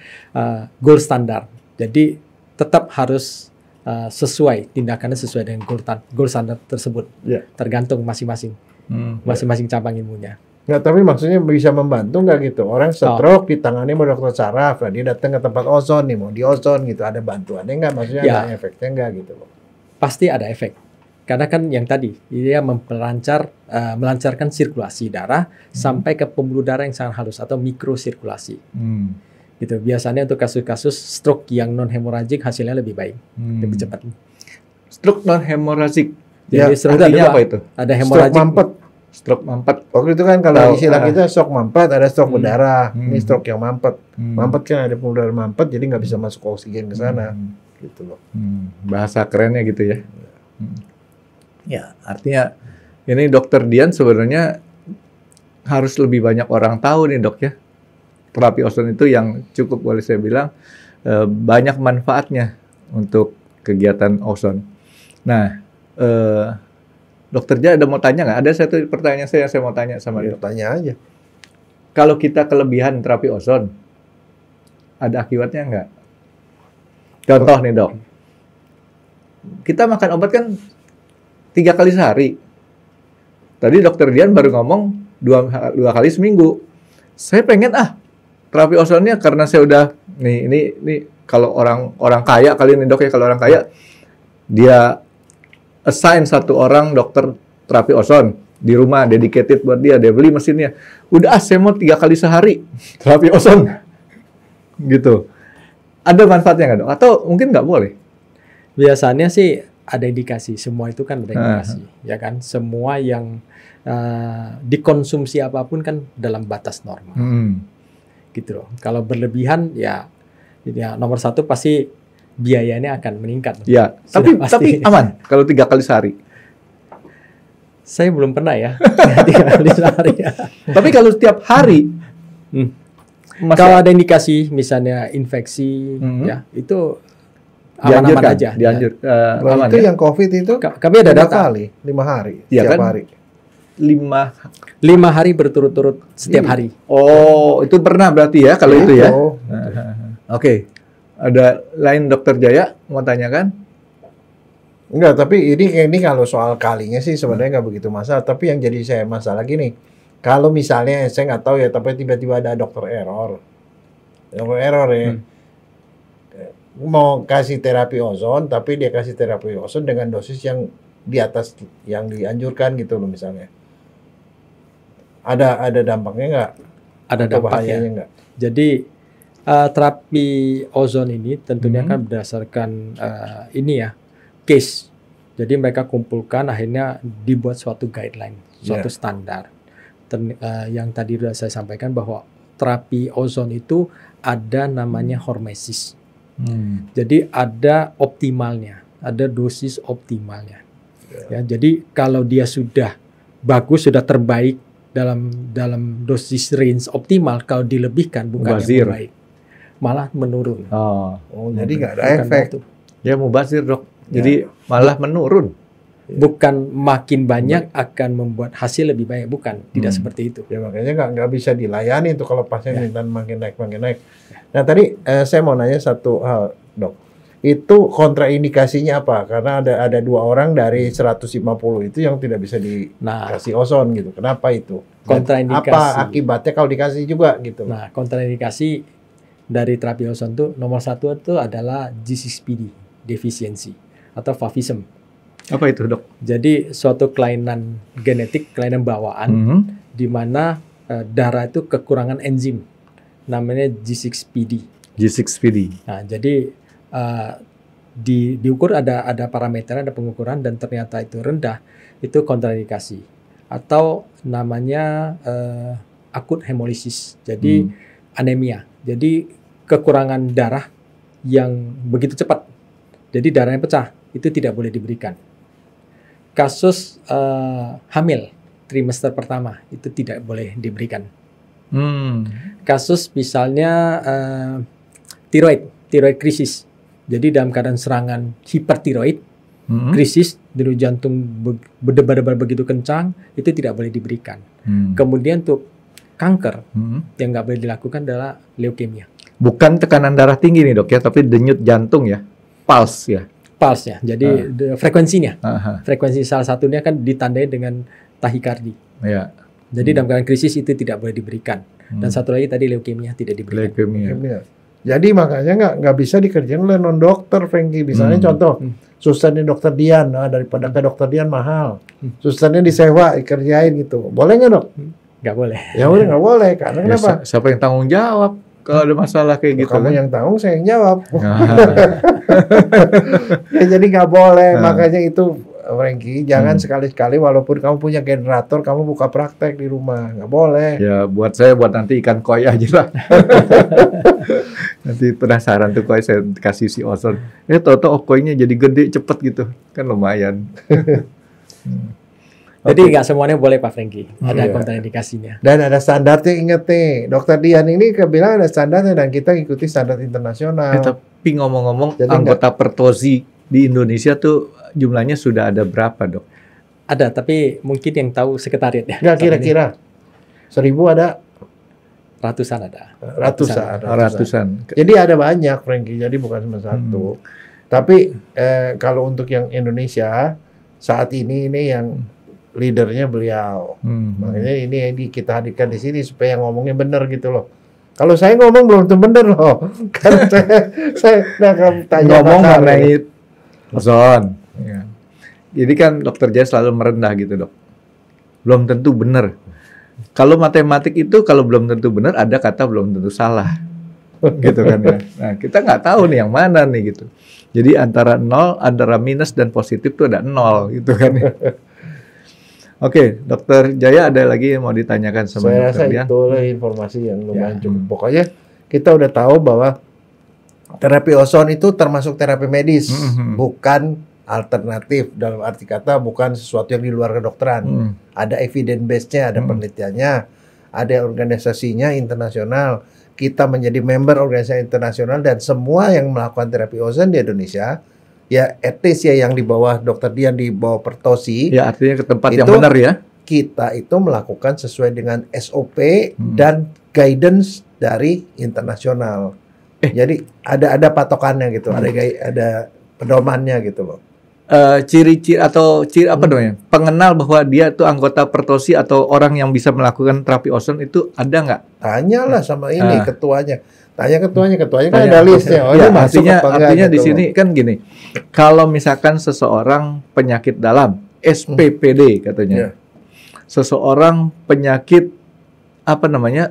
B: gold standar. Jadi tetap harus sesuai tindakannya sesuai dengan gold standar tersebut. Yeah. Tergantung masing-masing cabang ilmunya.
C: Nggak, tapi maksudnya bisa membantu nggak gitu? Orang stroke ditangani sama dokter saraf, dia datang ke tempat ozon nih, mau di ozon gitu, ada bantuannya nggak? Maksudnya ada efeknya nggak gitu loh?
B: Pasti ada efek. Karena kan yang tadi dia melancarkan sirkulasi darah sampai ke pembuluh darah yang sangat halus atau mikrosirkulasi. Gitu. Biasanya untuk kasus-kasus stroke yang non hemoragik hasilnya lebih baik, lebih cepat.
D: Stroke non hemoragik.
B: Jadi artinya apa itu? Ada hemoragik.
C: Stroke mampet. Waktu itu kan kalau istilah kita stroke mampet, ada stroke berdarah. Ini stroke yang mampet. Mampet kan ada pembuluh darah mampet, jadi nggak bisa masuk oksigen ke sana. Gitu loh.
D: Bahasa kerennya gitu ya. Ya, artinya ini Dokter Dian sebenarnya harus lebih banyak orang tahu nih, Dok ya. Terapi ozon itu yang cukup boleh saya bilang banyak manfaatnya untuk kegiatan ozon. Nah, Dokter Jaya ada mau tanya nggak? Ada satu pertanyaan saya mau tanya sama dia.
C: Tanya aja.
D: Kalau kita kelebihan terapi ozon, ada akibatnya nggak? Contoh nih, Dok. Kita makan obat kan 3 kali sehari. Tadi Dokter Dian baru ngomong 2 kali seminggu. Saya pengen terapi ozonnya karena saya udah ini kalau orang kaya kali ini, Dok ya, kalau orang kaya dia assign 1 orang dokter terapi ozon di rumah dedicated buat dia beli mesinnya. Udah saya mau 3 kali sehari terapi ozon. Gitu. Ada manfaatnya nggak, Dok? Atau mungkin nggak boleh?
B: Biasanya sih ada indikasi, semua itu kan ada indikasi, ya kan? Semua yang dikonsumsi apapun kan dalam batas normal, gitu loh. Kalau berlebihan ya nomor 1 pasti biayanya akan meningkat.
D: Ya, tapi aman kalau 3 kali sehari.
B: Saya belum pernah ya 3 kali sehari.
D: Tapi kalau setiap hari,
B: kalau ada indikasi misalnya infeksi, ya itu aman-aman aja.
C: Aman itu ya? Yang COVID itu
B: kami ada data
C: 5 hari
D: ya,
C: setiap
D: kan?
C: hari.
B: 5 hari berturut-turut setiap hari.
D: Oh, itu pernah berarti ya kalau itu ya. Oke. Ada lain Dokter Jaya mau tanyakan?
C: Enggak, tapi ini kalau soal kalinya sih sebenarnya nggak begitu masalah. Tapi yang jadi saya masalah gini, kalau misalnya saya nggak tahu ya, tapi tiba-tiba ada dokter error ya. Mau kasih terapi ozon, tapi dia kasih terapi ozon dengan dosis yang di atas yang dianjurkan gitu loh misalnya. Ada dampaknya nggak?
B: Ada dampaknya
C: nggak?
B: Jadi terapi ozon ini tentunya kan berdasarkan case. Jadi mereka kumpulkan akhirnya dibuat suatu guideline, suatu standar. Yang tadi sudah saya sampaikan bahwa terapi ozon itu ada namanya hormesis. Jadi ada optimalnya, ada dosis optimalnya. Ya, jadi kalau dia sudah bagus, sudah terbaik dalam dosis range optimal, kalau dilebihkan bukannya baik, malah menurun.
C: Jadi nggak ada efek.
D: Ya mubazir, Dok. Jadi malah menurun.
B: Bukan makin banyak akan membuat hasil lebih banyak, bukan. Tidak seperti itu.
C: Ya makanya nggak bisa dilayani tuh kalau pasien minta makin naik. Nah tadi saya mau nanya satu hal, Dok. Itu kontraindikasinya apa? Karena ada 2 orang dari 150 itu yang tidak bisa dikasih ozon gitu. Kenapa itu?
B: Kontraindikasi.
C: Apa akibatnya kalau dikasih juga gitu?
B: Nah, kontraindikasi dari terapi ozon itu nomor 1 itu adalah G6PD deficiency atau favism.
D: Apa itu, Dok?
B: Jadi suatu kelainan genetik, kelainan bawaan, di mana darah itu kekurangan enzim, namanya G6PD.
D: G6PD.
B: Nah, jadi diukur ada parameter, ada pengukuran dan ternyata itu rendah, itu kontraindikasi atau namanya akut hemolisis. Jadi anemia. Jadi kekurangan darah yang begitu cepat. Jadi darahnya pecah, itu tidak boleh diberikan. Kasus hamil trimester pertama itu tidak boleh diberikan. Kasus misalnya tiroid krisis. Jadi dalam keadaan serangan hipertiroid, krisis, denyut jantung berdebar-debar begitu kencang, itu tidak boleh diberikan. Kemudian untuk kanker, yang nggak boleh dilakukan adalah leukemia.
D: Bukan tekanan darah tinggi nih dok ya, tapi denyut jantung ya, pulse ya.
B: Pulse ya, jadi frekuensinya. Frekuensi salah satunya kan ditandai dengan tahikardi.
D: Ya.
B: Jadi dalam keadaan krisis itu tidak boleh diberikan. Dan satu lagi tadi leukemia tidak diberikan.
C: Leukemia. Jadi makanya nggak bisa dikerjain oleh non dokter, Frankie. Misalnya contoh, susternya dokter Dian, daripada ke dokter Dian mahal. Susternya disewa, dikerjain gitu. Boleh nggak dok?
B: Nggak boleh.
C: Ya udah nggak boleh. Karena kenapa?
D: Siapa yang tanggung jawab kalau ada masalah kayak gitu?
C: Kamu yang tanggung, saya yang jawab. Ya, jadi nggak boleh. Makanya itu, Frankie, jangan sekali-sekali walaupun kamu punya generator, kamu buka praktek di rumah. Nggak boleh.
D: Ya buat nanti ikan koi aja lah. Nanti penasaran tuh koi saya kasih si ozon. Tau-tau koinya jadi gede cepet gitu. Kan lumayan.
B: Jadi nggak semuanya boleh Pak Frankie. Ada kontraindikasinya.
C: Dan ada standarnya, inget nih. Dokter Dian ini bilang ada standarnya dan kita ikuti standar internasional.
D: Tapi ngomong-ngomong, anggota Pertozi di Indonesia tuh jumlahnya sudah ada berapa dok?
B: Ada, tapi mungkin yang tahu sekretariat ya.
C: Nggak, kira-kira 1.000 ada?
B: Ratusan ada.
D: Ratusan.
C: Jadi ada banyak, Frankie. Jadi bukan cuma satu. Tapi kalau untuk yang Indonesia saat ini yang leadernya beliau. Makanya ini kita hadirkan di sini supaya ngomongnya benar gitu loh. Kalau saya ngomong belum tentu benar loh. Karena saya akan tanya
D: ngomong mengenai ozon. Ya. Jadi kan dokter Jaya selalu merendah gitu dok. Belum tentu benar. Kalau matematik itu kalau belum tentu benar ada kata belum tentu salah. Gitu kan ya. Nah kita nggak tahu nih yang mana nih gitu. Jadi antara minus dan positif tuh ada 0 gitu kan ya. Oke, Dokter Jaya ada lagi yang mau ditanyakan sama Dokter Dian?
C: Saya rasa itu informasi yang lumayan cukup. Pokoknya kita udah tahu bahwa terapi ozon itu termasuk terapi medis, bukan alternatif. Dalam arti kata bukan sesuatu yang di luar kedokteran. Ada evidence base-nya, ada penelitiannya, ada organisasinya internasional. Kita menjadi member organisasi internasional dan semua yang melakukan terapi ozon di Indonesia, ya at least ya yang di bawah Dokter Dian, di bawah Pertozi.
D: Ya artinya ke tempat yang benar ya.
C: Kita itu melakukan sesuai dengan SOP dan guidance dari internasional. Jadi ada patokannya gitu, ada pedomannya gitu loh.
D: Ciri-ciri atau apa namanya? Pengenal bahwa dia itu anggota Pertozi atau orang yang bisa melakukan terapi ozon itu ada nggak?
C: Tanyalah sama ini ketuanya. Tanya ketuanya kan ada listnya.
D: Ya, artinya di sini kan gini. Kalau misalkan seseorang penyakit dalam, SPPD katanya. Seseorang penyakit apa namanya?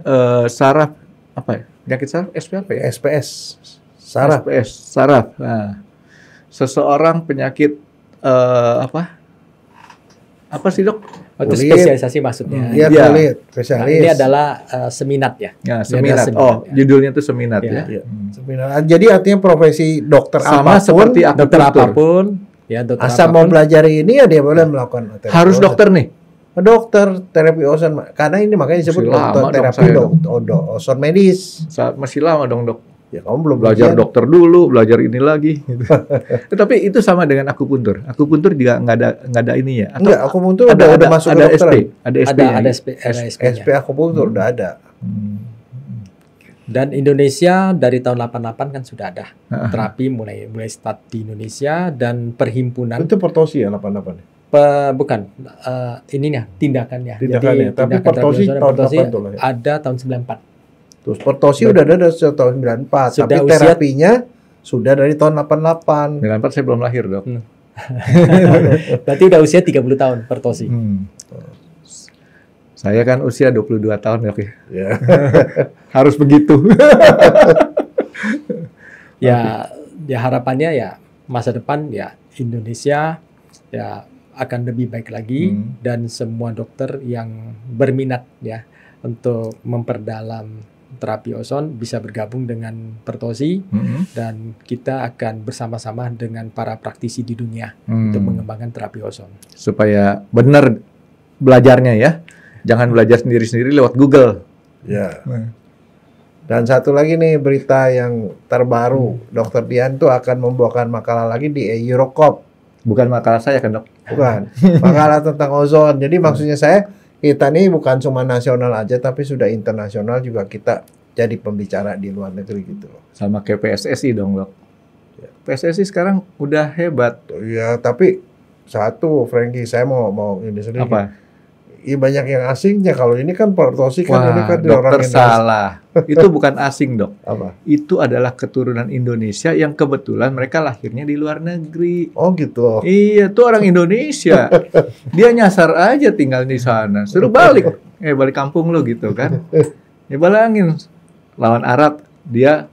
D: Saraf apa ya? Penyakit saraf SP apa ya?
C: SPS. Saraf.
D: SPS, saraf. Nah, seseorang penyakit apa sih dok?
B: Itu spesialisasi maksudnya.
C: Iya, kulit, spesialis.
B: Ini adalah seminat ya.
D: Ya, seminat. Judulnya itu seminat ya.
C: Seminat. Jadi artinya profesi dokter
D: sama
C: apapun,
D: seperti
B: dokter apapun, ya dokter
C: asal
B: apapun.
C: mau belajar ini ya dia boleh melakukan terapi
D: harus
C: ozon.
D: Dokter nih.
C: Dokter terapi ozon, karena ini makanya disebut dokter terapi ozon medis.
D: Masih lama dong dok.
C: Ya kamu belum
D: belajar dokter dulu, belajar ini lagi. Gitu. Tapi itu sama dengan akupuntur. Akupuntur juga nggak ada ini ya? Atau
C: enggak, akupuntur udah masuk ke dokteran.
B: Ada
C: SP akupuntur udah ada.
B: Dan Indonesia dari tahun 88 kan sudah ada terapi mulai start di Indonesia dan perhimpunan.
C: Itu Pertozi ya 88.
B: Bukan ininya tindakannya.
C: Jadi tapi Pertozi tahun kapan tuh?
B: Ada tahun 94.
C: Terus Pertozi udah ada sejak tahun 94, tapi terapinya sudah dari tahun 88.
D: 94 saya belum lahir, Dok.
B: Berarti udah usia 30 tahun Pertozi.
D: Saya kan usia 22 tahun, Dok ya. Harus begitu.
B: Ya, ya harapannya ya masa depan ya Indonesia ya akan lebih baik lagi dan semua dokter yang berminat ya untuk memperdalam terapi ozon bisa bergabung dengan Pertosi dan kita akan bersama-sama dengan para praktisi di dunia untuk mengembangkan terapi ozon.
D: Supaya benar belajarnya ya. Jangan belajar sendiri-sendiri lewat Google.
C: Ya. Dan satu lagi nih berita yang terbaru, Dokter Dian tuh akan membawakan makalah lagi di Eurocop.
D: Bukan makalah saya kan, Dok?
C: Bukan. Makalah tentang ozon. Jadi maksudnya saya, kita nih bukan cuma nasional aja, tapi sudah internasional juga kita jadi pembicara di luar negeri gitu.
D: Sama kayak PSSI dong, Dok. PSSI sekarang udah hebat.
C: Ya, tapi satu, Frankie, saya mau ini sedikit.
D: Apa?
C: Iya, banyak yang asingnya. Kalau ini kan Pertosi kan ini kan
D: dokter salah. Itu bukan asing, Dok.
C: Apa?
D: Itu adalah keturunan Indonesia yang kebetulan mereka lahirnya di luar negeri.
C: Oh gitu.
D: Iya, tuh orang Indonesia. Dia nyasar aja tinggal di sana. Suruh balik. Balik kampung lo gitu kan. Ya balangin. Lawan Arab, dia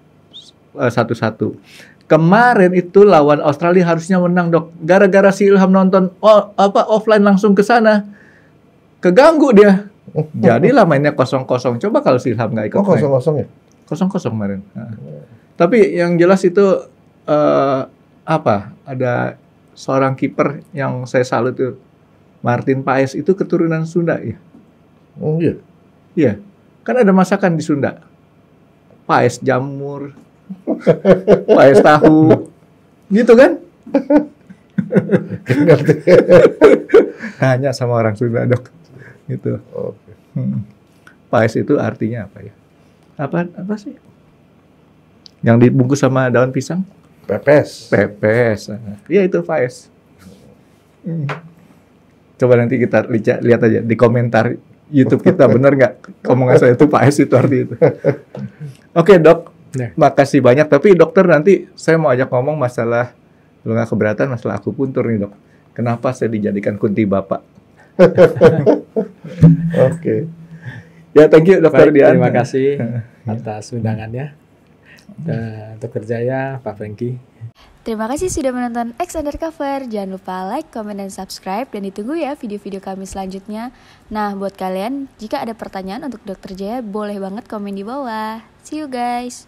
D: 1-1. Kemarin itu lawan Australia harusnya menang, Dok. Gara-gara si Ilham nonton offline langsung ke sana. Keganggu dia. Jadilah mainnya 0-0. Coba kalau si Ilham nggak ikut.
C: Oh, 0-0 ya?
D: 0-0 kemarin. Nah. Tapi yang jelas itu ada seorang kiper yang saya salut itu, Martin Paes, itu keturunan Sunda ya.
C: Oh iya.
D: Iya. Kan ada masakan di Sunda. Paes jamur. Paes tahu. Gitu kan? Hanya sama orang Sunda, Dok. Gitu.
C: Oke.
D: Paes itu artinya apa ya? Apa sih? Yang dibungkus sama daun pisang?
C: Pepes.
D: Pepes. Iya itu paes. Coba nanti kita lihat aja di komentar YouTube kita, bener nggak omongan saya itu paes itu arti itu. Oke, Dok. Makasih banyak. Tapi dokter, nanti saya mau ajak ngomong masalah, kalau nggak keberatan, masalah akupuntur nih, Dok. Kenapa saya dijadikan kunti bapak?
C: Oke.
D: Ya, thank you Dokter Dian.
B: Terima kasih atas undangannya. Dokter Jaya, Pak Frankie.
A: Terima kasih sudah menonton X Undercover. Jangan lupa like, comment, dan subscribe. Dan ditunggu ya video-video kami selanjutnya. Nah, buat kalian, jika ada pertanyaan untuk Dokter Jaya, boleh banget komen di bawah. See you guys.